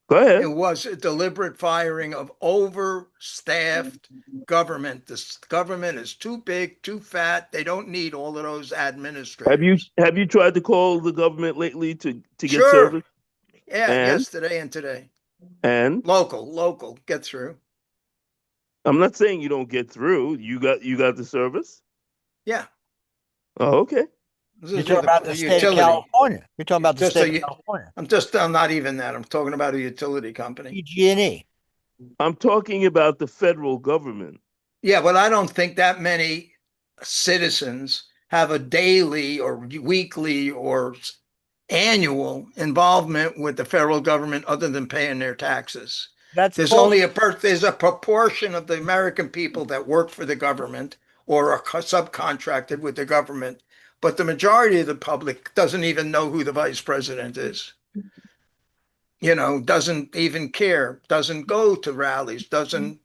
go it ahead. was a deliberate firing of overstaffed government. This government is too big, too fat. They don't need all of those administrators. Have you tried to call the government lately to get Sure. service? Yeah, And yesterday and today. and Local, get through. I'm not saying you don't get through. You got the service. Yeah. Oh, okay. This You're is talking with about a the state of utility. California. You're talking about the Just so state of you, California. I'm not even that. I'm talking about a utility company. PG&E. I'm talking about the federal government. Yeah, but I don't think that many citizens have a daily or weekly or annual involvement with the federal government other than paying their taxes. That's There's bullshit. only there's a proportion of the American people that work for the government or are subcontracted with the government, but the majority of the public doesn't even know who the vice president is. Doesn't even care, doesn't go to rallies, doesn't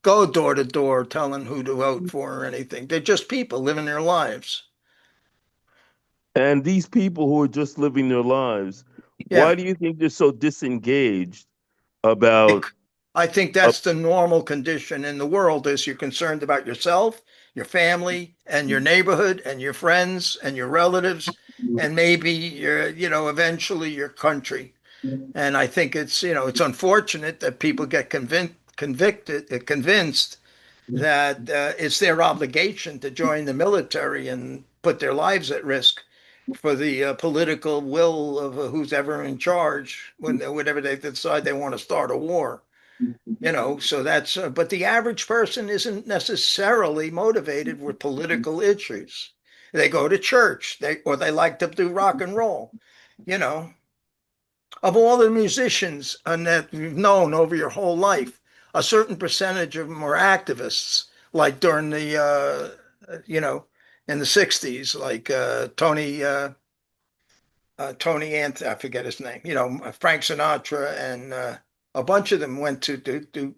go door to door telling who to vote for or anything. They're just people living their lives. And these people who are just living their lives, why Yeah. do you think they're so disengaged about I think uh, that's the normal condition in the world is you're concerned about yourself, your family, and your neighborhood, and your friends, and your relatives, and maybe eventually your country. And I think it's unfortunate that people get convinced that it's their obligation to join the military and put their lives at risk for the political will of who's ever in charge whenever they decide they want to start a war. So but the average person isn't necessarily motivated with political issues. They go to church, or they like to do rock and roll. You know, of all the musicians that you've known over your whole life, a certain percentage of them are activists, like during in the 60s, like Tony I forget his name, Frank Sinatra, and a bunch of them went to do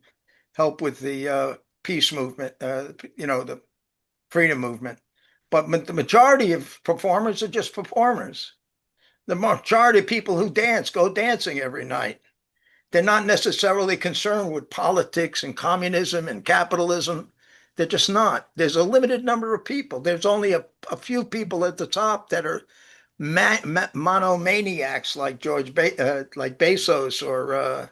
help with the peace movement, the freedom movement. But the majority of performers are just performers. The majority of people who dance go dancing every night. They're not necessarily concerned with politics and communism and capitalism. They're just not. There's a limited number of people. There's only a few people at the top that are monomaniacs like like Bezos or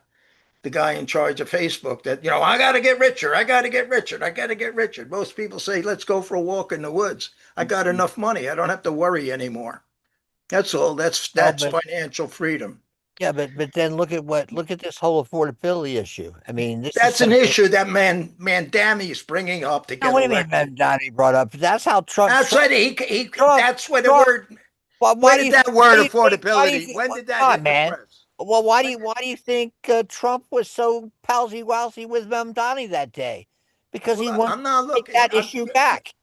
the guy in charge of Facebook that, I got to get richer. I got to get richer. I got to get richer. Most people say, let's go for a walk in the woods. I got enough money. I don't have to worry anymore. That's all. That's Oh, that's financial freedom. yeah, but then look at this whole affordability issue. I mean, this is That's an something. issue that Mandami is bringing up to Now, get what do you mean, elected. man? Donnie brought up. That's how Trump, That's Trump, right. He Trump, that's where the Trump. word. Well, Where did that why word do you think? Why do you affordability? think? When Well, did that come on, hit the man. press? Well, When why do you think Trump was so palsy walsy with Donnie that day? Because he well, wanted I'm not to take looking. that issue back.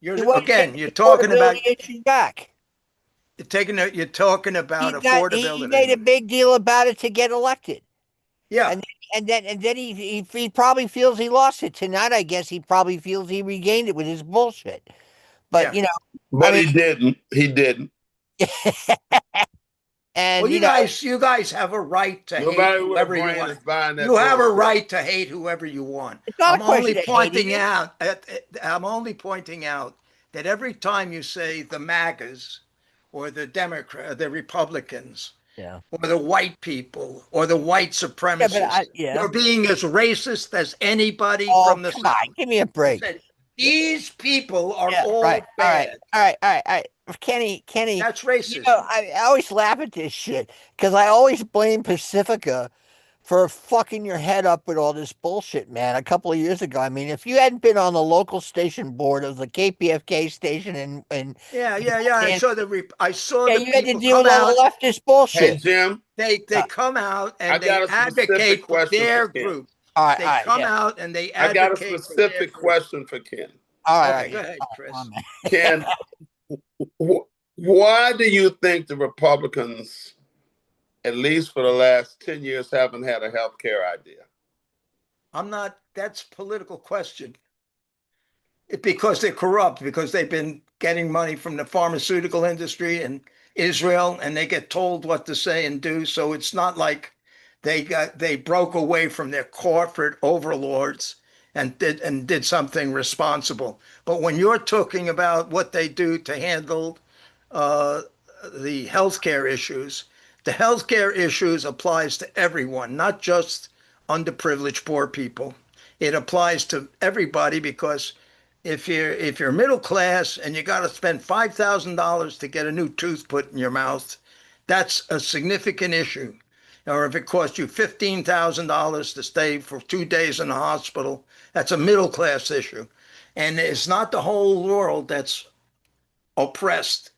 You're He wanted to take again. You're the talking about affordability issue back. You're talking about He made a affordability. big deal about it to get elected. Yeah. And then he probably feels he lost it tonight. I guess he probably feels he regained it with his bullshit. But Yeah. I But mean, he didn't. He didn't. Well, and you guys have a right to hate Nobody with a whoever you brain want. is buying that You have a bullshit. right to hate whoever you want. it's not a question of hating it. I'm only pointing out that every time you say the MAGAs or the Republicans Yeah. or the white people or the white Yeah, but supremacists, yeah. you're being as racist as anybody Oh, from the come on, South. give me a You break. said these people are Yeah, right. all All right. bad. All right. All right. All right. Kenny, That's racism. I always laugh at this shit because I always blame Pacifica for fucking your head up with all this bullshit, man. A couple of years ago, I mean, if you hadn't been on the local station board of the KPFK station Yeah. and I saw yeah, the you had to people deal come with all out. the leftist Hey, bullshit. Jim, They Yeah. come out I and they got a specific advocate for question for their Ken. group. All They right, come yeah. out and they I got a advocate for their specific group. question for Ken. All Okay, right, go yeah. ahead, Chris. Ken, why do you think the Republicans, at least for the last 10 years, haven't had a health care idea? That's a political question. Because they're corrupt, because they've been getting money from the pharmaceutical industry in Israel, and they get told what to say and do. So it's not like they broke away from their corporate overlords and did something responsible. But when you're talking about what they do to handle uh, the healthcare issues, the healthcare issues applies to everyone, not just underprivileged poor people. It applies to everybody because if you're middle class and you got to spend $5,000 to get a new tooth put in your mouth, that's a significant issue. Or if it costs you $15,000 to stay for 2 days in the hospital, that's a middle class issue. And it's not the whole world that's oppressed.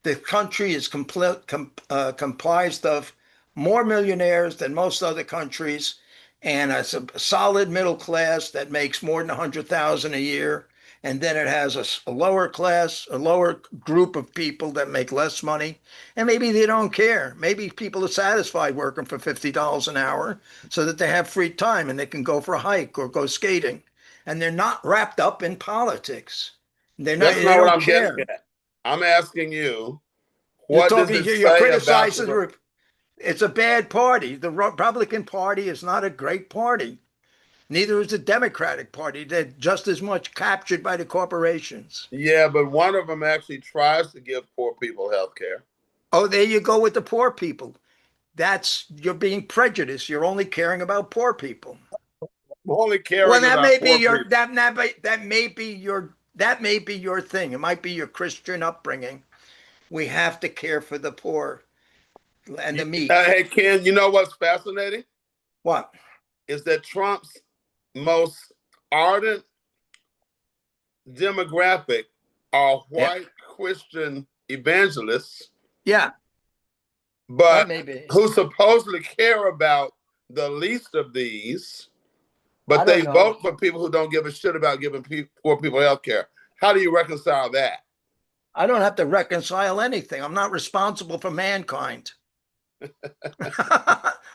The country is comprised of more millionaires than most other countries, and it's a solid middle class that makes more than 100,000 a year. And then it has a lower class, a lower group of people that make less money, and maybe they don't care. Maybe people are satisfied working for $50 an hour so that they have free time and they can go for a hike or go skating, and they're not wrapped up in politics. They're not. That's They not what don't I'm getting care. at. I'm asking you, You're what does talking, it you're say about criticizing the it's a bad party. The Republican Party is not a great party. Neither is the Democratic Party. They're just as much captured by the corporations. Yeah, but one of them actually tries to give poor people health care. Oh, there you go with the poor people. You're being prejudiced. You're only caring about poor people. I'm only Well, caring that about may be poor your people. that may be your thing. It might be your Christian upbringing. We have to care for the poor and the meek. Hey, Ken, you know what's fascinating? What? Is that Trump's most ardent demographic are Yeah. white Christian evangelists, Yeah, that but may be. who supposedly care about the least of these, I but they don't know. vote for people who don't give a shit about giving poor people health care. How do you reconcile that? I don't have to reconcile anything. I'm not responsible for mankind.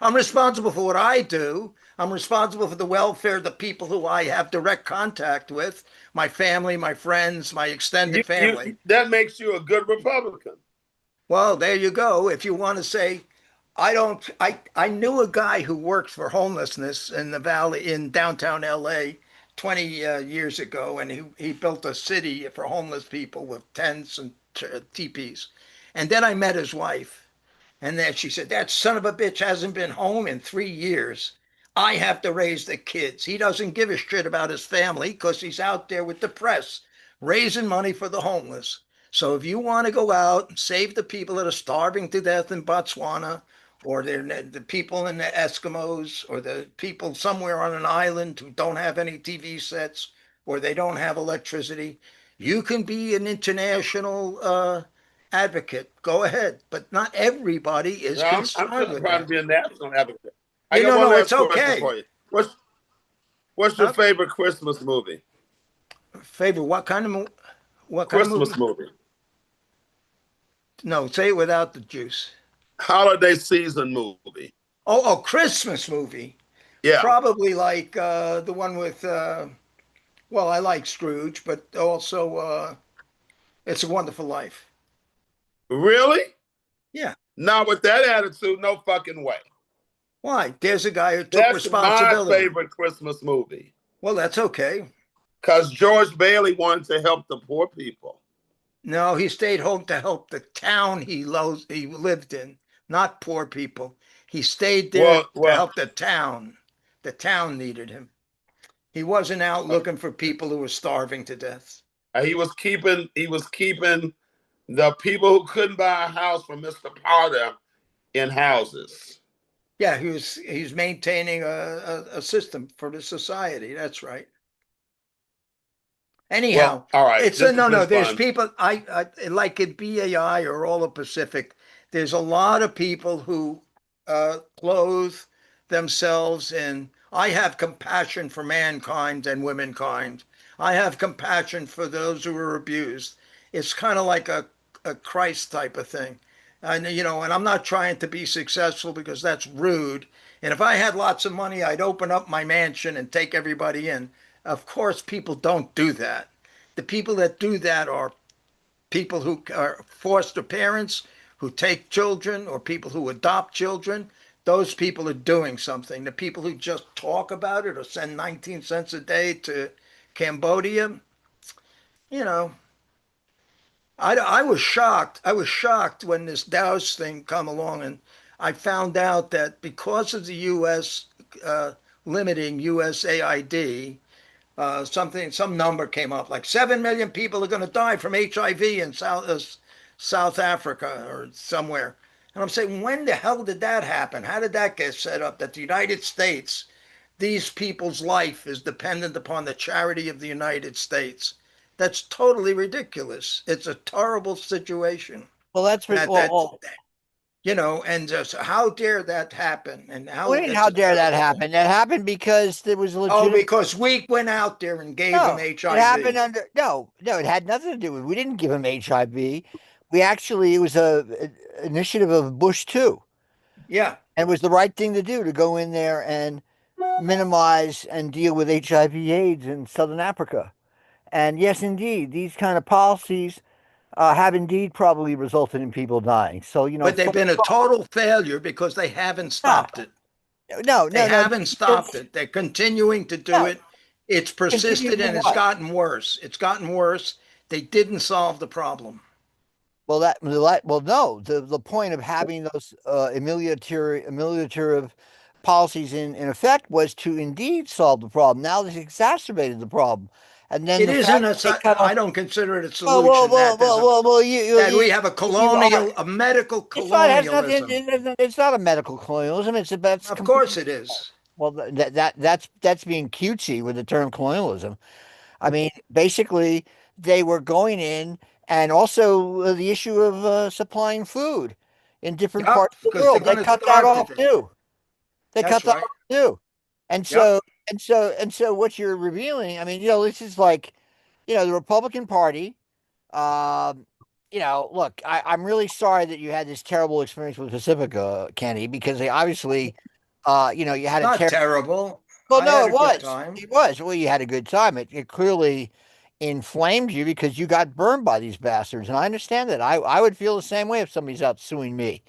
I'm responsible for what I do. I'm responsible for the welfare of the people who I have direct contact with, my family, my friends, my extended family. That makes you a good Republican. Well, there you go. If you want to say, I knew a guy who worked for homelessness in the valley in downtown LA 20 years ago, and he built a city for homeless people with tents and teepees. And then I met his wife. And then she said, that son of a bitch hasn't been home in 3 years. I have to raise the kids. He doesn't give a shit about his family because he's out there with the press raising money for the homeless. So if you want to go out and save the people that are starving to death in Botswana, or the people in the Eskimos, or the people somewhere on an island who don't have any TV sets, or they don't have electricity, you can be an international advocate. Go ahead, but not everybody is I'm concerned still with trying to that. be a national advocate. I got one No, it's last question okay. for you. What's your Huh? favorite Christmas movie? Favorite? What kind of Christmas movie? movie. No, say it without the juice. Holiday season movie. Oh, Christmas movie. Yeah. Probably like the one with well, I like Scrooge, but also It's a Wonderful Life. Really? Yeah. Not with that attitude, no fucking way. Why? There's a guy who took That's my responsibility. favorite Christmas movie. Well, that's okay. Because George Bailey wanted to help the poor people. No, he stayed home to help the town he lived in, not poor people. He stayed there Well, to well, help the town. The town needed him. He wasn't out looking for people who were starving to death. he was keeping the people who couldn't buy a house from Mr. Potter in houses. Yeah, he's maintaining a system for the society. That's right. Well, Anyhow, all right, it's a just to no, no. finish There's fun. people I like at BAI or all of Pacific. There's a lot of people who clothe themselves in. I have compassion for mankind and womankind. I have compassion for those who are abused. It's kind of like a Christ type of thing. And and I'm not trying to be successful because that's rude. And if I had lots of money, I'd open up my mansion and take everybody in. Of course, people don't do that. The people that do that are people who are foster parents, who take children, or people who adopt children. Those people are doing something. The people who just talk about it or send 19 cents a day to Cambodia, you know, I was shocked. I was shocked when this Dows thing come along, and I found out that because of the U.S. Limiting USAID, some number came up like 7 million people are going to die from HIV in South Africa or somewhere. And I'm saying, when the hell did that happen? How did that get set up that the United States, these people's life is dependent upon the charity of the United States? That's totally ridiculous. It's a terrible situation. Well, that's That well, that well, and just how dare that happen? And what how do you mean, that's how a dare that terrible thing. happen? That happened because there was a Oh, legitimate. because we went out there and gave him No, it happened HIV. under no, it had nothing to do with. We didn't give him HIV. We actually it was a initiative of Bush too, Yeah. and it was the right thing to do to go in there and minimize and deal with HIV/AIDS in Southern Africa. And yes, indeed, these kind of policies have indeed probably resulted in people dying. So But they've full been a stop. total failure because they haven't No, stopped it. no, They no, no. haven't stopped it. They're continuing to do No, it. It's continue persisted to and it's what? gotten worse. It's gotten worse. They didn't solve the problem. Well, no. The point of having those ameliorative policies in effect was to indeed solve the problem. Now this exacerbated the problem, and then It the fact isn't that they cut I off. don't consider it a Well, well, solution well, that there's well, a well, well that we have a you are. a medical It's not. It has nothing. colonialism. It's not a medical colonialism. That's Of course completely. it is. Well, that's being cutesy with the term colonialism. I mean, basically, they were going in, and also the issue of supplying food in different Yep, parts of the because they're world. going They to cut that starve to off death. too. They cut That's that right. off too. And Yep. so what you're revealing, I mean, this is like, the Republican Party. Um, look, I'm really sorry that you had this terrible experience with Pacifica, Kenny, because they obviously, you had a Not terrible. terrible. Well, I no, had it a good was. time. It was. Well, you had a good time. It clearly inflamed you because you got burned by these bastards. And I understand that. I would feel the same way if somebody's out suing me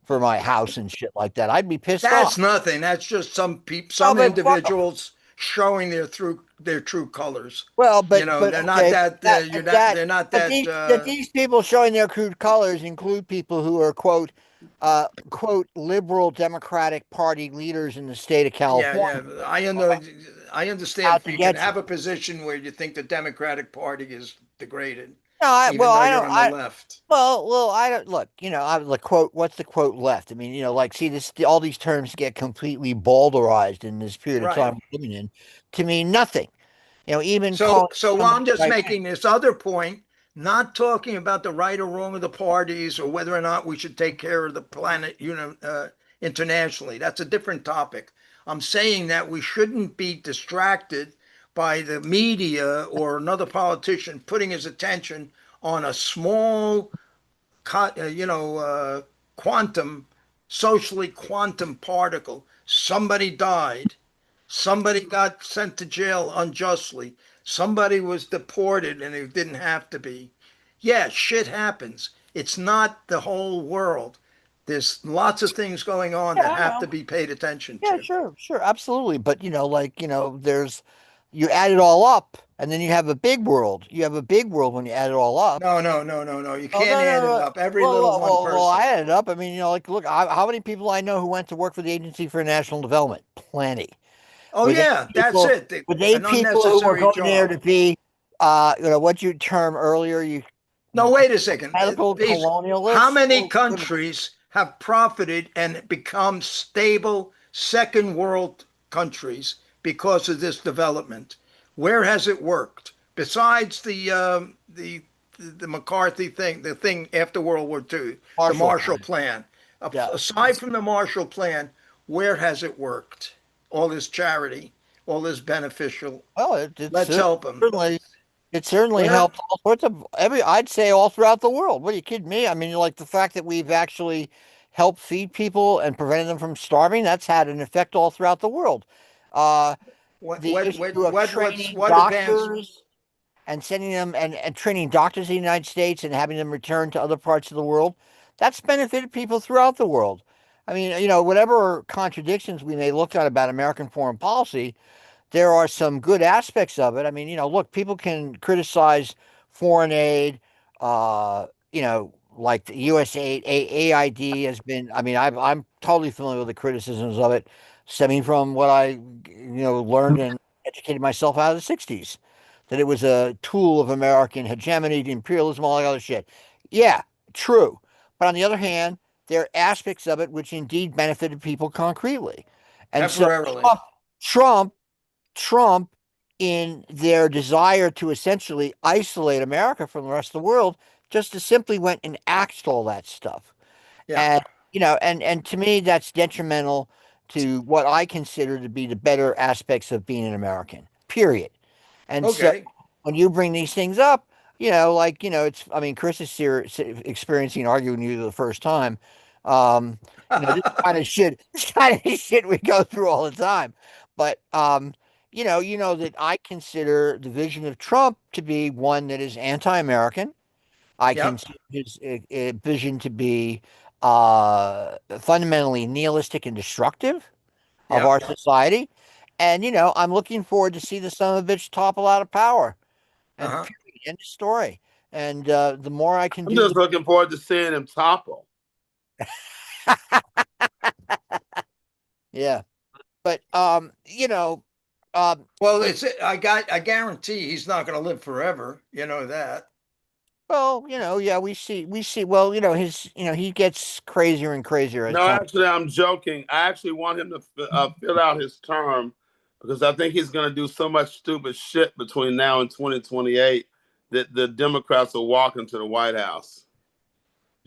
for my house and shit like that. I'd be pissed That's off. nothing. That's just Oh, some but fuck 'em. individuals showing their true colors. Well, They're not okay, that that they're not but that these people showing their crude colors include people who are quote liberal Democratic Party leaders in the state of yeah, yeah. California I understand out if to you can get you. have a position where you think the Democratic Party is degraded, No, even though I you're don't. on the left. I don't look. I the quote. What's the quote left? I mean, like, see this. All these terms get completely balderized in this period of Right. time we're living in to mean nothing. Even So, calling so somebody I'm just by name. making this other point, not talking about the right or wrong of the parties or whether or not we should take care of the planet, internationally. That's a different topic. I'm saying that we shouldn't be distracted by the media or another politician putting his attention on a small quantum, socially quantum particle. Somebody died. Somebody got sent to jail unjustly. Somebody was deported and it didn't have to be. Yeah, shit happens. It's not the whole world. There's lots of things going on Yeah, that I have to know. be paid attention Yeah, to. sure, absolutely. But there's you add it all up, and then you have a big world. You have a big world when you add it all up. No, no, no, no, no. You Oh can't no, no, add it no. up. Every Well, little well, one well, well, person. I added up. I mean, look, how many people I know who went to work for the Agency for National Development? Plenty. Oh With eight yeah, that's people, it. with eight An people who were unnecessary going there job. to be, what you term earlier, No, wait a second. medical These, how colonialists. many Well, wait a minute. countries have profited and become stable second world countries because of this development? Where has it worked? Besides the McCarthy thing, the thing after World War II, the Marshall Marshall Plan. Plan. Yeah. Aside from the Marshall Plan, where has it worked? All this charity, all this beneficial. Well, it Let's help them. certainly it certainly Where? helped all sorts of I'd say all throughout the world. What are you kidding me? I mean, like the fact that we've actually helped feed people and prevented them from starving, that's had an effect all throughout the world. Uh, the issue of training What advance? doctors and sending them and training doctors in the United States and having them return to other parts of the world, that's benefited people throughout the world. I mean, whatever contradictions we may look at about American foreign policy, there are some good aspects of it. I mean, look, people can criticize foreign aid, like the USAID, AID has been. I mean, I'm totally familiar with the criticisms of it, stemming from what I, learned and educated myself out of the '60s, that it was a tool of American hegemony, imperialism, all that other shit. Yeah, true. But on the other hand, there are aspects of it which indeed benefited people concretely, and so Temporarily. Trump Trump, in their desire to essentially isolate America from the rest of the world, just to simply went and axed all that stuff. Yeah. And and to me, that's detrimental to what I consider to be the better aspects of being an American. Period. And so Okay. when you bring these things up, it's, I mean, Chris is here experiencing arguing with you the first time. This kind of shit, this kind of shit we go through all the time. But, that I consider the vision of Trump to be one that is anti-American. I Yep. consider his vision to be fundamentally nihilistic and destructive of our Yep. society. And, I'm looking forward to see the son of a bitch topple out of power. And Uh-huh. period, end of story. And the more I can I'm do, just looking forward to seeing him topple. yeah. But um, Well, I guarantee he's not going to live forever. You know that. well, yeah, we see. Well, he gets crazier and crazier as No, time. actually, I'm joking. I actually want him to fill out his term because I think he's going to do so much stupid shit between now and 2028 that the Democrats will walk into the White House.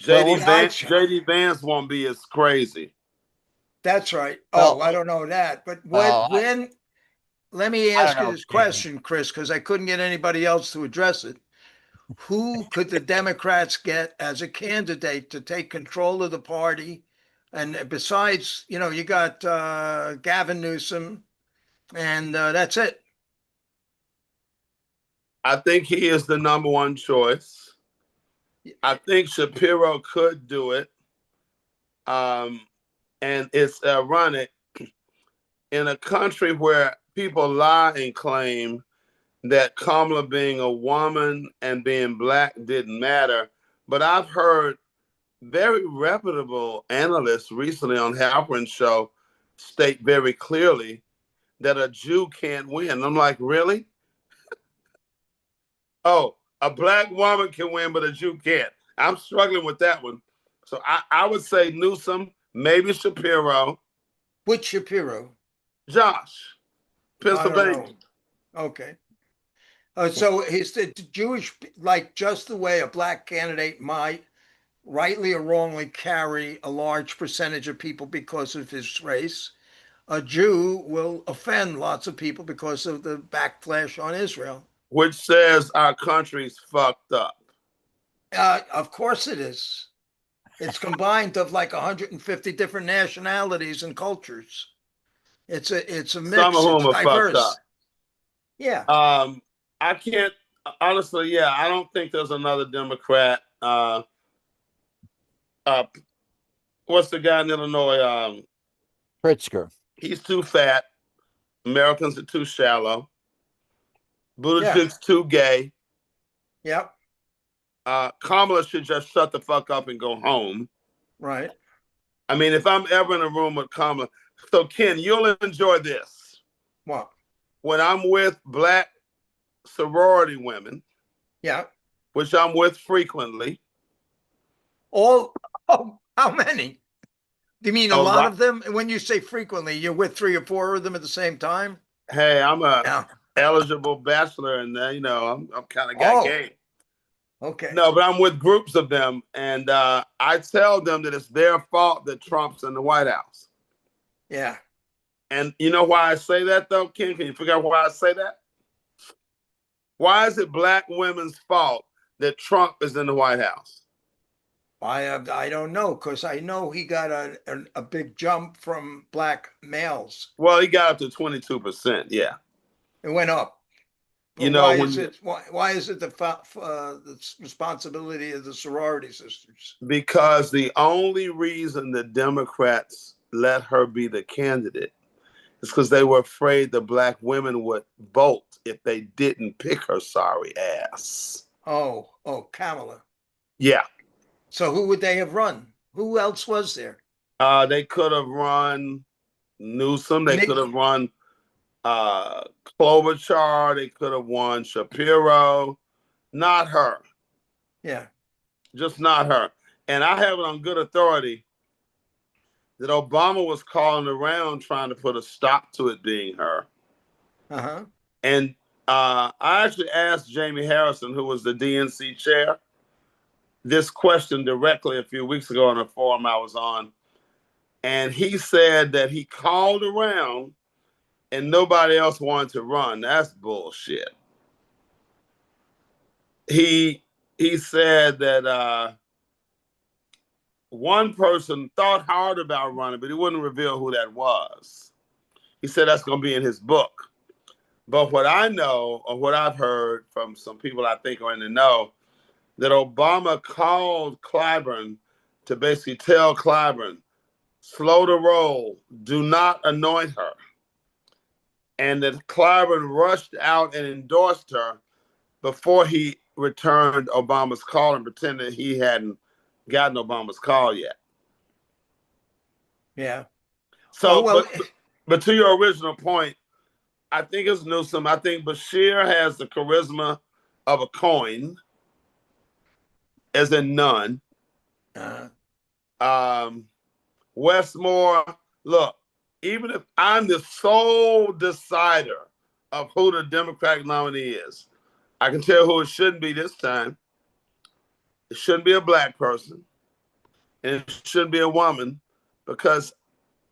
Well, we'll see. JD Vance won't be as crazy. That's right. Oh, Well, I don't know that. But well, let me I don't ask you know. this question, Chris, because I couldn't get anybody else to address it. Who could the Democrats get as a candidate to take control of the party? And besides, you got Gavin Newsom, and that's it. I think he is the number one choice. I think Shapiro could do it. Um, and it's ironic in a country where people lie and claim that Kamala being a woman and being black didn't matter. But I've heard very reputable analysts recently on Halperin's show state very clearly that a Jew can't win. I'm like, really? Oh, a black woman can win, but a Jew can't. I'm struggling with that one. So I would say Newsom, maybe Shapiro, Which Shapiro? Josh, I don't Pennsylvania. know. Okay. So is the Jewish, like just the way a black candidate might rightly or wrongly carry a large percentage of people because of his race, a Jew will offend lots of people because of the backlash on Israel. Which says our country's fucked up. Of course it is. It's combined of like 150 different nationalities and cultures. It's a Some of mix. It's whom are fucked up. diverse. Yeah. I can't honestly. Yeah, I don't think there's another Democrat. Uh, what's the guy in Illinois? Pritzker. He's too fat. Americans are too shallow. Yeah. Buttigieg's too gay. Yep. Kamala should just shut the fuck up and go home. Right. I mean, if I'm ever in a room with Kamala, so Ken, you'll enjoy this. What? When I'm with black sorority women, Yeah. which I'm with frequently. All. Oh, how many? Do you mean a A lot lot. of them? When you say frequently, you're with 3 or 4 of them at the same time? Hey, I'm a Yeah. eligible bachelor, and I'm kind of got Oh, game. okay. No, but I'm with groups of them, and I tell them that it's their fault that Trump's in the White House. Yeah. And you know why I say that, though, Ken? Can you figure out why I say that? Why is it black women's fault that Trump is in the White House? I don't know, because I know he got a big jump from black males. Well, he got up to 22%. Yeah. It went up. You But know, why when is it why is it the responsibility of the sorority sisters? because the only reason the Democrats let her be the candidate is because they were afraid the black women would vote if they didn't pick her sorry ass. Oh, Kamala. Yeah. So who would they have run? Who else was there? They could have run Newsom. They Nick. could have run Klobuchar. They could have won Shapiro. Not her. Yeah. Just not her. And I have it on good authority that Obama was calling around trying to put a stop to it being her. Uh-huh. And I actually asked Jamie Harrison, who was the DNC chair, this question directly a few weeks ago on a forum I was on. And he said that he called around and nobody else wanted to run. That's bullshit. He said that one person thought hard about running, but he wouldn't reveal who that was. He said that's going to be in his book. But what I know, or what I've heard from some people I think are in the know, that Obama called Clyburn to basically tell Clyburn, slow the roll, do not anoint her. And that Clyburn rushed out and endorsed her before he returned Obama's call and pretended he hadn't gotten Obama's call yet. Yeah. So, well, but to your original point, I think it's Newsom. I think Bashir has the charisma of a coin, as in none. Westmore, look, even if I'm the sole decider of who the Democratic nominee is, I can tell who it shouldn't be this time. It shouldn't be a black person, and it shouldn't be a woman, because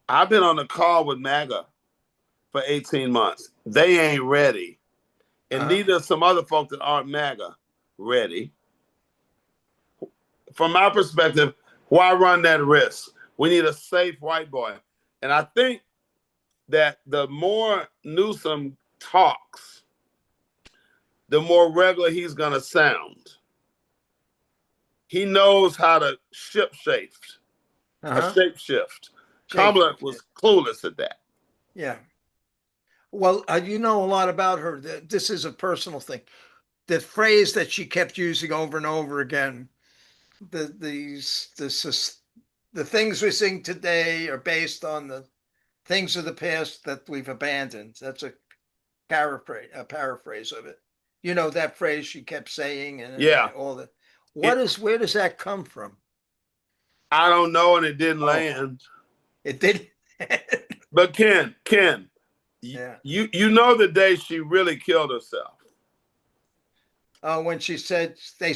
I've been on a call with MAGA for 18 months. They ain't ready. And neither are some other folk that aren't MAGA ready. From my perspective, why run that risk? We need a safe white boy. And I think that the more Newsom talks, the more regular he's going to sound. He knows how to shape shift. Kamala was clueless at that. Yeah. Well, you know a lot about her. This is a personal thing. The phrase that she kept using over and over again, the things we sing today are based on the things of the past that we've abandoned. That's a paraphrase of it. You know, that phrase she kept saying, and all that. Where does that come from? I don't know, and it didn't land. It did. But Ken, Yeah. you know the day she really killed herself. When she said, they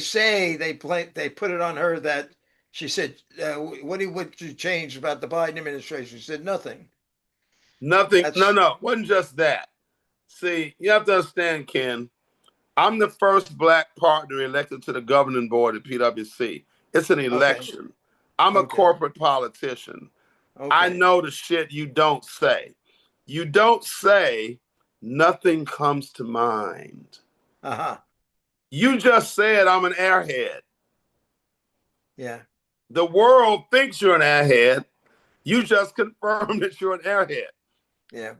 put it on her that she said, what would you change about the Biden administration? She said nothing. Nothing. No, it wasn't just that. See, you have to understand, Ken, I'm the first black partner elected to the governing board at PwC. It's an election. I'm a corporate politician. I know the shit you don't say. You don't say nothing comes to mind. You just said I'm an airhead. Yeah. The world thinks you're an airhead. You just confirmed that you're an airhead. Yeah.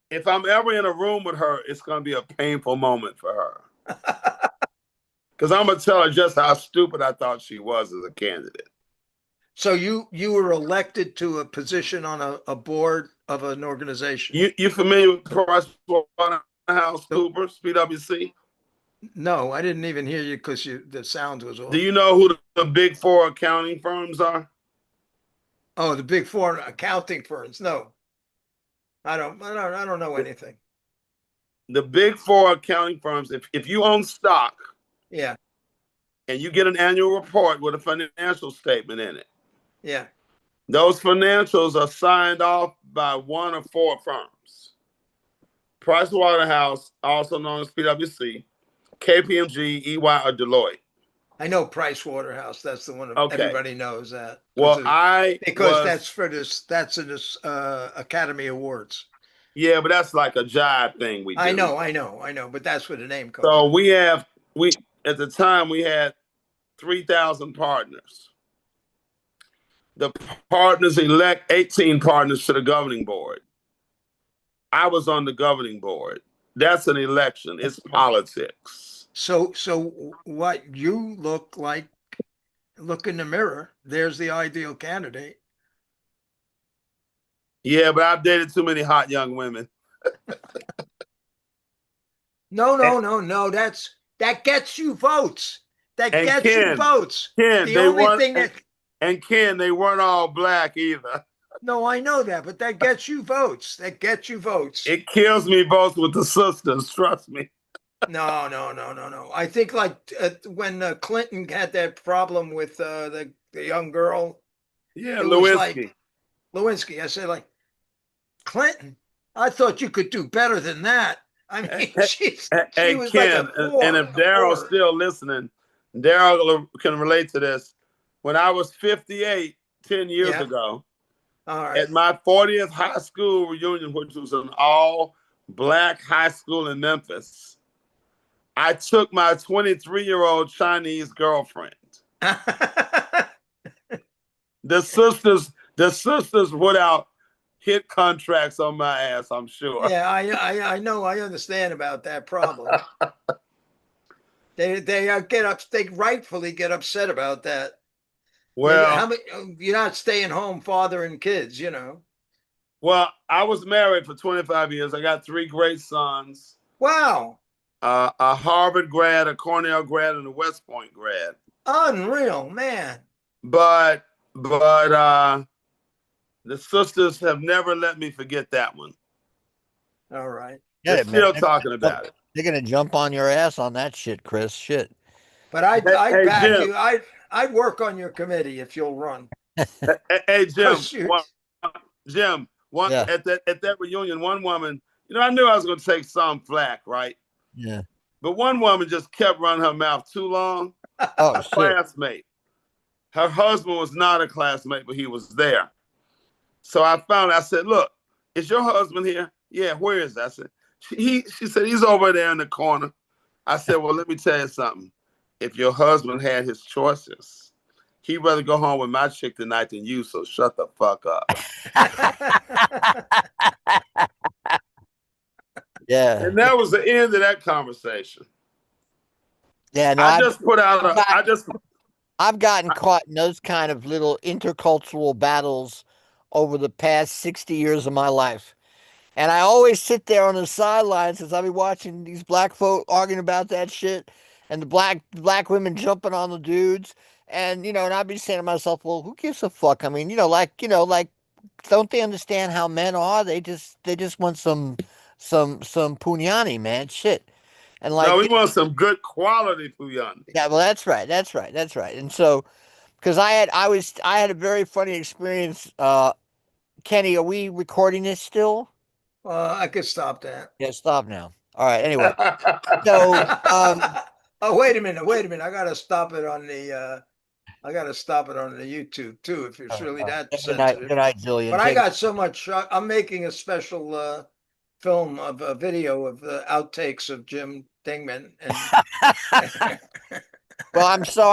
If I'm ever in a room with her, it's going to be a painful moment for her. Because I'm going to tell her just how stupid I thought she was as a candidate. So you were elected to a position on a board of an organization. You familiar with PricewaterhouseCoopers, PwC? No, I didn't even hear you because the sound was off. Do you know who the big four accounting firms are? Oh, the big four accounting firms. No, I don't know anything. The big four accounting firms, if you own stock, Yeah, and you get an annual report with a financial statement in it, yeah. those financials are signed off by one of four firms. Pricewaterhouse, also known as PwC, KPMG, EY, or Deloitte. I know Price Waterhouse. That's the one everybody knows that. Well, that's for this. That's in this Academy Awards. Yeah, but that's like a jive thing we do. I know. But that's where the name comes. So we at the time we had 3,000 partners. The partners elect 18 partners to the governing board. I was on the governing board. That's an election. It's politics. So what you look like, look in the mirror, there's the ideal candidate. Yeah, but I've dated too many hot young women. No. That gets you votes. You votes. Ken, the only thing that and Ken, they weren't all black either. No, I know that, but that gets you votes. It kills me both with the sisters, trust me. No. I think like when Clinton had that problem with the young girl. Yeah, Lewinsky. Lewinsky. I said, like, Clinton, I thought you could do better than that. I mean, she was Ken, like a four. And if Daryl's still listening, Daryl can relate to this. When I was 58, 10 years ago, at my 40th high school reunion, which was an all-black high school in Memphis, I took my 23-year-old Chinese girlfriend. The sisters put out hit contracts on my ass, I'm sure. Yeah, I know. I understand about that problem. They rightfully get upset about that. Well, you're not staying home fathering kids, you know. Well, I was married for 25 years. I got 3 great sons. Wow. A Harvard grad, a Cornell grad, and a West Point grad. Unreal, man. But the sisters have never let me forget that one. All right. They're still talking about it. They're gonna jump on your ass on that shit, Chris. Shit. But I'd back you. I'd work on your committee if you'll run. Hey, Jim. At that reunion, one woman, I knew I was going to take some flack, right? Yeah. But one woman just kept running her mouth too long. Oh, classmate. Her husband was not a classmate, but he was there. So I said, look, is your husband here? Yeah, where is that? I said, she said, he's over there in the corner. I said, well, let me tell you something. If your husband had his choices, he'd rather go home with my chick tonight than you, so shut the fuck up. Yeah. And that was the end of that conversation. Yeah, no, I've gotten caught in those kind of little intercultural battles over the past 60 years of my life. And I always sit there on the sidelines as I'll be watching these black folk arguing about that shit and the black women jumping on the dudes. And, and I'd be saying to myself, well, who gives a fuck? I mean, don't they understand how men are? They just want some punyani, man. Shit. And no, we want some good quality punyani. Yeah, well, that's right. And so, because I had a very funny experience. Kenny, are we recording this still? I could stop that. Yeah, stop now. All right. Anyway, so Oh, wait a minute. I gotta stop it on the YouTube too, if it's really that sensitive. good night, Jillian. But I Take got so much. I'm making a special film of a video of the outtakes of Jim Dingman and Well, I'm so